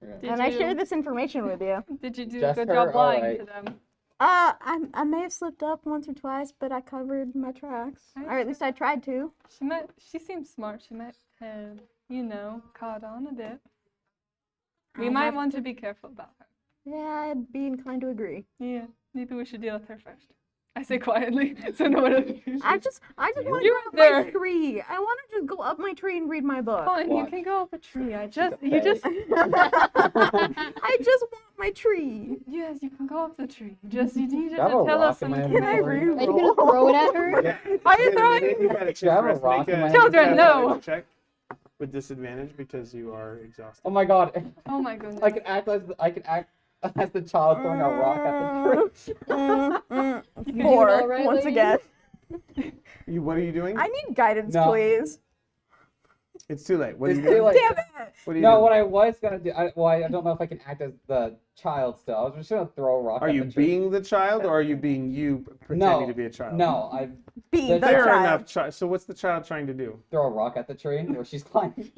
Yeah. And I shared this information with you. Did you do a Just good her? job lying Alright. to them? I may have slipped up once or twice, but I covered my tracks. Or at least I tried to. She seems smart. She might have, caught on a bit. We I'll might have want to be careful about her. Yeah, I'd be inclined to agree. Yeah, maybe we should deal with her first. I say quietly, so no one else hears I you. just want to You're go up there. my tree. I want to just go up my tree and read my book. Fine, you Watch. can go up a tree. I just want my tree. Yes, you can go up the tree. You need to I have a tell rock us in some. my Can I inventory. read? Are you gonna throw it at her? Yeah. Why are you Wait a throwing? minute, you gotta choose Do I have for a us. rock Make in my Children, no. athletics check with disadvantage because you are exhausted. Oh my god. Oh my goodness. I can act as the child throwing a rock at the tree. You can do it Four, all right, once lady? again. What are you doing? I need guidance, No. please. It's too late. What are It's you too doing? late. Damn it. What are you No, doing? what I was gonna do, I don't know if I can act as the child still. I was just gonna throw a rock Are at you the tree. being the child, or are you being you pretending to be a child? No, I Be the Fair Fair child. enough. So what's the child trying to do? throw a rock at the tree where she's climbing.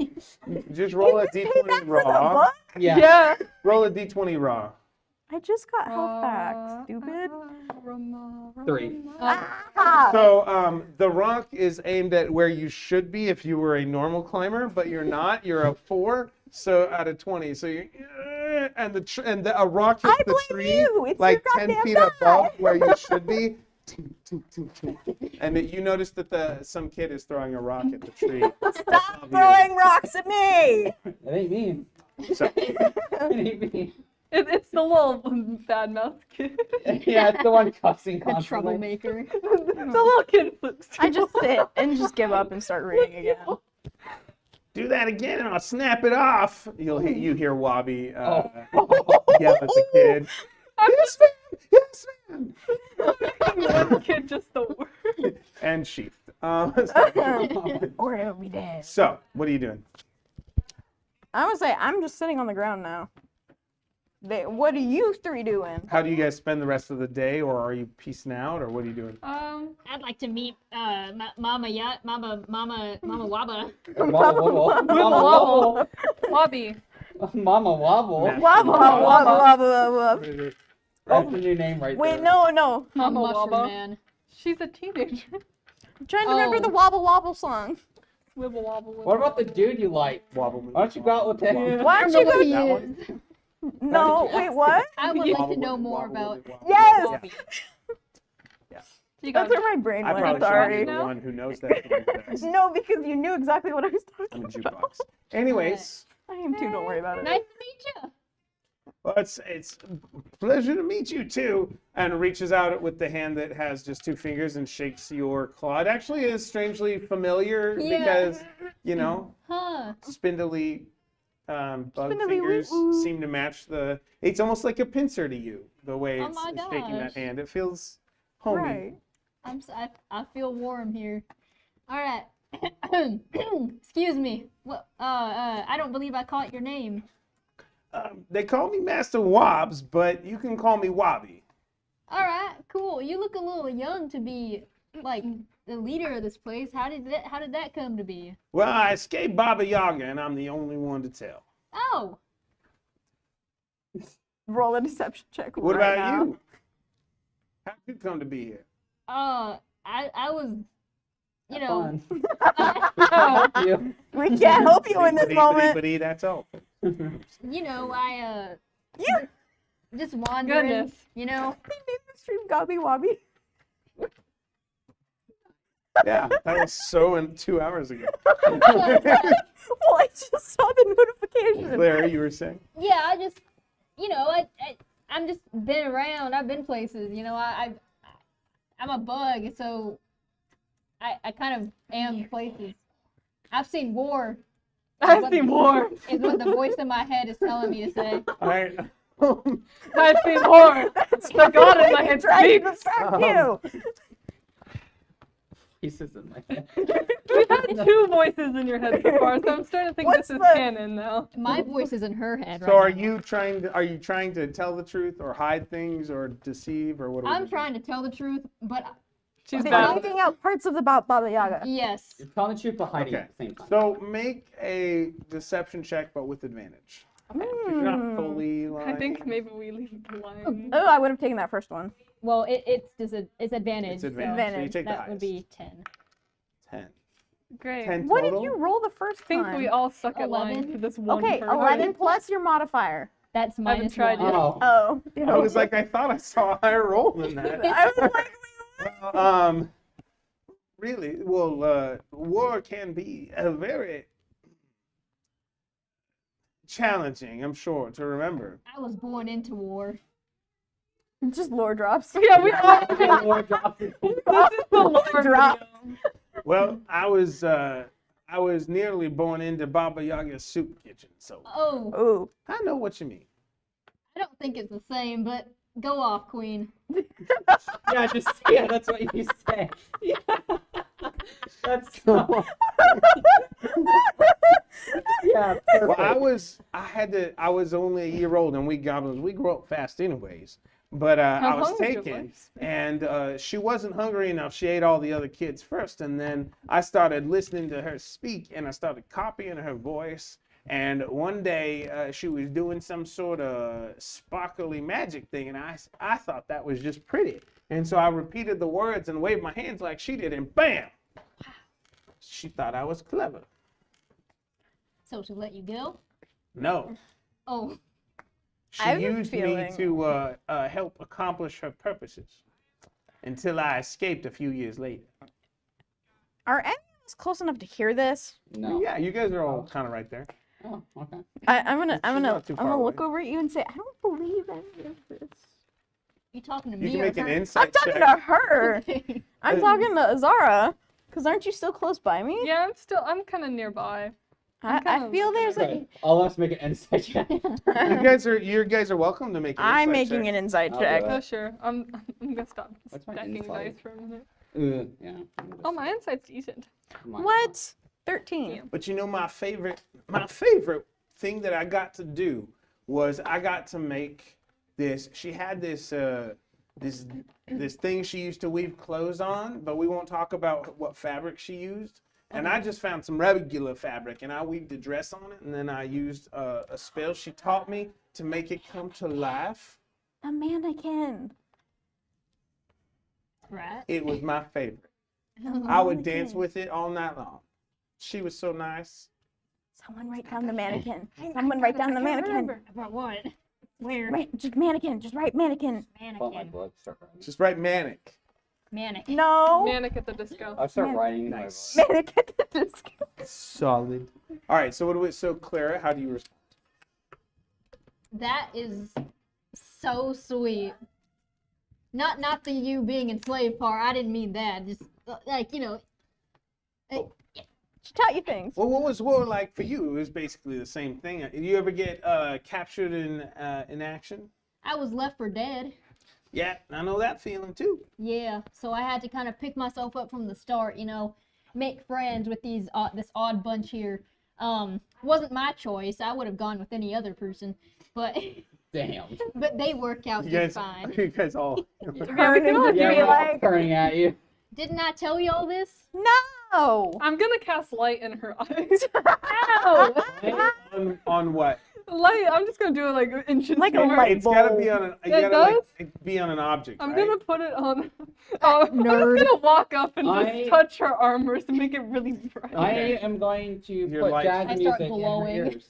Just roll a Is this d20 payback for the raw. book? Yeah. Yeah. Roll a d20 raw. I just got health back, stupid. 3. Ah! So the rock is aimed at where you should be if you were a normal climber, but you're not. You're a 4. So out of 20, so you and a rock hits I the blame tree you. It's like your 10 goddamn feet die. above where you should be. And you notice that some kid is throwing a rock at the tree. Stop throwing rocks at me! It ain't me. So, It ain't me. It's the little bad mouth kid. Yeah, it's the one cussing The constantly. troublemaker. The little kid flips. I just sit and just give up and start reading again. do that again and I'll snap it off. You hear Wobby Oh. yell at the kid. Yes, ma'am. Yes, ma'am. One kid just the worst. And sheathed. Or it'll be dead. So, what are you doing? I would say I'm just sitting on the ground now. What are you three doing? How do you guys spend the rest of the day, or are you peacing out, or what are you doing? I'd like to meet Mama Wabba. Mama wobble. Wobble. Wobby. Mama wobble. Master Wobble, Wobble. wobble, wobble, wobble. That's the new name right Wait, there. no. Mama Mushroom Wobba. Man. She's a teenager. I'm trying to remember the Wobble Wobble song. Wibble wobble. What about the dude you like? Wobble. Why don't you go out with him? Why I don't don't you know go? who he That is. one? No, wait, what? I would like Wobble to know with it, more wobble about. with it, wobble. Yes! Wobby. You got That's where my brain I went, probably should sorry. be the one who knows that the best. No, because you knew exactly what I was I'm a talking about. jukebox. Anyways, I am too, don't worry about it. Nice to meet you. well, it's a pleasure to meet you too. And reaches out with the hand that has just 2 fingers and shakes your claw. It actually is strangely familiar Yeah. because, Huh. spindly bug Spindly fingers woo-woo. seem to match the. It's almost like a pincer to you, the way Oh it's my shaking that gosh. hand. It feels homey. Right. I feel warm here. All right. Excuse me. What? I don't believe I caught your name. They call me Master Wobbs, but you can call me Wobby. All right. Cool. You look a little young to be like the leader of this place. How did that come to be? Well, I escaped Baba Yaga, and I'm the only one to tell. Oh. Roll a deception check. What right about now. you? How'd you come to be here? I was. You Have know. fun. Thank you. We can't help you in this moment. But that's all. You know. You Just wandering. Goodness. You know. named the stream Gobby Wobby. Yeah, that was so in 2 hours ago. Well, I just saw the notification. Claire, you were saying? Yeah. I just. You know. I'm just been around. I've been places. You know. I'm a bug, so I kind of am places. I've seen war. I've seen war. Is what the voice in my head is telling me to say. All right. I've seen war. The God in my head Trying to speaks. distract you. Pieces in my head. We've had 2 voices in your head so far, so I'm starting to think What's this is the- canon now. My voice is in her head right So are now. you trying to tell the truth or hide things or deceive or what? I'm trying to tell the truth, but She's They're bad. leaving out parts of the Baba Yaga. yes. You're telling the truth but hiding Okay. at the same time. So make a deception check, but with advantage. You're not fully lying. I think maybe we leave the line. Oh, I would have taken that first one. Well, it's advantage. It's so advantage. So you take the that highest. would be 10. 10. Great. 10 What total? did you roll the first I think time? we all suck at lying 11. to this one Okay, person. 11 plus your modifier. That's haven't minus tried 1. yet. Oh. Oh. I was like, I thought I saw a higher roll than that. I was like, Really? Well, war can be a very challenging, I'm sure, to remember. I was born into war. just lore drops. Yeah, we all. Lord dropped it. This is the Lord Drop. video. Well, I was nearly born into Baba Yaga's soup kitchen, so Oh, Ooh. I know what you mean. I don't think it's the same, but go off, Queen. Yeah, that's what you say. Yeah. That's yeah. Well, Perfect. I was only a year old, and we goblins, we grow up fast anyways. But I How was long was your taken, lifespan? and she wasn't hungry enough. She ate all the other kids first, and then I started listening to her speak, and I started copying her voice. And one day, she was doing some sort of sparkly magic thing, and I thought that was just pretty. And so I repeated the words and waved my hands like she did, and bam! She thought I was clever. So to let you go? No. Oh, She I have a used me feeling- to help accomplish her purposes until I escaped a few years later. Are any of us close enough to hear this? No. Yeah, you guys are all kind of right there. Oh, okay. I'm not too far look away. over at you and say, I don't believe any of this. you talking to You me can or make an her? I'm insight talking check. to her. I'm Uh, talking to Azara. Because aren't you still close by me? Yeah, I'm kind of nearby. I kinda feel there's a. Okay. All of us make an insight check. You guys are welcome to make an I'm insight making check. an insight I'll do check. it. Oh sure, I'm gonna stop What's my stacking insight? dice for a minute. Yeah. Oh, my insight's decent. What? 13. Yeah. But you know, my favorite thing that I got to do was I got to make this. She had this this thing she used to weave clothes on, but we won't talk about what fabric she used. And I just found some regular fabric, and I weaved a dress on it, and then I used a spell she taught me to make it come to life. A mannequin. Right? It was my favorite. I would dance with it all night long. She was so nice. Someone write down the mannequin. Someone write down the mannequin. About what? Where? Right, just mannequin. Just write mannequin. Pull my Mannequin. blood, start writing. Just write manic. Mannequin. No. Manic at the disco. I'll start Man- writing in Nice. my blood. Mannequin. Just- Solid. All right. So what do we? So Clara, how do you respond? That is so sweet. Not the you being enslaved part. I didn't mean that. Just like, you know. She taught you things. Well, what was war like for you? It was basically the same thing. Did you ever get captured in action? I was left for dead. Yeah, I know that feeling too. Yeah, so I had to kind of pick myself up from the start, you know, make friends with these this odd bunch here. Wasn't my choice. I would have gone with any other person, but Damn. but they worked out You just guys, fine. you guys all. Yeah, we can all Yeah, do we're it. all turning at you. Didn't I tell you all this? No. I'm gonna cast light in her eyes. Ow! on what? Light. I'm just gonna do it like inches. Like a apart. light It's gotta bulb. be on an. You It gotta does? like be on an object. I'm right? gonna put it on. Oh, I'm Nerd. just gonna walk up and I- just touch her armor to make it really bright. I Okay. am going to Your put light- jazz I music start in her glowing. ears.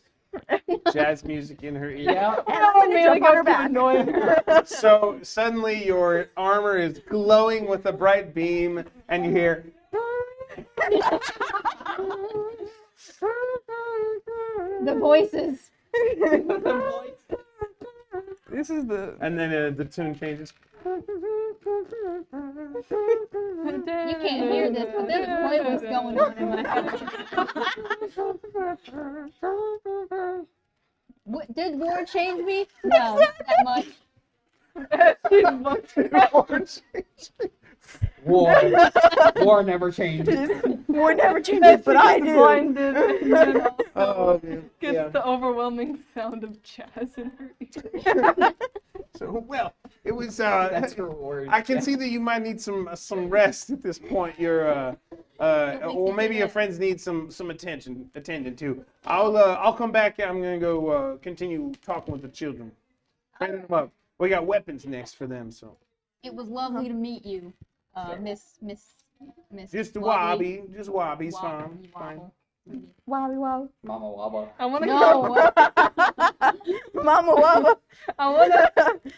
Jazz music in her ear. Yeah. And I'm gonna man, jump I on her got too back. annoying. So suddenly your armor is glowing with a bright beam, and you hear. The voices. This is the. And then the tune changes. You can't hear this, but there's a playlist going on in my head. Did war change me? No, not that much. War never changes. War never changes, but I do. Blinded. And then also Oh, man. gets Yeah. the overwhelming sound of jazz in her ear. So, well, it was. That's her word. I can see that you might need some rest at this point. You're, or maybe your friends need some attention too. I'll come back. I'm gonna go continue talking with the children. Training them up. We got weapons next for them, so. It was lovely to meet you, Miss. Just Wobby. Wobby, just Wobby's Wobble, fine. wobble. Wowie wow. Mama Wabba. I want to No, Mama wubba.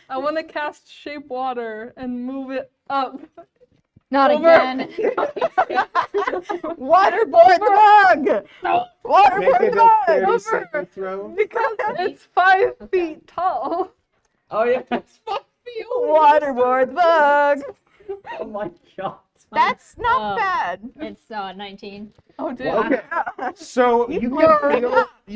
I want to cast shape water and move it up. not Over. again. Waterboard the bug. Make Waterboard a the bug. dexterity saving throw. Because it's 5 feet tall. Oh yeah, that's fuck me. Waterboard the bug. Oh my god. That's not bad. It's 19. Oh, dude. Okay. So you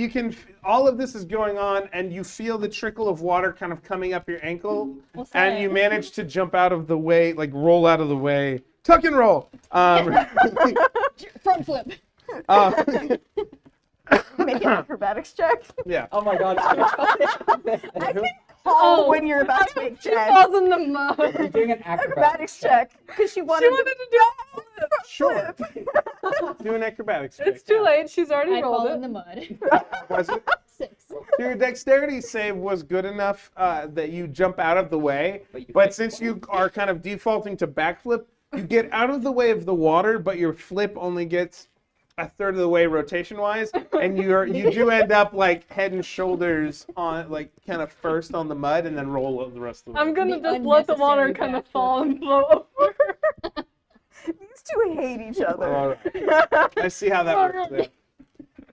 can all of this is going on, and you feel the trickle of water kind of coming up your ankle, What's and that? you manage to jump out of the way, like roll out of the way, tuck and roll. Front flip. Make an acrobatics check. Yeah. Oh my god. Oh, when you're about to make She checks. falls in the mud. You're doing an Acrobatics check. Because she wanted, She wanted to do it. Sure. Do an acrobatics check. It's too late. She's already I rolled fall it. in the mud. Was it? 6. Your dexterity save was good enough that you jump out of the way, but since you are kind of defaulting to backflip, you get out of the way of the water, but your flip only gets a third of the way rotation-wise, and you do end up like head and shoulders on, like kind of first on the mud, and then roll the rest of the way. I'm gonna The just let the water unnecessary kind of backflip. fall and flow over. these two hate each other. All right. I see how that works there.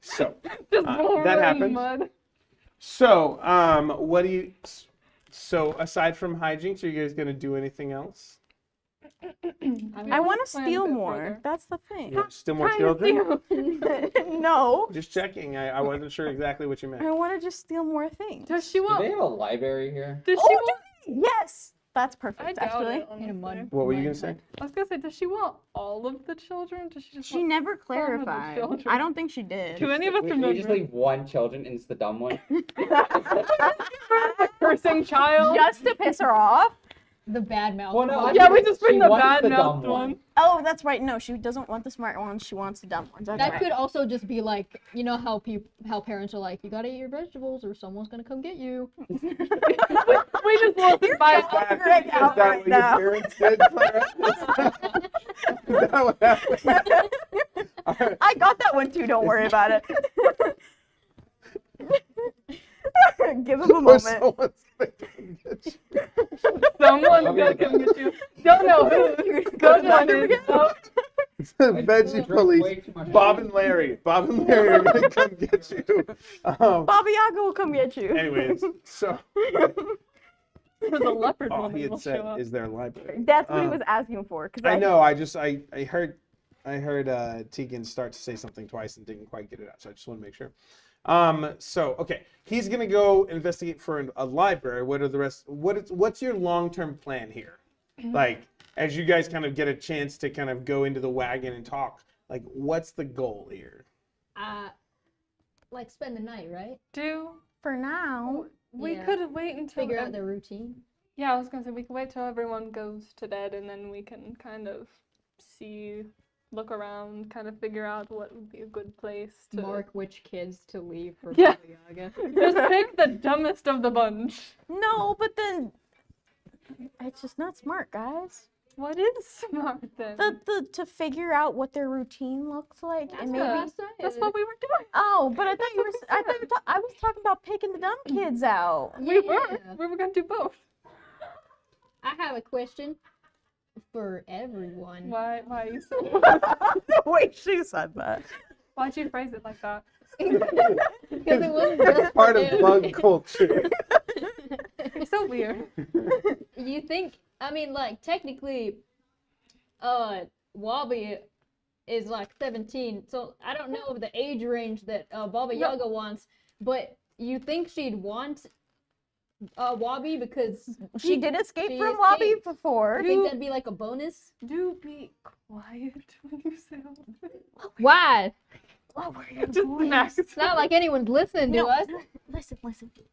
So Just roll that in happens. mud. So what do you? So aside from hijinks, are you guys gonna do anything else? I want to Plan a steal bit more. further. That's the thing. You want still more children? No. Just checking. I wasn't sure exactly what you meant. I want to just steal more things. Does she Do want? they have a library here? Does she Oh, want? yes. That's I perfect, doubt actually. it. In a mud. honestly. What were you gonna say? I was gonna say, does she want all of the children? Does she just She want never some of the clarified. children? I don't think she did. Do any of us We remember? just leave one children and it's the dumb one. Cursing child. Just to piss her off? The bad mouth. Well, no, one. Yeah, we just bring She the wants bad the mouthed dumb one. one. Oh, that's right. No, she doesn't want the smart ones. She wants the dumb ones. That's That right. could also just be like, you know how how parents are like, you gotta eat your vegetables or someone's gonna come get you. We just lost by Right now, Is that right what now. your parents did, Clara? Is that what happened? All right. I got that one too. Don't worry about it. Give him a Or moment. someone's gonna come get you. someone's gonna come get you. Don't know who. Don't know who. It's the veggie police. Bob and Larry. Bob and Larry are gonna come get you. Baba Yaga will come get you. Anyways, so For the leopard all woman he will had said show up. is their library. That's what he Um, was asking for. Cause I know. I heard Tegan start to say something twice and didn't quite get it out, so I just want to make sure. So okay, he's gonna go investigate for a library. What are the rest? What's your long-term plan here? Like, as you guys kind of get a chance to kind of go into the wagon and talk, like, what's the goal here? Like spend the night, right? For now. We Yeah. could wait until Figure out their routine. Yeah, I was gonna say we can wait till everyone goes to bed and then we can kind of look around, kind of figure out what would be a good place to Mark which kids to leave for Yeah. Baba Yaga. just pick the dumbest of the bunch. No, but then it's just not smart, guys. What is smart then? To figure out what their routine looks like That's and what maybe. I said. That's what we were doing. Oh, but I thought you were. I was talking about picking the dumb kids out. We were. Yeah. We were gonna do both. I have a question for everyone. Why are you so The way she said that. why'd you phrase it like that? Because it wasn't just Part for of them. bug culture. You're so weird. You think? I mean, like technically, Wobby is like 17, so I don't know the age range that Baba Yaga wants, but you think she'd want Wobby because She did escape she from Wobby escaped. before. You think that'd be like a bonus? Do be quiet when you say all that. Why? Just Max. It's not like anyone's listening to No, us. listen.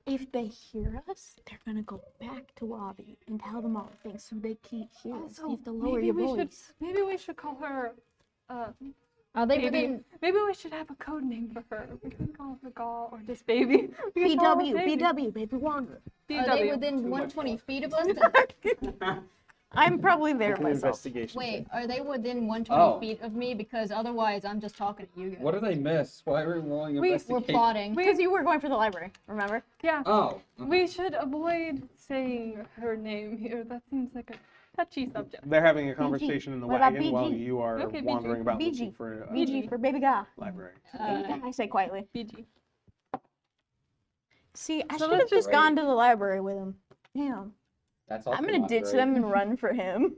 If they hear us, they're gonna go back to Wobby and tell them all the things so they can't hear us. You have to lower maybe your we voice. maybe we should call her. Are they Baby. within? Maybe we should have a code name for her. We can call her Gall or just Baby. We can call her BW, Baby Wander. Are they within 120 feet of us? I'm probably there An myself. investigation. Wait, are they within 120 Oh. feet of me? Because otherwise, I'm just talking to you guys. What do they miss? Why are we rolling We're We're investigation? plotting. Because you were going for the library, remember? Yeah. Oh. We should avoid saying her name here. That seems like a touchy subject. They're having a conversation in the What about wagon while BG? you are Okay, BG. wandering about BG. looking for a BG for Baby Guy. library. I say quietly. BG. See, I So should have let's just just- gone to the library with him. Damn. That's I'm also gonna not ditch great. them and run for him.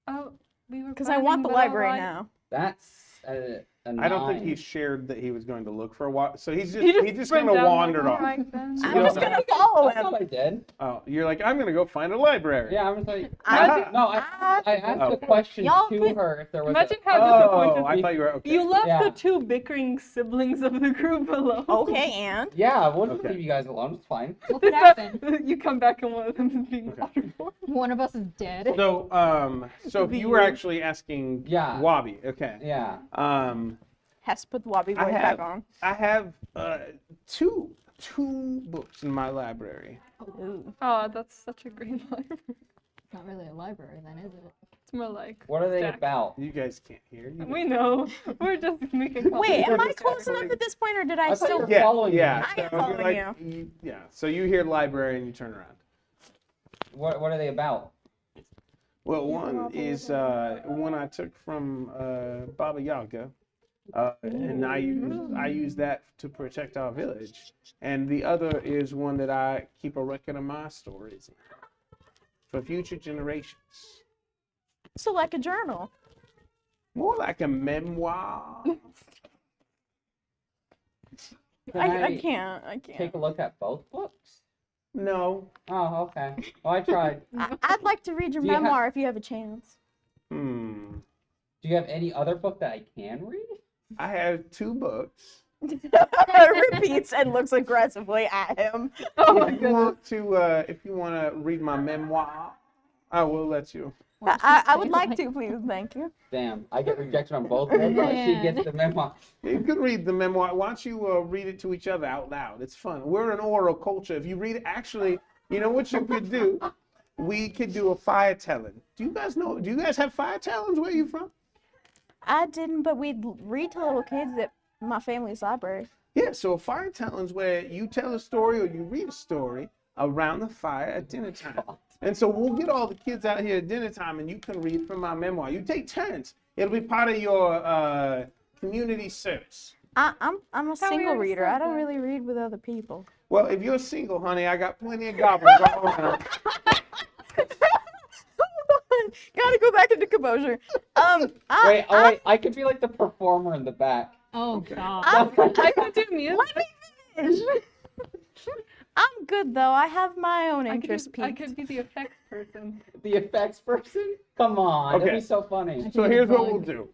Oh, we were. Because I want the planning, but library alright. now. That's a I don't think 9. he shared that he was going to look for a walk. So he just He kind went of down, like, wandered off. "Alright then." So I'm you just don't know. gonna follow I him. thought I did. Oh, you're like, I'm gonna go find a library. Yeah, I was like, I- no, I asked Oh. a question Y'all to could- her if there was Imagine a, how Oh, disappointed. I thought you were okay. You left Yeah. the two bickering siblings of the group alone. Okay, and? yeah, I wouldn't Okay. leave you guys alone. It's fine. What could happen? You come back and one of them is being Okay. watered for. One of us is dead. So if you were actually asking Yeah. Wobby, okay. Yeah. Has to put the Wobby I voice have- back on. I have two books in my library. Ooh. Oh, that's such a great library. It's not really a library then, is it? It's more like. What are they Stack. about? You guys can't hear. You We know. We're just making. Wait, am I just close enough actually- at this point, or did I I thought you still? were Yeah, following me. yeah. I am so you're following yeah. So you hear library and you turn around. What are they about? Well, one is one I took from Baba Yaga, and I use that to protect our village. And the other is one that I keep a record of my stories in for future generations. So like a journal. More like a memoir. I can't. Take a look at both books? No. Oh, okay. Well, I tried. I'd like to read your Do you have- memoir if you have a chance. Hmm. Do you have any other book that I can read? I have two books. Repeats and looks aggressively at him. Oh my If you goodness. want to, if you want to read my memoir, I will let you. I would like to, please. Thank you. Damn, I get rejected on both books. But she Yeah. gets the memoir. You can read the memoir. Why don't you read it to each other out loud? It's fun. We're an oral culture. If you read it, actually, you know what you could do? We could do a fire telling. Do you guys have fire tellings where you from? I didn't, but we'd read to little kids at my family's library. Yeah, so a fire telling is where you tell a story or you read a story around the fire at dinner time. And so we'll get all the kids out here at dinner time and you can read from my memoir. You take turns. It'll be part of your community service. I'm a How we single already reader. said I don't that. really read with other people. Well, if you're single, honey, I got plenty of goblins all around. Gotta go back into composure. Wait, I could be like the performer in the back. Oh god. I could do music. Let me finish. I'm good though. I have my own interest I peaked. could be the effects person. The effects person? Come on, Okay. that'd be so funny. So here's what we'll do.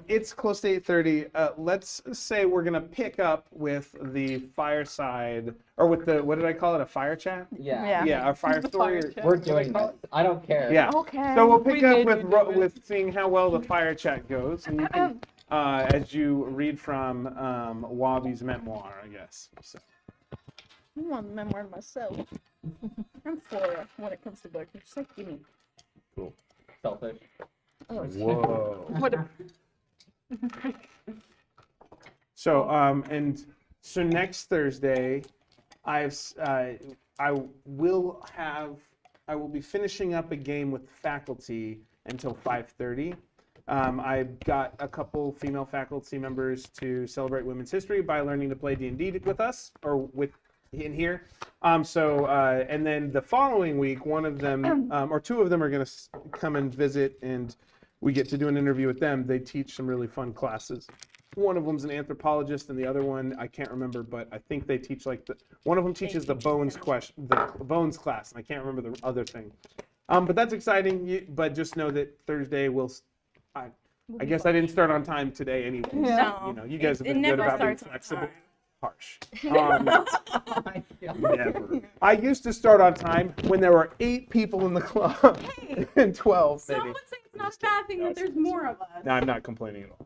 It's close to 8:30. Let's say we're gonna pick up with the fireside, or with the, what did I call it? A fire chat? Yeah. Yeah, our fire The story. fire chat. We're doing this. I don't care. Yeah. Okay. So we'll pick We up made with you do it. with seeing how well the fire chat goes, and you can, as you read from Wobby's memoir, I guess. So. I want the memoir myself. I'm Flora when it comes to books. Just like, give me. Selfish. Whoa. What a So and so next Thursday, I will be finishing up a game with faculty until 5:30. I've got a couple female faculty members to celebrate Women's History by learning to play D&D with us, or with in here. And then the following week, one of them or two of them are going to come and visit and we get to do an interview with them. They teach some really fun classes. One of them's an anthropologist, and the other one I can't remember, but I think they teach like one of them teaches the bones class, and I can't remember the other thing. But that's exciting. But just know that Thursday I guess I didn't start on time today anyway. No. You know, you guys have It been good never about being starts on flexible. time. Harsh. Never. I used to start on time when there were 8 people in the club and 12 maybe. Some would say it's not a bad thing that there's more of us. No, I'm not complaining at all.